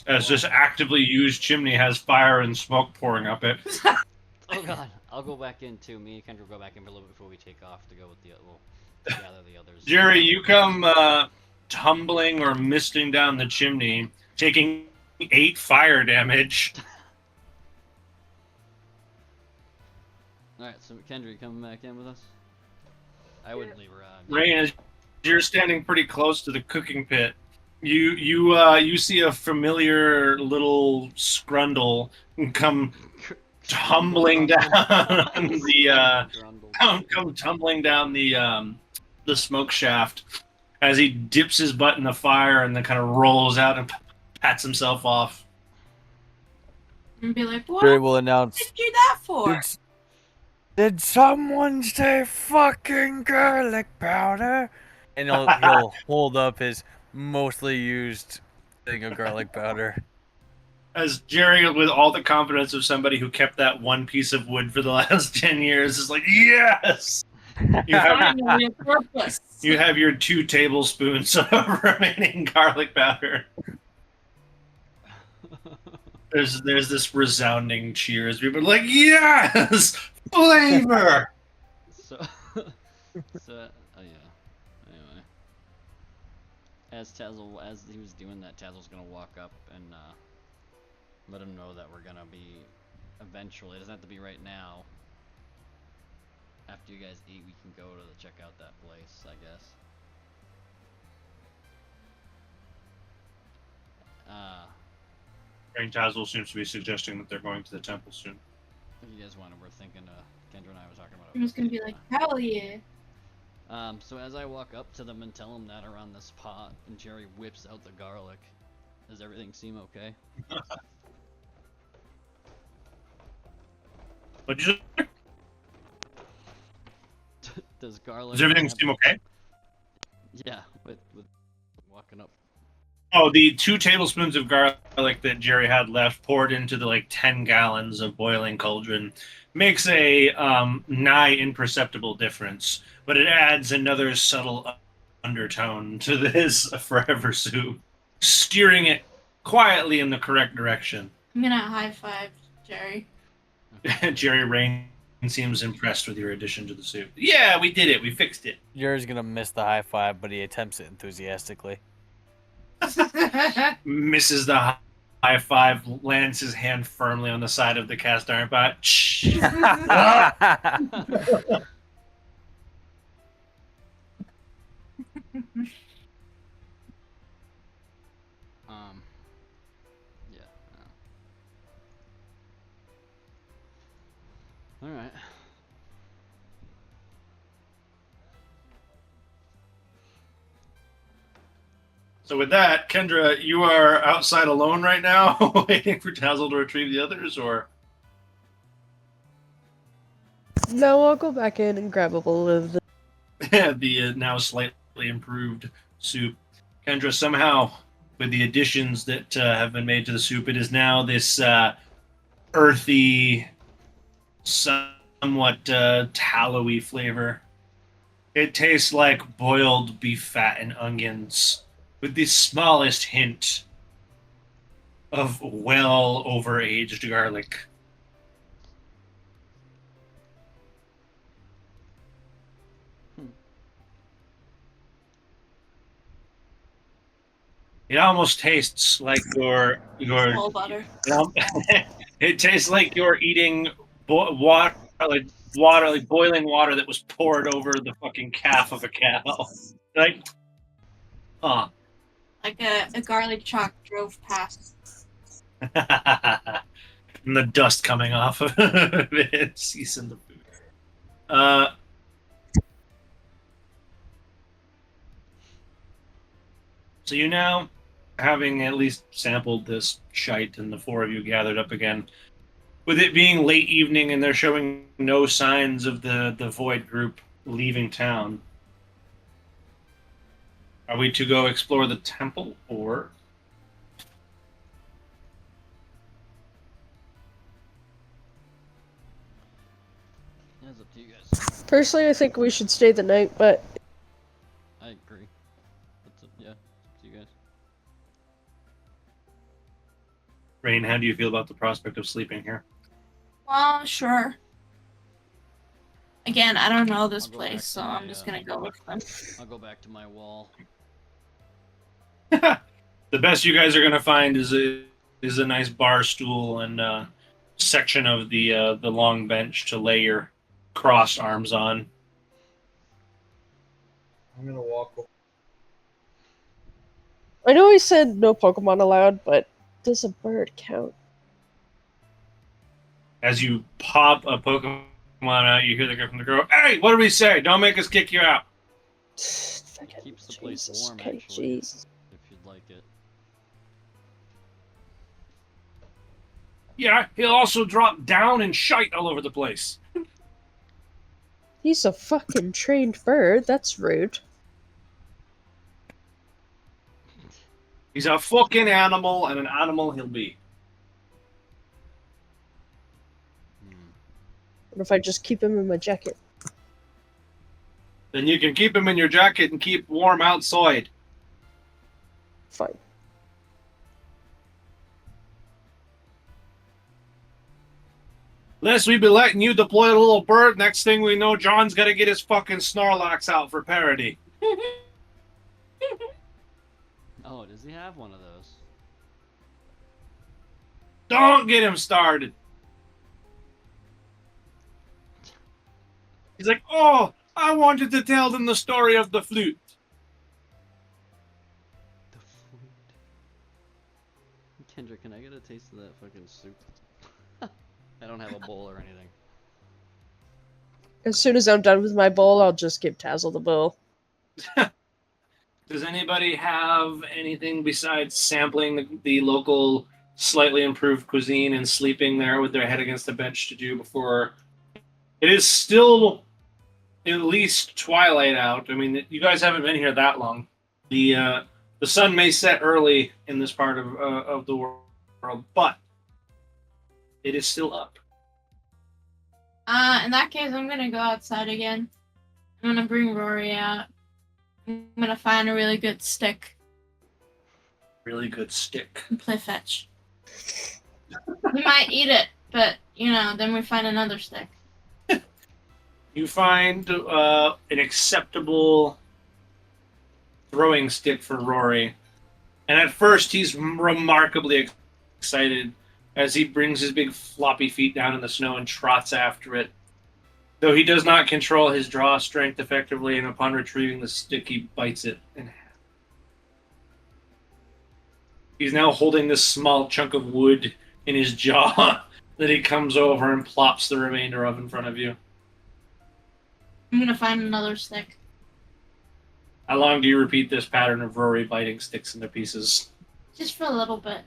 as this actively used chimney has fire and smoke pouring up it. Oh god, I'll go back in too. Me and Kendra will go back in for a little bit before we take off to go with the gather the others. Jerry, you come tumbling or misting down the chimney, taking 8 fire damage. Alright, so Kendra, you coming back in with us? I wouldn't leave her on. Rain, as you're standing pretty close to the cooking pit, you see a familiar little scrundle come tumbling down come tumbling down the smoke shaft as he dips his butt in the fire and then kind of rolls out and pats himself off. And be like, what Jerry will announce, did you do that for? Did someone say fucking garlic powder? And he'll hold up his mostly used thing of garlic powder. As Jerry, with all the confidence of somebody who kept that one piece of wood for the last 10 years, is like, yes! You have your 2 tablespoons of remaining garlic powder. There's this resounding cheer as people are like, yes! Flavor! So, yeah. Anyway. As he was doing that, Tazzle's gonna walk up and, let him know that we're gonna be eventually. It doesn't have to be right now. After you guys eat, we can go to check out that place, I guess. Rain Tazzle seems to be suggesting that they're going to the temple soon. If you guys want to, we're thinking, Kendra and I were talking about it. I'm just gonna be like, hell yeah. So as I walk up to them and tell them that around this pot, and Jerry whips out the garlic, does everything seem okay? What'd you say? Does garlic... Does everything seem okay? Yeah, with walking up. Oh, the 2 tablespoons of garlic that Jerry had left poured into the 10 gallons of boiling cauldron makes a nigh imperceptible difference, but it adds another subtle undertone to this forever soup, steering it quietly in the correct direction. I'm gonna high five Jerry. Jerry Rain seems impressed with your addition to the soup. Yeah, we did it. We fixed it. Jerry's gonna miss the high five, but he attempts it enthusiastically. Misses the high five, lands his hand firmly on the side of the cast iron pot. Yeah. All right. So with that, Kendra, you are outside alone right now, waiting for Tazzle to retrieve the others, or? No, I'll go back in and grab a bowl of the... the now slightly improved soup. Kendra, somehow, with the additions that have been made to the soup, it is now this earthy, somewhat tallowy flavor. It tastes like boiled beef fat and onions, with the smallest hint of well over-aged garlic. It almost tastes like your Whole butter. it tastes like you're eating water, like boiling water that was poured over the fucking calf of a cow. Like, Like a garlic truck drove past. and the dust coming off of it, seasoned the food. So you now, having at least sampled this shite, and the 4 of you gathered up again, with it being late evening and they're showing no signs of the Void group leaving town, Are we to go explore the temple, or... Yeah, it's up to you guys. Personally, I think we should stay the night, but I agree. Yeah, it's up to you guys. Rain, how do you feel about the prospect of sleeping here? Well, sure. Again, I don't know this I'll go place, back so to my, I'm just gonna go with them. I'll go back to my wall. The best you guys are gonna find is a nice bar stool and section of the long bench to lay your crossed arms on. I'm gonna walk over. I know he said no Pokemon allowed, but does a bird count? As you pop a Pokemon out, you hear the guy from the girl, "Hey, what do we say? Don't make us kick you out." Keeps the place Jesus, warm, okay, actually, jeez. if you'd like it. Yeah, he'll also drop down and shite all over the place. He's a fucking trained bird. That's rude. He's a fucking animal, and an animal he'll be. What if I just keep him in my jacket? Then you can keep him in your jacket and keep warm outside. Fine. Unless we be letting you deploy a little bird, next thing we know, John's got to get his fucking Snorlax out for parody. Oh, does he have one of those? Don't get him started. He's like, oh, I wanted to tell them the story of the flute. The flute. Kendra, can I get a taste of that fucking soup? I don't have a bowl or anything. As soon as I'm done with my bowl, I'll just give Tazzle the bowl. Does anybody have anything besides sampling the local slightly improved cuisine and sleeping there with their head against the bench to do before... It is still at least twilight out. I mean, you guys haven't been here that long. The sun may set early in this part of the world, but it is still up. In that case, I'm gonna go outside again. I'm gonna bring Rory out. I'm gonna find a really good stick Really good stick. and play fetch. We might eat it, but, then we find another stick. You find an acceptable throwing stick for Rory. And at first, he's remarkably excited as he brings his big floppy feet down in the snow and trots after it. Though he does not control his draw strength effectively, and upon retrieving the stick, he bites it in half. He's now holding this small chunk of wood in his jaw that he comes over and plops the remainder of in front of you. I'm gonna find another stick. How long do you repeat this pattern of Rory biting sticks into pieces? Just for a little bit.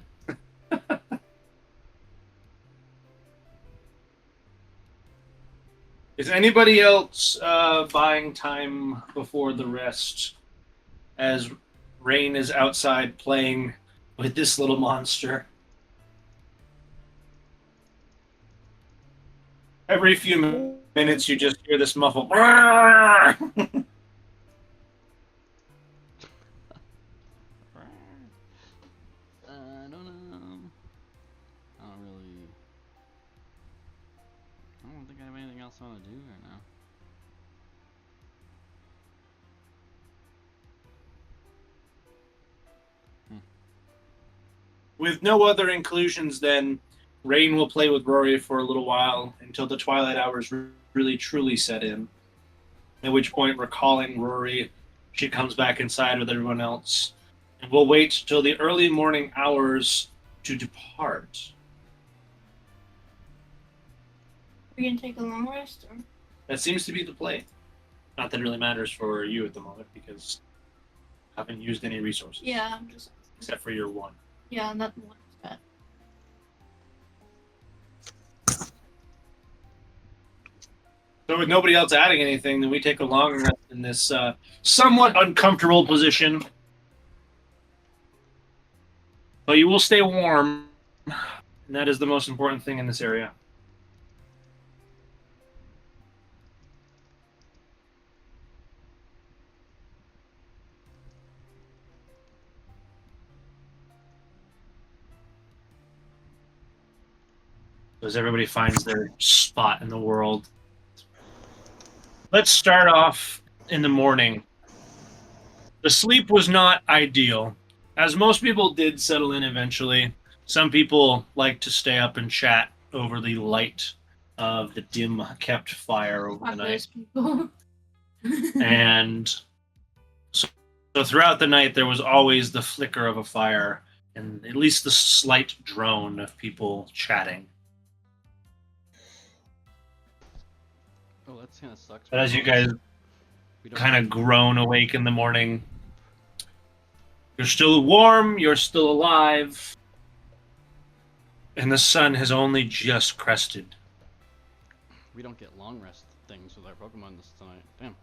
Is anybody else buying time before the rest as Rain is outside playing with this little monster? Every few minutes you just hear this muffled I don't know. I don't think I have anything else I want to do right now. With no other inclusions, then Rain will play with Rory for a little while until the twilight hours really truly set in. At which point, recalling Rory, she comes back inside with everyone else. And we'll wait till the early morning hours to depart. Are we gonna take a long rest? Or? That seems to be the play. Not that it really matters for you at the moment, because I haven't used any resources. Yeah, I'm just... Except for your one. Yeah, that one is bad. So with nobody else adding anything, then we take a long rest in this somewhat uncomfortable position. But you will stay warm, and that is the most important thing in this area. As everybody finds their spot in the world. Let's start off in the morning. The sleep was not ideal. As most people did settle in eventually, some people like to stay up and chat over the light of the dim kept fire over the night. People. And so throughout the night, there was always the flicker of a fire and at least the slight drone of people chatting. Oh, that kind of sucks. But as you guys kind of groan awake in the morning, you're still warm, you're still alive, and the sun has only just crested. We don't get long rest things with our Pokemon this tonight. Damn.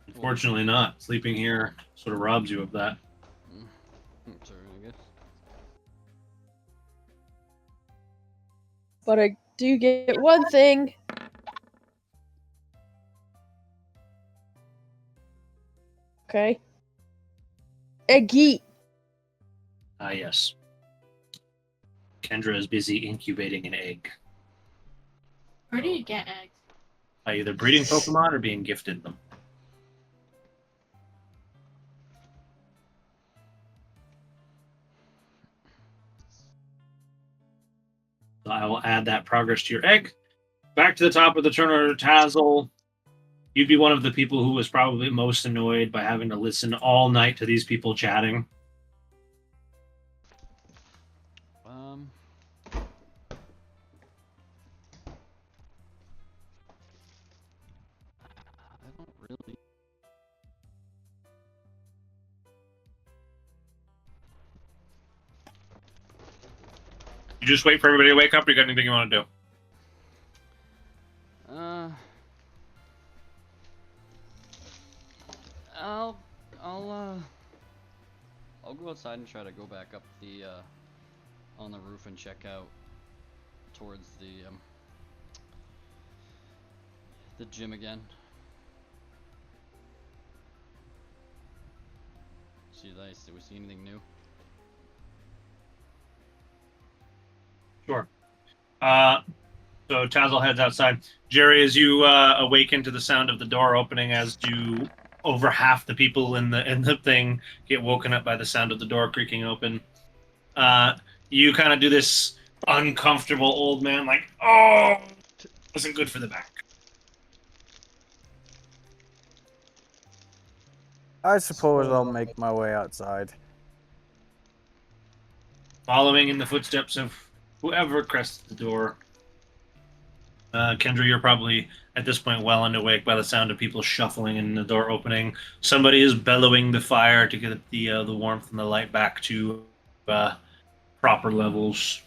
Unfortunately not. Sleeping here sort of robs you of that. Sorry, I guess. But I do get one thing. Okay. Eggy. Ah, yes. Kendra is busy incubating an egg. Where do you get eggs? By either breeding Pokemon or being gifted them. So I will add that progress to your egg. Back to the top of the turn order, Tazzle. You'd be one of the people who was probably most annoyed by having to listen all night to these people chatting. I don't really. You just wait for everybody to wake up, or you got anything you want to do? I'll go outside and try to go back up the on the roof and check out towards the gym again. See, did we see anything new? Sure. So Tazzle heads outside. Jerry, as you awaken to the sound of the door opening, as do over half the people in the thing get woken up by the sound of the door creaking open. You kind of do this uncomfortable old man, like, oh, wasn't good for the back. I suppose I'll make my way outside. Following in the footsteps of whoever crested the door. Kendra, you're probably at this point well awake by the sound of people shuffling and the door opening. Somebody is bellowing the fire to get the warmth and the light back to proper levels.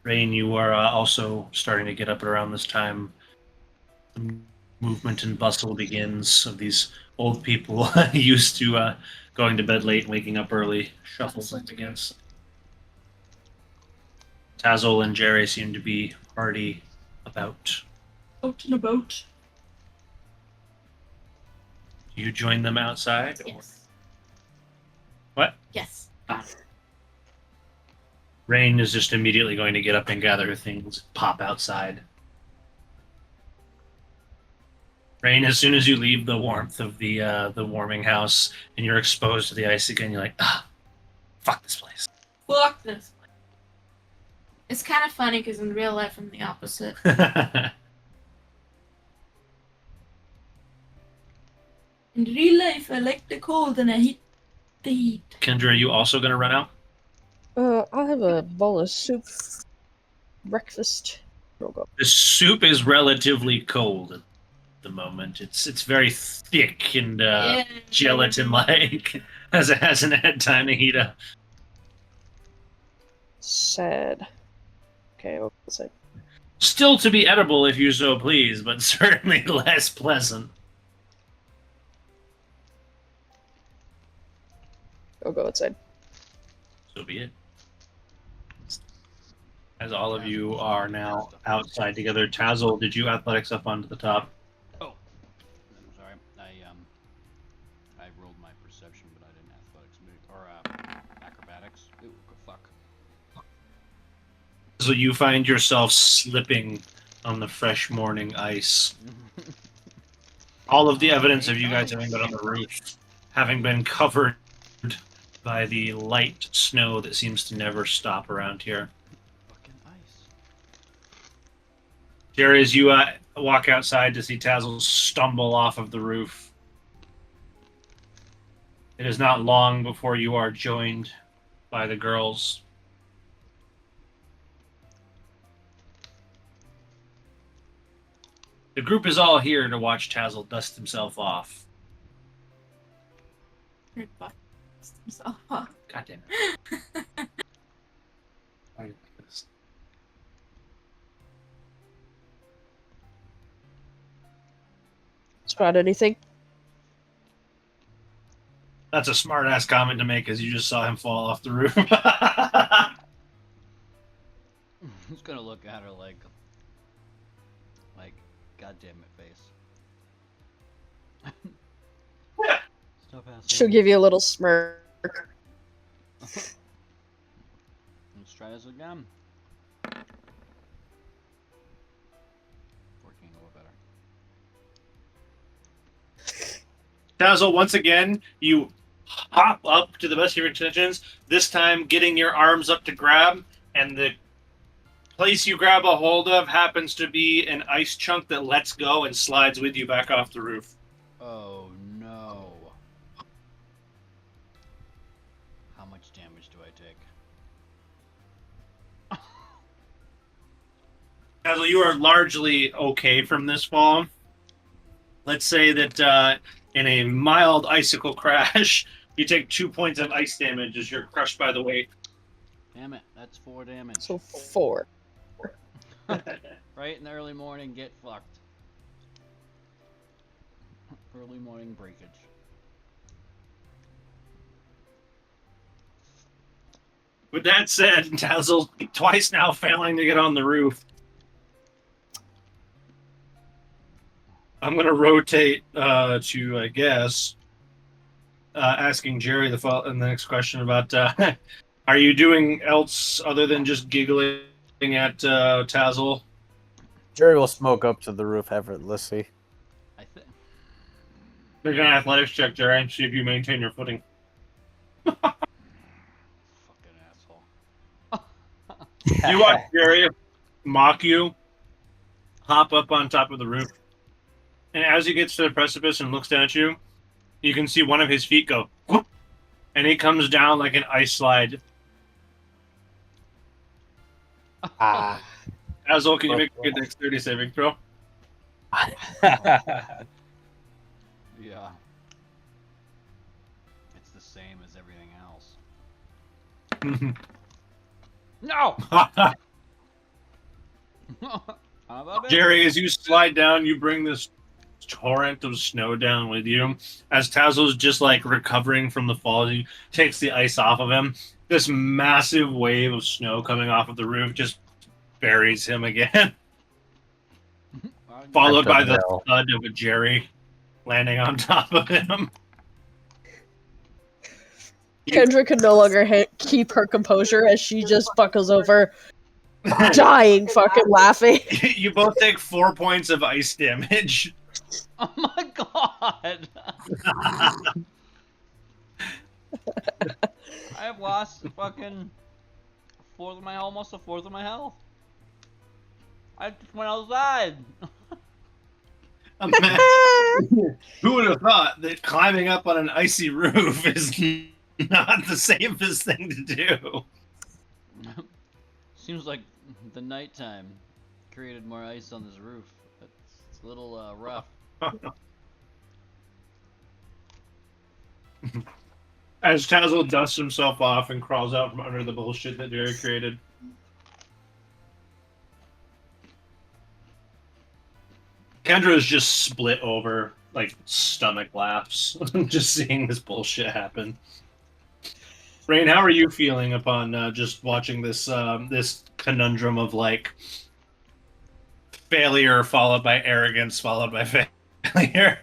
Rain, you are also starting to get up at around this time. The movement and bustle begins of these old people used to going to bed late and waking up early. Shuffles up against. Tazzle and Jerry seem to be already about. Out and about. You join them outside? Yes. What? Yes. Rain is just immediately going to get up and gather things, pop outside. Rain, as soon as you leave the warmth of the warming house and you're exposed to the ice again, you're like, fuck this place. Fuck this place. It's kind of funny because in real life I'm the opposite. In real life I like the cold and I hate the heat. Kendra, are you also going to run out? I'll have a bowl of soup. Breakfast. The soup is relatively cold at the moment. It's very thick and gelatin-like, as it hasn't had time to heat up. Sad. Okay, what was it? Still to be edible if you so please, but certainly less pleasant. I'll go outside. So be it. As all of you are now outside together, Tazzle, did you athletics up onto the top? Oh, I'm sorry. I rolled my perception, but I didn't athletics or acrobatics. Ooh, fuck. So you find yourself slipping on the fresh morning ice. All of the evidence of you guys having been on the roof, having been covered by the light snow that seems to never stop around here. Fucking ice. Jerry, as you walk outside to see Tazzle stumble off of the roof, it is not long before you are joined by the girls. The group is all here to watch Tazzle dust himself off. Bust himself off. God damn it. Why did I do this? Spot anything? That's a smart ass comment to make as you just saw him fall off the roof. He's gonna look at her like, God damn it, face. Stop asking. She'll give you a little smirk. Let's try this again. Working a little better. Tazzle, once again, you hop up to the best of your intentions, this time getting your arms up to grab, and the place you grab a hold of happens to be an ice chunk that lets go and slides with you back off the roof. Oh no. How much damage do I take? Tazzle, you are largely okay from this fall. Let's say that in a mild icicle crash, you take 2 points of ice damage as you're crushed by the weight. Damn it, that's 4 damage. So 4. Right in the early morning, get fucked. Early morning breakage. With that said, Tazzle twice now failing to get on the roof. I'm going to rotate to, I guess, asking Jerry the next question about, are you doing else other than just giggling at Tazzle? Jerry will smoke up to the roof effortlessly. I think. Make an athletics check, Jerry, and see if you maintain your footing. Fucking asshole. You watch Jerry mock you, hop up on top of the roof, and as he gets to the precipice and looks down at you, you can see one of his feet go, whoop, and he comes down like an ice slide. Tazzle, can you make a good dexterity saving throw? Yeah. It's the same as everything else. No! Jerry, as you slide down, you bring this torrent of snow down with you. As Tazzle's just like recovering from the fall, he takes the ice off of him. This massive wave of snow coming off of the roof just buries him again. Followed by the thud of a Jerry landing on top of him. Kendra can no longer keep her composure as she just buckles over, dying fucking laughing. You both take 4 points of ice damage. Oh my god! I have lost fucking almost a fourth of my health. I just went outside. Who would have thought that climbing up on an icy roof is not the safest thing to do? Seems like the nighttime created more ice on this roof. It's a little rough. As Tazzle dusts himself off and crawls out from under the bullshit that Jerry created. Kendra is just split over, like stomach laughs, just seeing this bullshit happen. Rain, how are you feeling upon just watching this this conundrum of like failure followed by arrogance followed by failure?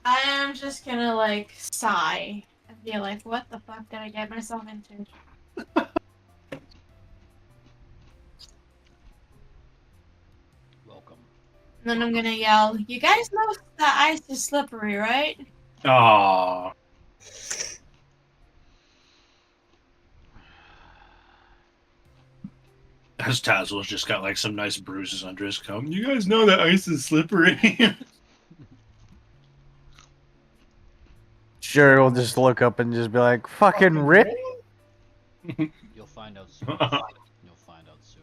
I am just gonna like sigh and be like, "What the fuck did I get myself into?" Welcome. And then I'm gonna yell, "You guys know that ice is slippery, right?" Aww. As Tazzle's just got like some nice bruises under his coat. You guys know that ice is slippery. Sure, we'll just look up and just be like, "Fucking Rip." You'll find out soon. You'll find out soon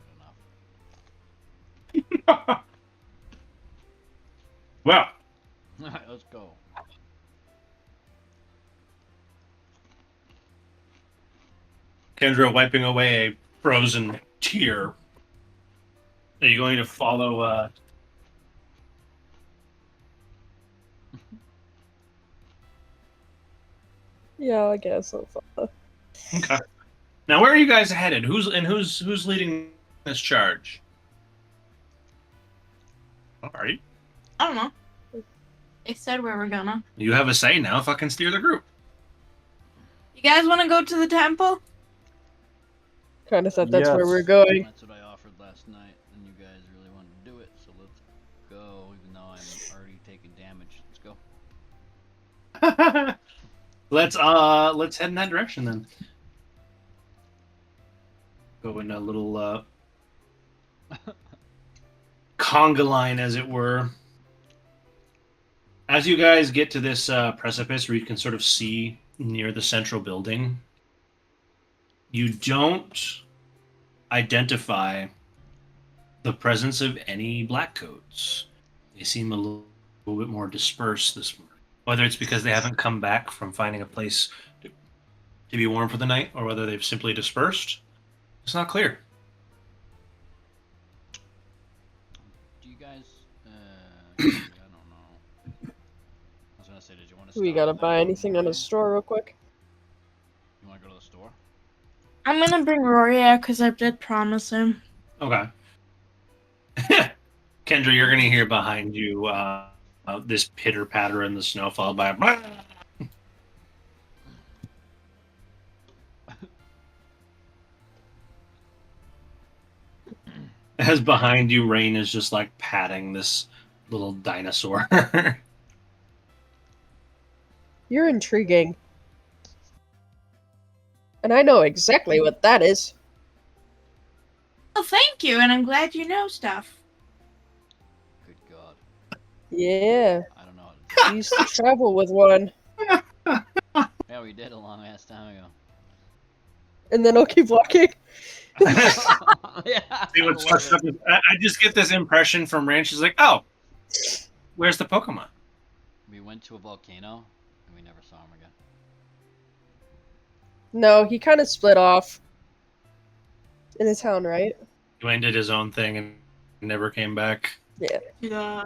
enough. Well, All right, let's go. Kendra wiping away a frozen tear. Are you going to follow Yeah, I guess I'll follow. Okay. Now where are you guys headed? Who's leading this charge? Alright. I don't know. They said we were gonna. You have a say now, fucking steer the group. You guys want to go to the temple? Kind of thought that's where Yes. we're going. That's what I offered last night, and you guys really wanted to do it, so let's go, even though I'm already taking damage. Let's go. Let's head in that direction then. Go in a little conga line, as it were. As you guys get to this precipice where you can sort of see near the central building, you don't identify the presence of any black coats. They seem a little bit more dispersed this morning. Whether it's because they haven't come back from finding a place to be warm for the night, or whether they've simply dispersed, it's not clear. Do you guys, I don't know. I was gonna say, did you want to We gotta buy anything on a store real quick. You want to go to the store? I'm gonna bring Rory out because I did promise him. Okay. Kendra, you're going to hear behind you this pitter patter in the snow, followed by a. As behind you, Rain is just like patting this little dinosaur. You're intriguing. And I know exactly what that is. Oh, thank you, and I'm glad you know stuff. Good God. Yeah, I don't know. I used to travel with one. Yeah, we did a long ass time ago. And then I'll keep walking. Yeah. See what's fucked up is I just get this impression from Rain. She's like, "Oh, where's the Pokemon?" We went to a volcano, and we never saw him again. No, he kind of split off. In the town, right? He went did his own thing and never came back. Yeah. Yeah.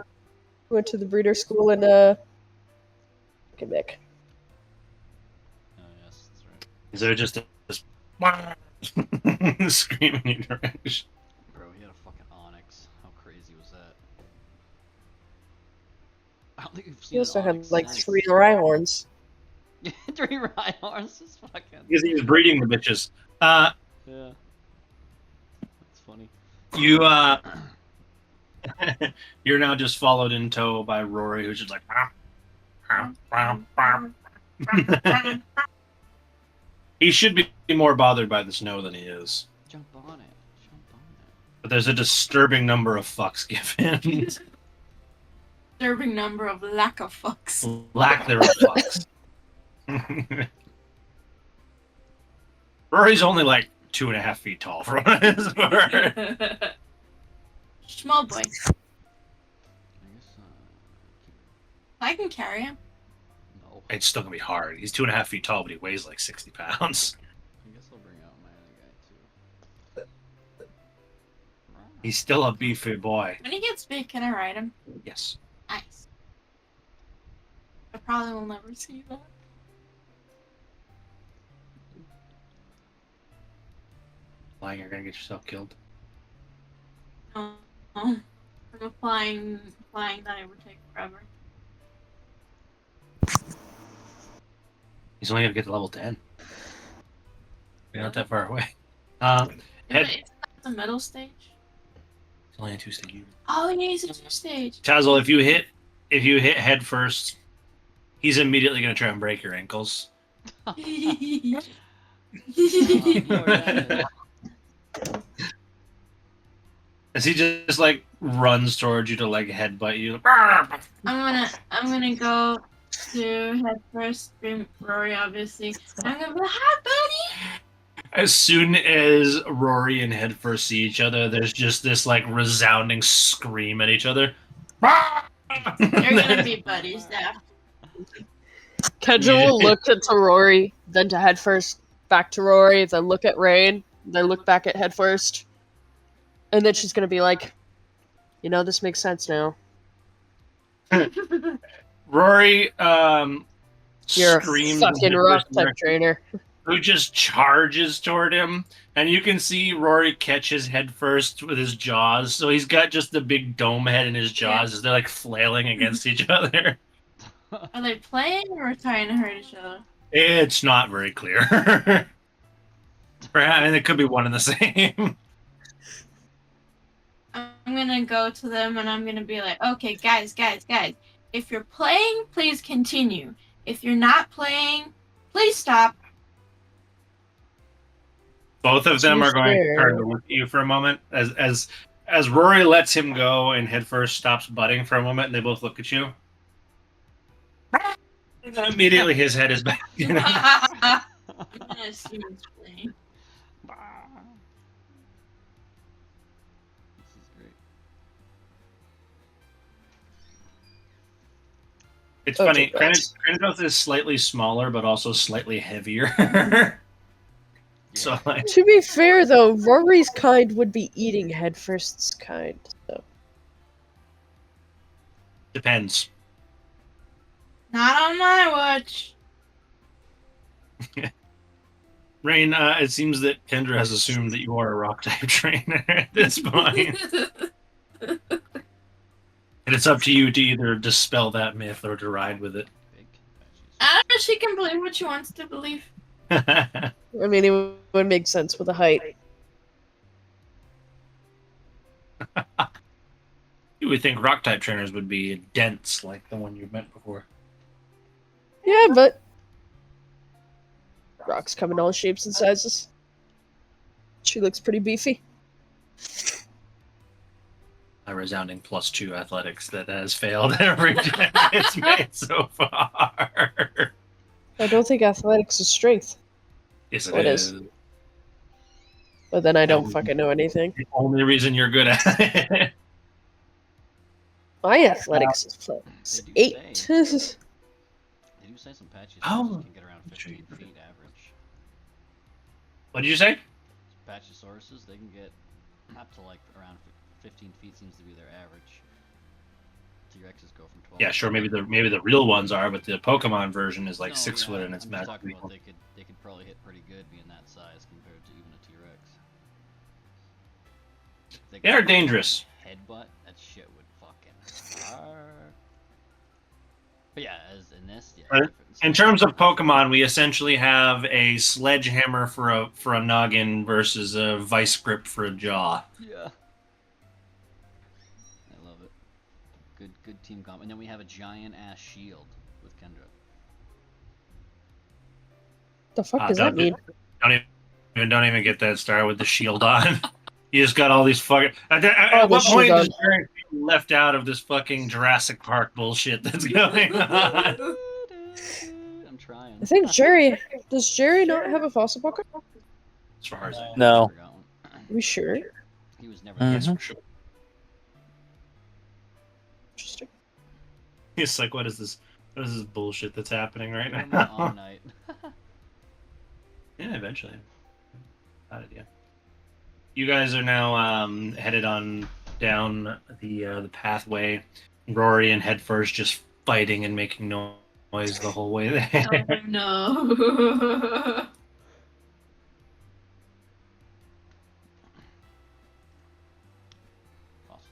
Went to the breeder school in Quebec. Oh, yes, that's right. Is there just this screaming in your direction? Bro, he had a fucking Onyx. How crazy was that? I don't think we've seen He also an had Onyx like since. 3 Rhyhorns. 3 Rhyhorns is fucking... Because he was breeding the bitches. Yeah. That's funny. You you're now just followed in tow by Rory, who's just like. He should be more bothered by the snow than he is. Jump on it. Jump on it. But there's a disturbing number of fucks given. Disturbing number of lack of fucks. Lack thereof fucks. Rory's only like 2.5 feet tall for what it is. Small boy. I guess, I can carry him. no. It's still gonna be hard. He's 2.5 feet tall, but he weighs like 60 pounds. I guess I'll bring out my other guy, too. He's still a beefy boy. When he gets big, can I ride him? Yes. Nice. I probably will never see that. Flying, you're gonna get yourself killed. No. From a flying that it would take forever. He's only gonna get to level 10. You're not that far away. Is Head. it the middle stage? It's only a 2-stage. Oh, yeah, he's a 2-stage. Tazzle, if you hit head first, he's immediately gonna try and break your ankles. As he just like runs towards you to like headbutt you. I'm gonna go to head first, scream Rory, obviously. I'm gonna be like, hi, buddy! As soon as Rory and head first see each other, there's just this like resounding scream at each other. They're gonna be buddies now. Kendra will look to Rory, then to head first, back to Rory, then look at Rain, then look back at head first. And then she's gonna be like, you know, this makes sense now. Rory You're a screams fucking rock type trainer. who just charges toward him, and you can see Rory catch his head first with his jaws. So he's got just the big dome head in his jaws as they're like flailing against each other. Are they playing or trying to hurt each other? It's not very clear. Perhaps, and it could be one and the same. I'm gonna go to them and I'm gonna be like, okay, guys. If you're playing, please continue. If you're not playing, please stop. Both of them are going to turn to look at you for a moment as Rory lets him go and headfirst stops butting for a moment, and they both look at you. And then immediately his head is back. I'm gonna assume it's playing. This is great. It's funny. Kratos is slightly smaller, but also slightly heavier. So, like, To be fair, though, Rory's kind would be eating Headfirst's kind. So. depends. Not on my watch. Rain, it seems that Kendra has assumed that you are a rock type trainer at this point. And it's up to you to either dispel that myth or to ride with it. Big patches. I don't know. She can believe what she wants to believe. I mean, it would make sense with the height. You would think rock type trainers would be dense like the one you met before. Yeah, but rocks come in all shapes and sizes. She looks pretty beefy. A resounding +2 athletics that has failed every check it's made so far. I don't think athletics is strength. Yes, It is. But then I don't fucking know anything. The only reason you're good at it. My athletics is They do 8. They do say some patches Oh. can get around 15 feet average. What did you say? Pachysauruses, they can get up to like around 15 feet seems to be their average. T-Rexes go from 12. Yeah, sure. Maybe the real ones are, but the Pokemon version is like No, 6 yeah, foot and it's I'm just magic. talking about they could probably hit pretty good being that size compared to even a T-Rex. They are dangerous. Headbutt, that shit would fucking. But yeah, as in this, yeah. Right. In terms of Pokemon, we essentially have a sledgehammer for a noggin versus a vice grip for a jaw. Yeah. I love it. Good team comp. And then we have a giant ass shield with Kendra. The fuck does that mean? Don't even get that started with the shield on. You just got all these fucking. At the what point shield does Jerry feel left out of this fucking Jurassic Park bullshit that's going on? I'm trying. I think does Jerry not have a fossil Pokemon? As far as I know. No. Forgot one. Are we sure? He was never. Mhm. Yes, for sure. Interesting. He's like, what is this? What is this bullshit that's happening right On now? night. Yeah, eventually. Got it, yeah. You guys are now headed on down the pathway. Rory and Head First just fighting and making noise the whole way there. Oh no.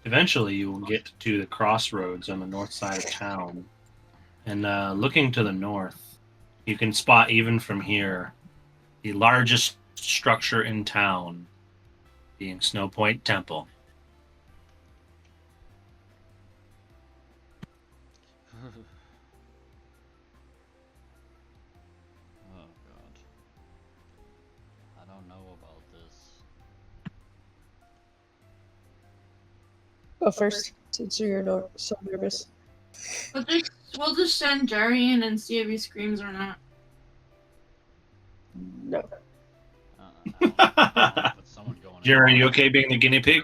Eventually, you will get to the crossroads on the north side of town. And looking to the north, you can spot, even from here, the largest structure in town, being Snowpoint Temple. Oh god. I don't know about this. Go first, since you're so nervous. We'll just send Jerry in and see if he screams or not. No. But someone going in. Jerry, are you okay being the guinea pig?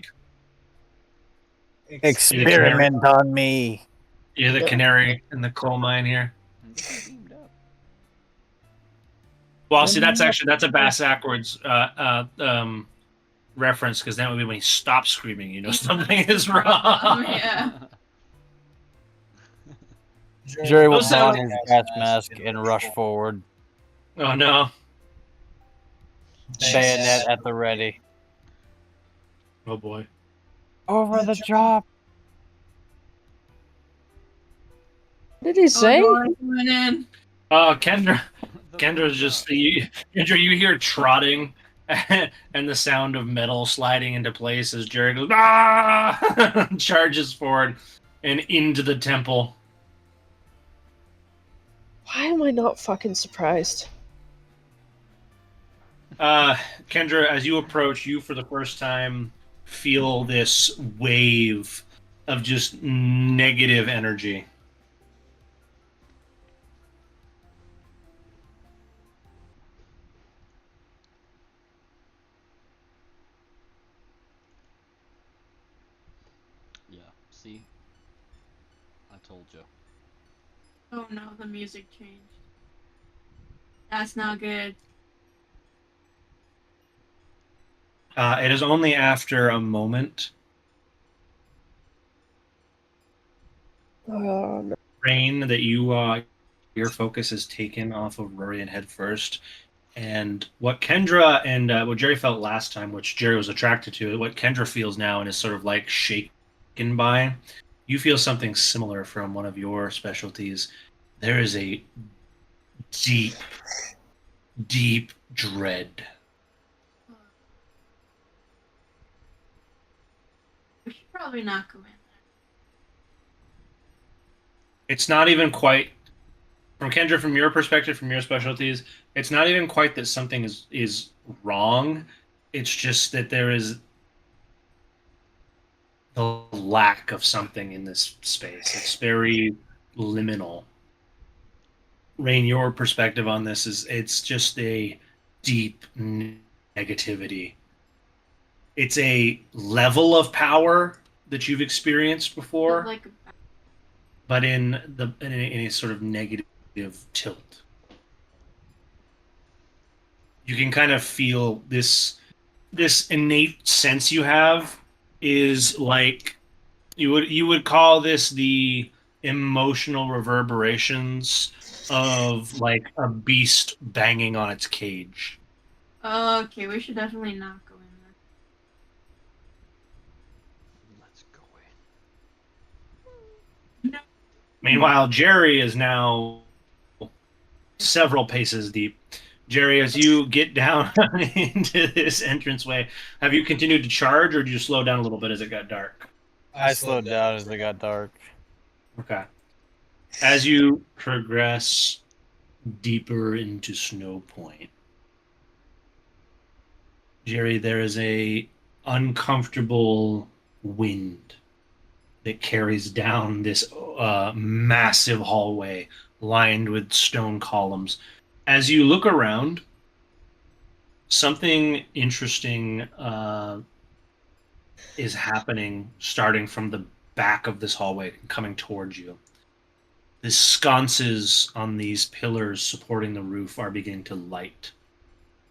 Experiment on me. You're the canary in the coal mine here. Beamed up. Well, see, that's a bass backwards reference, because that would be when he stops screaming. You know something is wrong. Yeah. Jerry will Those put on sound- his gas mask and rush forward. Oh no! Bayonet at the ready. Oh boy! Over the job. What did he say? Oh, no, I'm coming in. Kendra's just Kendra. You hear trotting and the sound of metal sliding into place as Jerry goes ah, charges forward and into the temple. Why am I not fucking surprised? Kendra, as you approach, you for the first time feel this wave of just negative energy. Yeah, see? I told you. Oh no, the music changed. That's not good. It is only after a moment, Oh, no. Rain, that your focus is taken off of Rory and Head First. And what Kendra and what Jerry felt last time, which Jerry was attracted to, what Kendra feels now and is sort of like shaken by, you feel something similar from one of your specialties. There is a deep, deep dread. We should probably not go in there. It's not even quite, from Kendra, from your perspective, from your specialties, it's not even quite that something is wrong. It's just that there is the lack of something in this space. It's very liminal. Rain, your perspective on this is it's just a deep negativity. It's a level of power that you've experienced before, Like, but in a sort of negative tilt. You can kind of feel this innate sense you have is like you would call this the emotional reverberations of like a beast banging on its cage. okay, we should definitely not go in Let's go in. there. Meanwhile, Jerry is now several paces deep. Jerry, as you get down into this entranceway, have you continued to charge, or did you slow down a little bit as it got dark? I slowed down as it got dark. Okay. As you progress deeper into Snowpoint, Jerry, there is a uncomfortable wind that carries down this massive hallway lined with stone columns. As you look around, something interesting is happening, starting from the back of this hallway, coming towards you. The sconces on these pillars supporting the roof are beginning to light,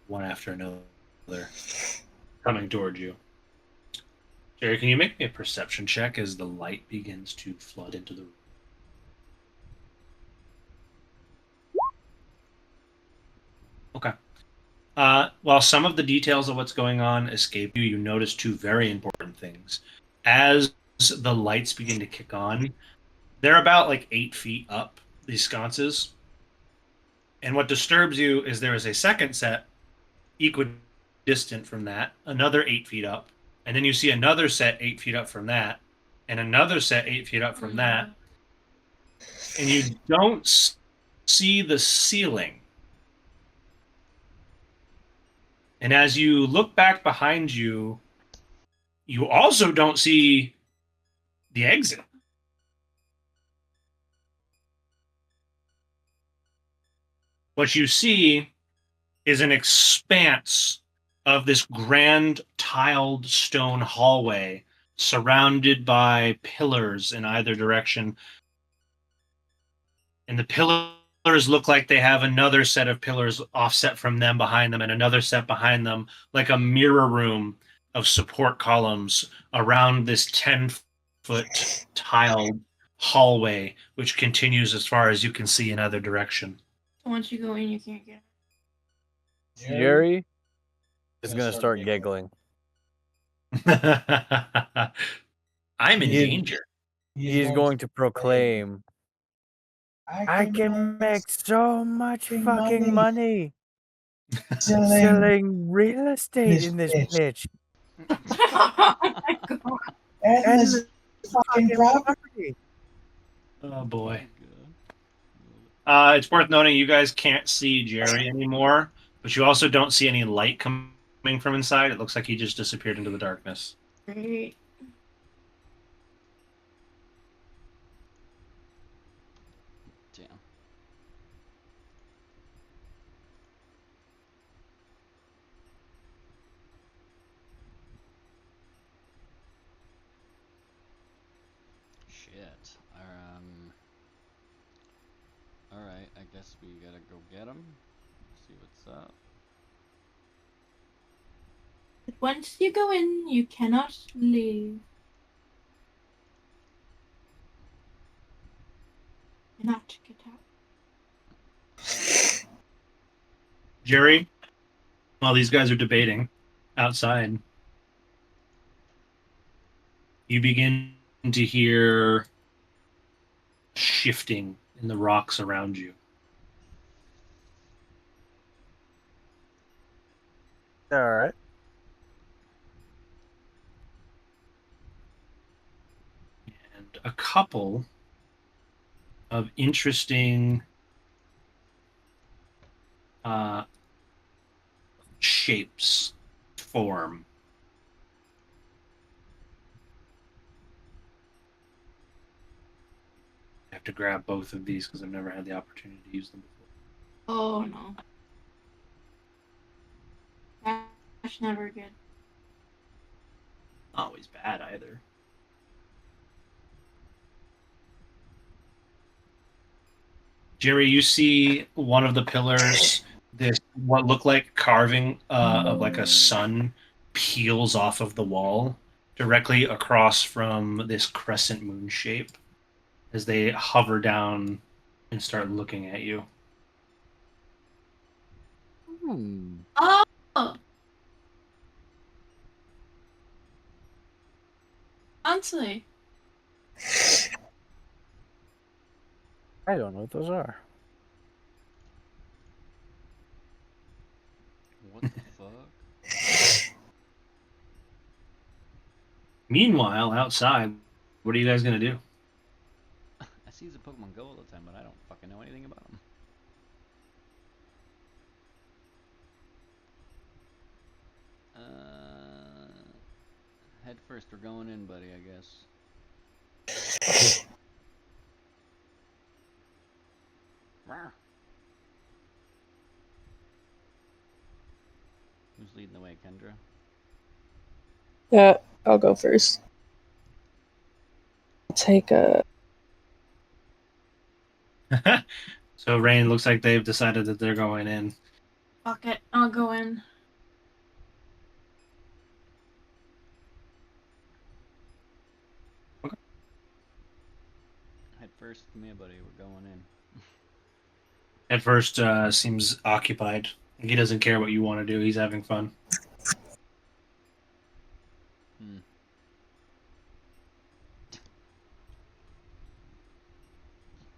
one after another. coming towards you. Jerry, can you make me a perception check as the light begins to flood into the room? Okay. While some of the details of what's going on escape you, you notice two very important things. As the lights begin to kick on, they're about like 8 feet up, these sconces. And what disturbs you is there is a second set equidistant from that, another 8 feet up. And then you see another set 8 feet up from that, and another set 8 feet up from that. And you don't see the ceiling. And as you look back behind you, you also don't see the exit. What you see is an expanse of this grand tiled stone hallway surrounded by pillars in either direction. And the pillars look like they have another set of pillars offset from them behind them and another set behind them, like a mirror room of support columns around this 10-foot tiled hallway, which continues as far as you can see in either direction. Once you go in, you can't get out. Jerry is going to start giggling. I'm in danger. He's going to proclaim, I can make so much fucking money selling real estate in this bitch. Oh my god. And this fucking property. Oh boy. It's worth noting you guys can't see Jerry anymore, but you also don't see any light coming from inside. It looks like he just disappeared into the darkness. Great. Damn. Shit. Alright, I guess we gotta go get him. See what's up. But once you go in, you cannot leave. Cannot get out. Jerry, while these guys are debating outside, you begin to hear shifting in the rocks around you. All right. And a couple of interesting shapes form. I have to grab both of these because I've never had the opportunity to use them before. Oh no. That's never good. Not always bad either. Jerry, you see one of the pillars, this what looked like carving of like a sun peels off of the wall directly across from this crescent moon shape as they hover down and start looking at you. Oh! Honestly. I don't know what those are. What the fuck? Meanwhile, outside, what are you guys gonna do? I see the Pokemon Go all the time, but I don't fucking know anything about them. Head first, we're going in, buddy, I guess. Rawr. Who's leading the way, Kendra? Yeah, I'll go first. I'll take a... So Rain looks like they've decided that they're going in. Fuck it. I'll go in. first. Come here, buddy. We're going in. At first, seems occupied. He doesn't care what you want to do. He's having fun. Hmm.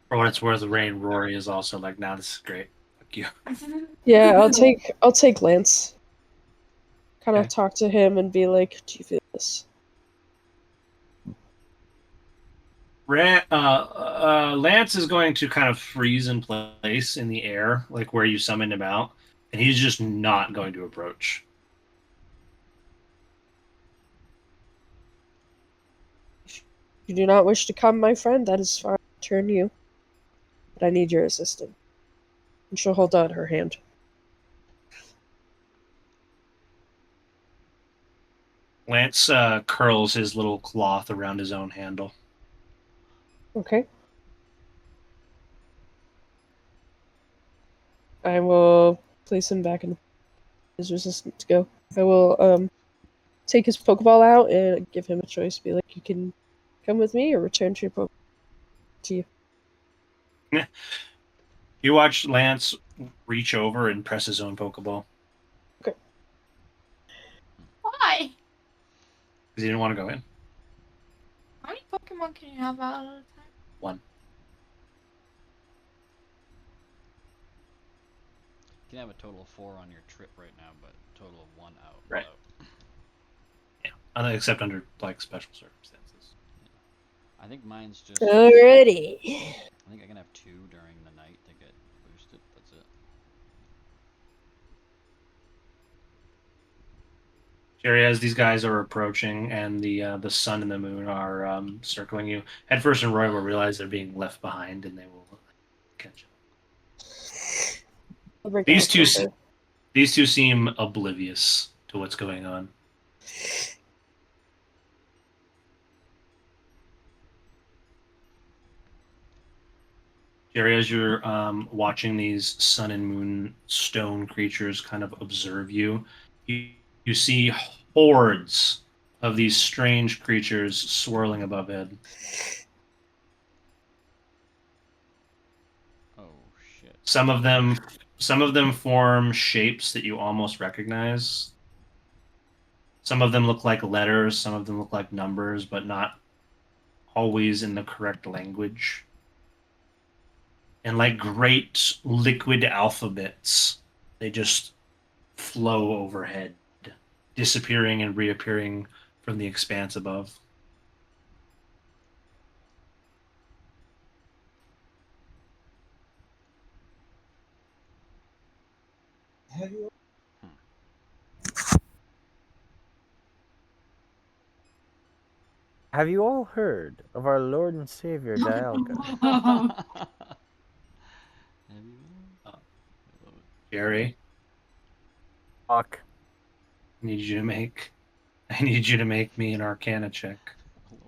For what it's worth, Rain Rory is also like, "Nah, this is great. Fuck you." Yeah, I'll take Lance. Kind of Okay. talk to him and be like, "Do you feel this?" Lance is going to kind of freeze in place in the air, like where you summoned him out, and he's just not going to approach. If you do not wish to come, my friend, that is fine. Turn you. But I need your assistance. And she'll hold out her hand. Lance curls his little cloth around his own handle. Okay. I will place him back in his resistance to go. I will take his Pokeball out and give him a choice. Be like, you can come with me or return to your Pokeball. To you. You watch Lance reach over and press his own Pokeball Why? because he didn't want to go in. How many Pokemon can you have out at a time? One. You can have a total of 4 on your trip right now, but a total of 1 out. Right. Out. Yeah, except under like special circumstances. I think mine's just. Alrighty. I think I can have 2 during the night to get boosted. That's it. Jerry, as these guys are approaching and the sun and the moon are circling you, Head First and Roy will realize they're being left behind, and they will catch up. I'll break These out two, quicker. these two seem oblivious to what's going on. Jerry, as you're watching these sun and moon stone creatures kind of observe you, you see hordes of these strange creatures swirling above head. Oh shit. Some of them form shapes that you almost recognize. Some of them look like letters, some of them look like numbers, but not always in the correct language. And like great liquid alphabets, they just flow overhead, disappearing and reappearing from the expanse above. Have you? Have you all heard of our Lord and Savior Dialga? Have you? I love it. Jerry, Fuck. I need you to make me an Arcana check.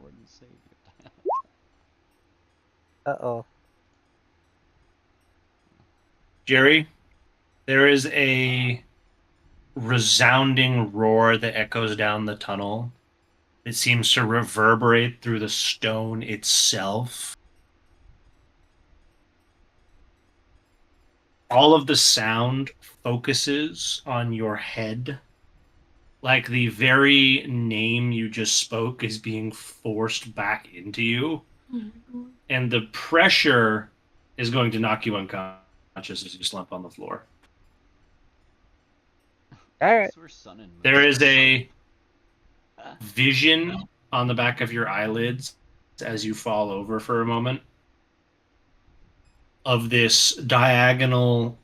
Lord and Savior. Uh-oh. Jerry, there is a resounding roar that echoes down the tunnel. It seems to reverberate through the stone itself. All of the sound focuses on your head. Like the very name you just spoke is being forced back into you. And the pressure is going to knock you unconscious as you slump on the floor. Alright. So we're sun and moon. There is a vision on the back of your eyelids as you fall over for a moment of this diagonal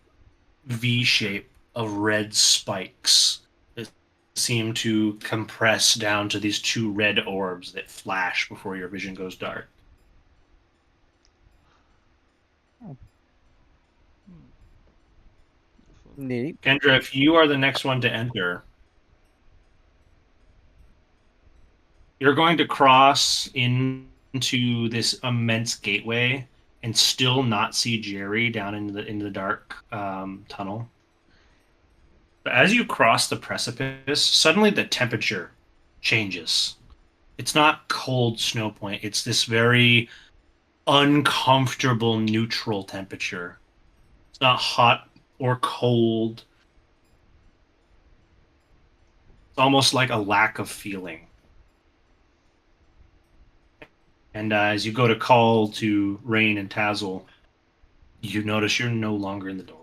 V shape of red spikes that seem to compress down to these 2 red orbs that flash before your vision goes dark. Neat. Kendra, if you are the next one to enter, you're going to cross into this immense gateway and still not see Jerry down into the dark tunnel. But as you cross the precipice, suddenly the temperature changes. It's not cold Snowpoint. It's this very uncomfortable neutral temperature. It's not hot or cold. It's almost like a lack of feeling. And as you go to call to Rain and Tazzle, you notice you're no longer in the doorway.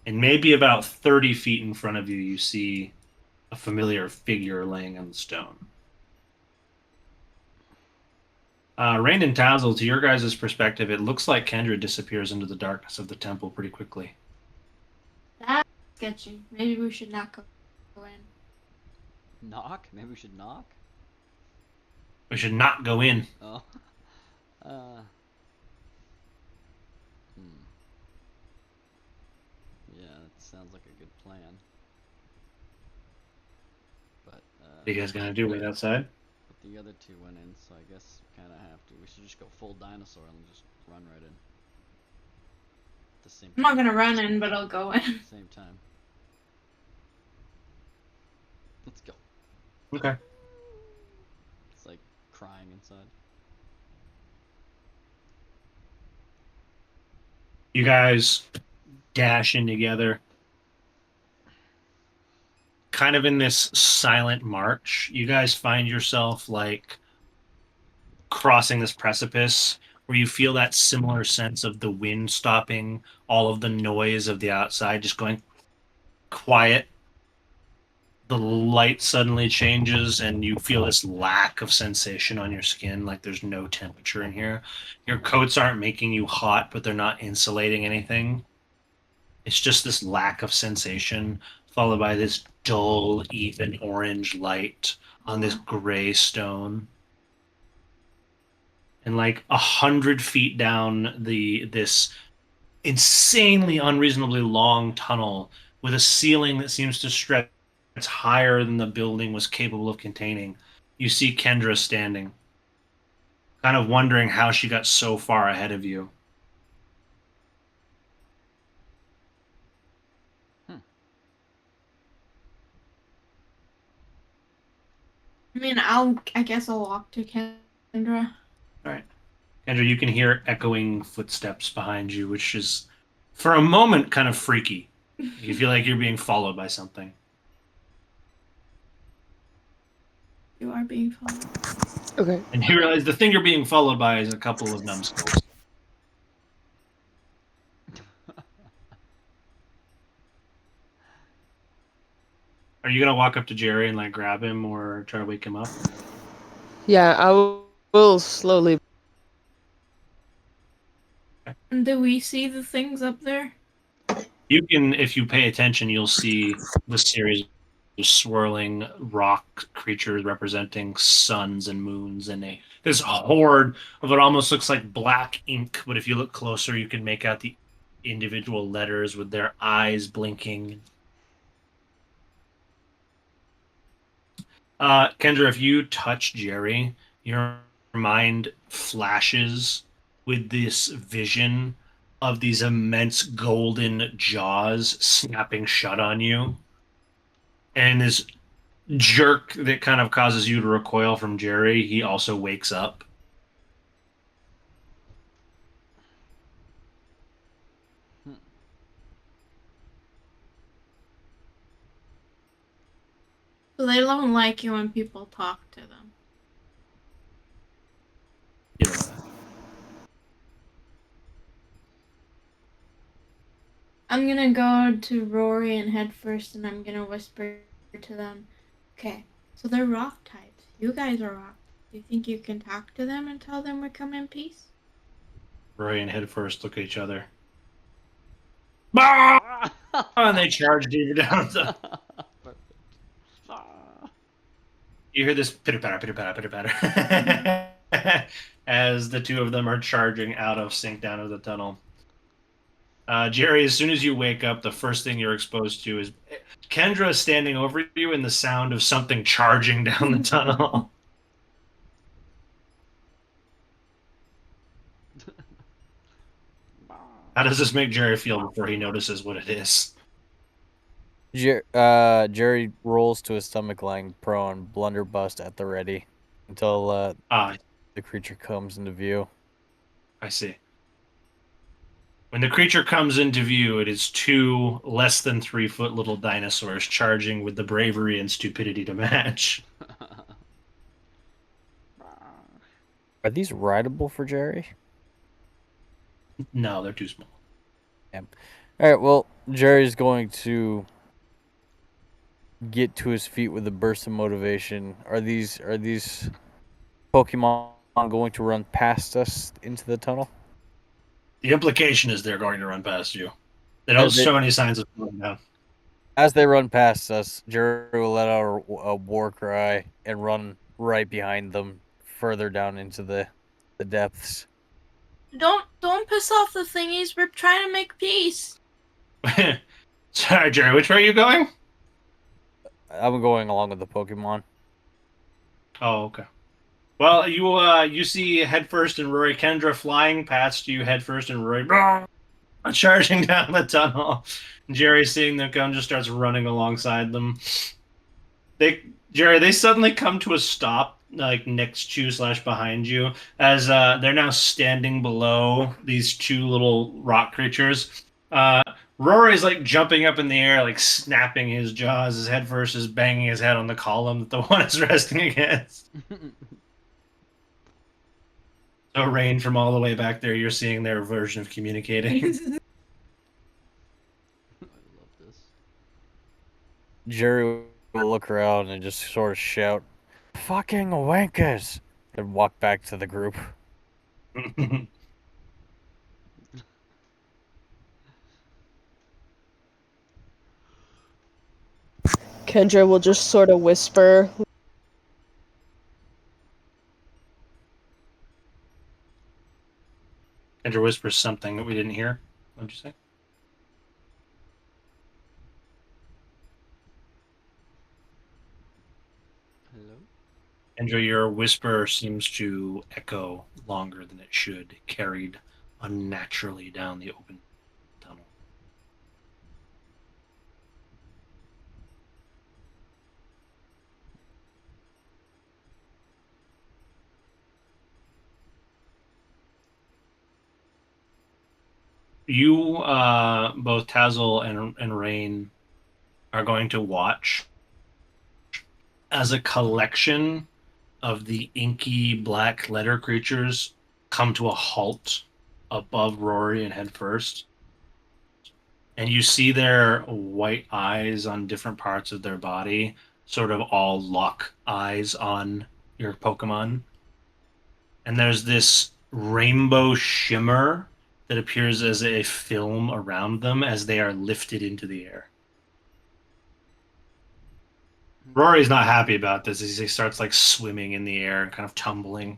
And maybe about 30 feet in front of you, you see a familiar figure laying on the stone. Rain and Tazzle, to your guys' perspective, it looks like Kendra disappears into the darkness of the temple pretty quickly. That's sketchy. Maybe we should not go in. Knock? Maybe we should knock? We should not go in. Oh. Yeah, that sounds like a good plan. But, What are you guys gonna do? Wait outside? but the other two went in, so I guess we kind of have to. We should just go full dinosaur and just run right in. At the same I'm not gonna run in, but I'll go in. Same time. Let's go. Okay. It's like crying inside. You guys dash in together. Kind of in this silent march, you guys find yourself like crossing this precipice where you feel that similar sense of the wind stopping, all of the noise of the outside just going quiet. The light suddenly changes and you feel this lack of sensation on your skin, like there's no temperature in here. Your coats aren't making you hot, but they're not insulating anything. It's just this lack of sensation, followed by this dull, even orange light on this gray stone. And like 100 feet down this insanely unreasonably long tunnel with a ceiling that seems to stretch higher than the building was capable of containing, you see Kendra standing, kind of wondering how she got so far ahead of you. I mean, I guess I'll walk to Kendra. All right. Kendra, you can hear echoing footsteps behind you, which is, for a moment, kind of freaky. You feel like you're being followed by something. You are being followed. Okay. And you realize the thing you're being followed by is a couple of numbskulls. Are you gonna walk up to Jerry and like grab him or try to wake him up? Yeah, will slowly. Do we see the things up there? You can, if you pay attention, you'll see the series of swirling rock creatures representing suns and moons, and this horde of what almost looks like black ink. But if you look closer, you can make out the individual letters with their eyes blinking. Kendra, if you touch Jerry, your mind flashes with this vision of these immense golden jaws snapping shut on you. And this jerk that kind of causes you to recoil from Jerry, he also wakes up. So they don't like you when people talk to them. You know that. I'm gonna go to Rory and head first, and I'm gonna whisper to them. Okay, so they're rock types. You guys are rock. Do you think you can talk to them and tell them we come in peace? Roy and Head first look at each other. And they charge you down. You hear this pitter-patter, pitter-patter, pitter-patter as the two of them are charging out of sync down into the tunnel. Jerry, as soon as you wake up, the first thing you're exposed to is Kendra standing over you and the sound of something charging down the tunnel. How does this make Jerry feel before he notices what it is? Jerry rolls to his stomach, lying prone, blunderbuss at the ready, until the creature comes into view. I see. When the creature comes into view, it is 2 less than 3 foot little dinosaurs charging with the bravery and stupidity to match. Are these rideable for Jerry? No, they're too small. Yeah. All right. Well, Jerry's going to get to his feet with a burst of motivation. Are these Pokemon going to run past us into the tunnel? The implication is they're going to run past you. They don't show any signs of slowing down. As they run past us, Jerry will let out a war cry and run right behind them, further down into the depths. Don't piss off the thingies. We're trying to make peace. Sorry, Jerry. Which way are you going? I'm going along with the Pokemon. Oh, okay. Well, you see Headfirst and Rory Kendra flying past you, Headfirst and Rory charging down the tunnel. Jerry, seeing them come, just starts running alongside them. They suddenly come to a stop, like next to / behind you, as they're now standing below these 2 little rock creatures. Rory's like jumping up in the air, like snapping his jaws. His Headfirst is banging his head on the column that the one is resting against. So, Rain, from all the way back there, you're seeing their version of communicating. I love this. Jerry will look around and just sort of shout, "Fucking wankers!" and walk back to the group. Kendra will just sort of whisper. Kendra whispers something that we didn't hear. What'd you say? Hello? Kendra, your whisper seems to echo longer than it should, carried unnaturally down the open tunnel. You, both Tazzle and Rain, are going to watch as a collection of the inky black letter creatures come to a halt above Rory and Headfirst. And you see their white eyes on different parts of their body sort of all lock eyes on your Pokemon. And there's this rainbow shimmer that appears as a film around them as they are lifted into the air. Rory's not happy about this as he starts like swimming in the air and kind of tumbling.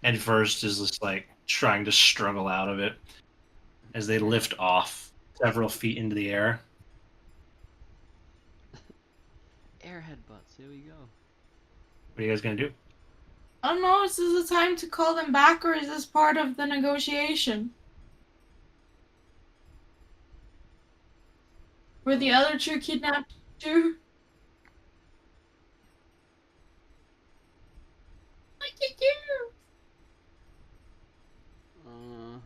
Headfirst is just like trying to struggle out of it as they lift off several feet into the air. Air headbutts, here we go. What are you guys gonna do? I don't know, is this a time to call them back, or is this part of the negotiation? Were the other 2 kidnapped too? What did you do?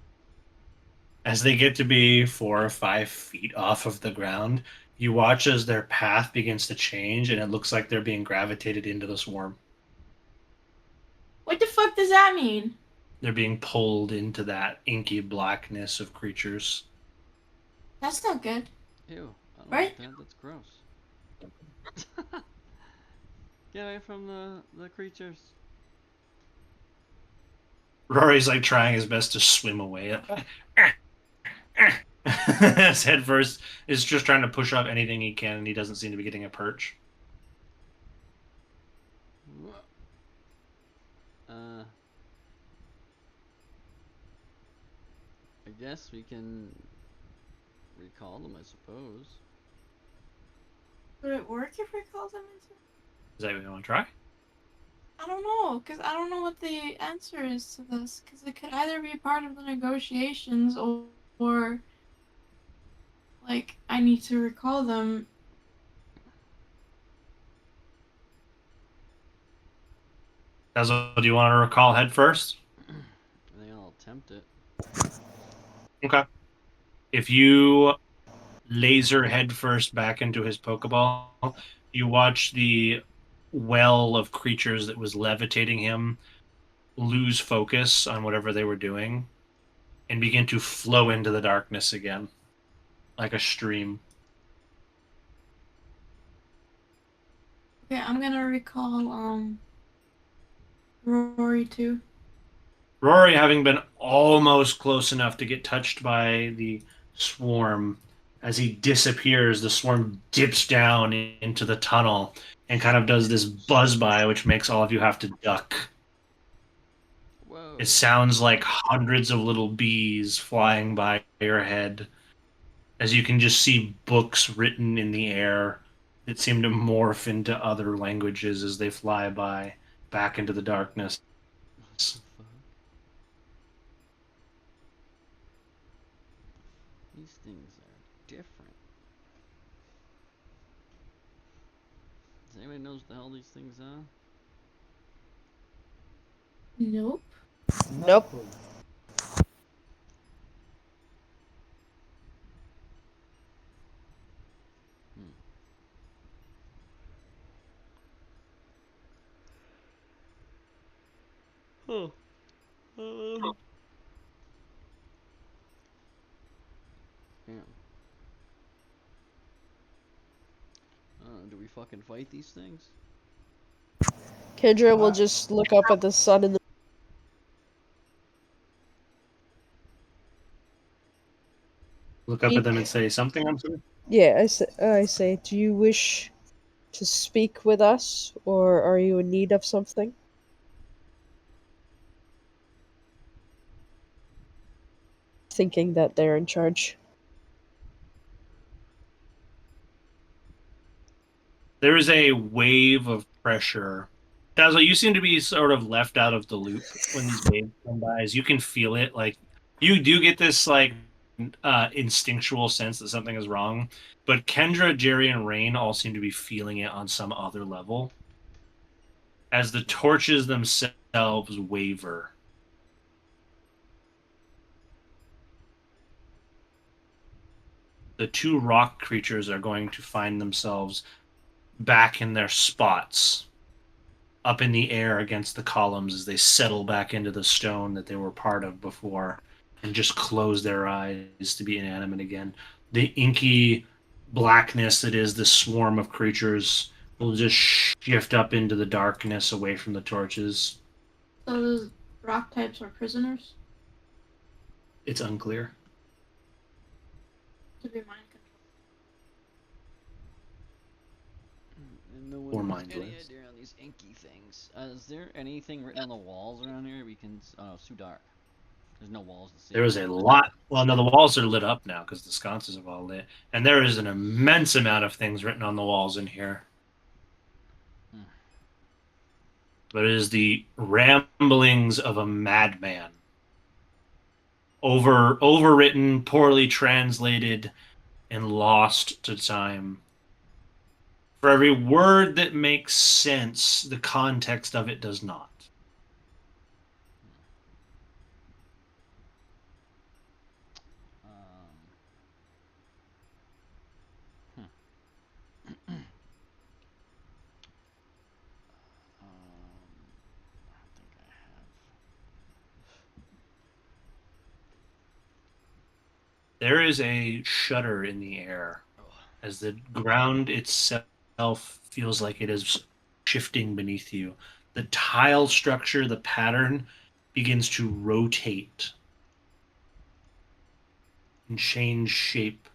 As they get to be 4 or 5 feet off of the ground, you watch as their path begins to change, and it looks like they're being gravitated into the swarm. What the fuck does that mean? They're being pulled into that inky blackness of creatures. That's not good. Ew, I don't Right? like that, that's gross. Get away from the creatures. Rory's like trying his best to swim away. His Headfirst is just trying to push off anything he can, and he doesn't seem to be getting a perch. I guess we can recall them, I suppose. Would it work if we called them into? Is that what you want to try? I don't know, because I don't know what the answer is to this. Because it could either be part of the negotiations or like I need to recall them. Tazo, do you want to recall head first? They all attempt it. Okay. If you laser head first back into his Pokeball, you watch the well of creatures that was levitating him lose focus on whatever they were doing and begin to flow into the darkness again, like a stream. Okay, I'm gonna recall Rory too. Rory, having been almost close enough to get touched by the swarm, as he disappears, the swarm dips down into the tunnel and kind of does this buzz by, which makes all of you have to duck. Whoa. It sounds like hundreds of little bees flying by your head, as you can just see books written in the air that seem to morph into other languages as they fly by back into the darkness. What the fuck? These things are different. Does anybody know what the hell these things are? Nope. Nope. Oh. Damn. Do we fucking fight these things? Kendra will just look up at the sun in the. Look up at them and say something. I'm sorry. Yeah, I say, do you wish to speak with us, or are you in need of something? Thinking that they're in charge. There is a wave of pressure. Dazzle, you seem to be sort of left out of the loop when these waves come by. As you can feel it, like you do get this like instinctual sense that something is wrong. But Kendra, Jerry, and Rain all seem to be feeling it on some other level. As the torches themselves waver. The two rock creatures are going to find themselves back in their spots, up in the air against the columns as they settle back into the stone that they were part of before and just close their eyes to be inanimate again. The inky blackness that is this swarm of creatures will just shift up into the darkness away from the torches. So those rock types are prisoners It's unclear. to be mind controlled. And no Or one has mindless. any idea on these inky things. Is there anything written on the walls around here? We can. Oh, it's too dark. There's no walls to see. There is a lot. Well, no, the walls are lit up now because the sconces have all lit. And there is an immense amount of things written on the walls in here. But it is the ramblings of a madman. Overwritten, poorly translated, and lost to time. For every word that makes sense, the context of it does not. I think I have. There is a shudder in the air as the ground itself feels like it is shifting beneath you. The tile structure, the pattern, begins to rotate and change shape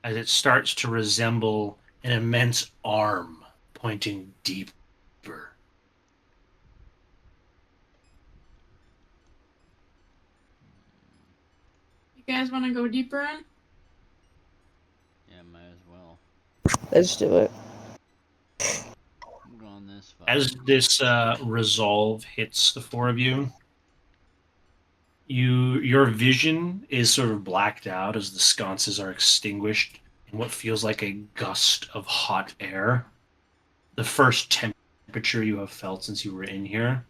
as it starts to resemble an immense arm pointing deeper. You guys want to go deeper in? Yeah, might as well. Let's do it. I'm going this far. As this resolve hits the four of you, your vision is sort of blacked out as the sconces are extinguished in what feels like a gust of hot air. The first temperature you have felt since you were in here.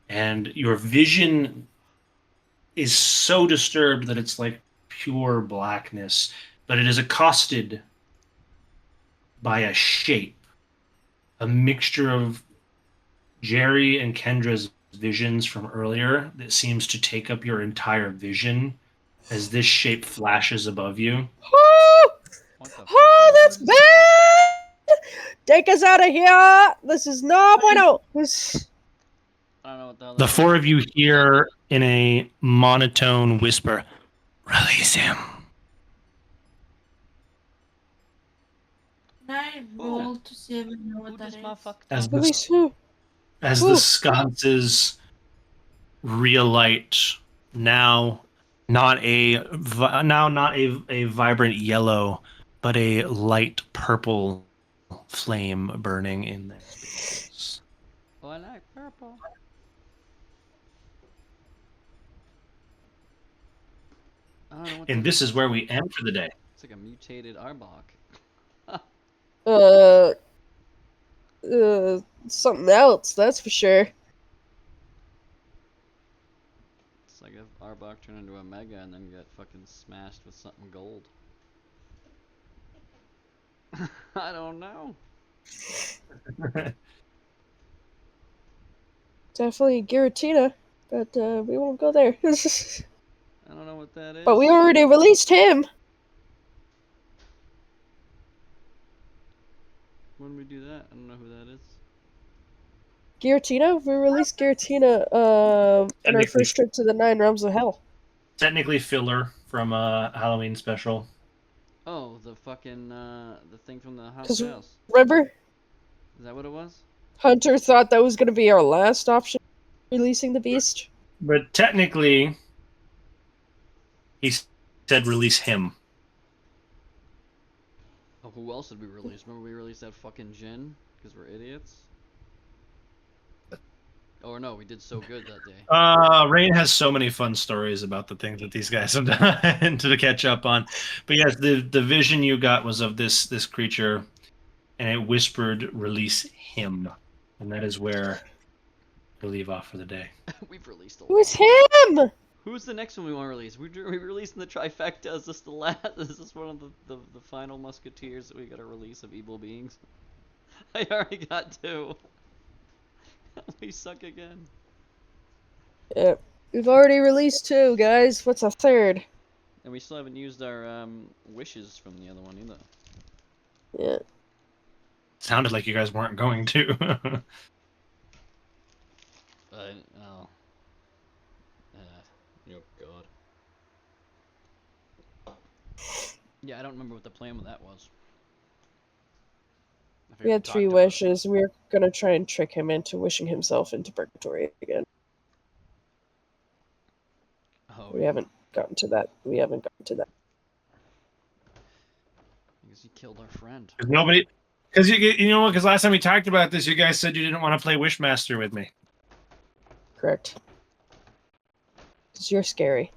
And your vision is so disturbed that it's like pure blackness, but it is accosted by a shape, a mixture of Jerry and Kendra's visions from earlier that seems to take up your entire vision as this shape flashes above you. Oh, What the oh, fuck? that's bad! Take us out of here! This is no bueno! This... I don't know what the hell The that four of you hear in a monotone whisper, "Release him." Can I roll to see if I know Who what that does is? motherfucker As talk the, Release who? as the sconces relight, now not a vibrant yellow, but a light purple flame burning in their spaces. Oh, I like purple. I don't know what And that this is where we end for the day. It's like a mutated Arbok. Something else, that's for sure. It's like if Arbok turned into a Mega and then get fucking smashed with something gold. I don't know. Definitely Giratina, but we won't go there. I don't know what that is. But we already released him! When we do that, I don't know who that is. Giratina? We released Giratina on our Technically- first trip to the 9 Realms of Hell. Technically filler from a Halloween special. Oh, the fucking the thing from the 'Cause house. Remember? Is that what it was? Hunter thought that was going to be our last option, releasing the beast. But technically, he said release him. Oh, who else did we release? Remember we released that fucking Jin? Because we're idiots? Or no, we did so good that day. Rain has so many fun stories about the things that these guys have done to catch up on. But yes, the vision you got was of this creature, and it whispered, "Release him," and that is where we'll leave off for the day. We've released a lot. Who's him? Who's the next one we want to release? We releasing the trifecta. Is this the last? Is this one of the final musketeers that we got to release of evil beings? I already got 2. We suck again. Yep. We've already released 2, guys. What's a third? And we still haven't used our wishes from the other one either. Yeah. Sounded like you guys weren't going to. Oh. Oh god. Yeah, I don't remember what the plan with that was. I We figured had talked 3 about it. wishes. We were going to try and trick him into wishing himself into purgatory again. Oh, We haven't gotten to that. because he killed our friend. Nobody, because you know what? Because last time we talked about this, you guys said you didn't want to play Wishmaster with me. Correct. Because you're scary.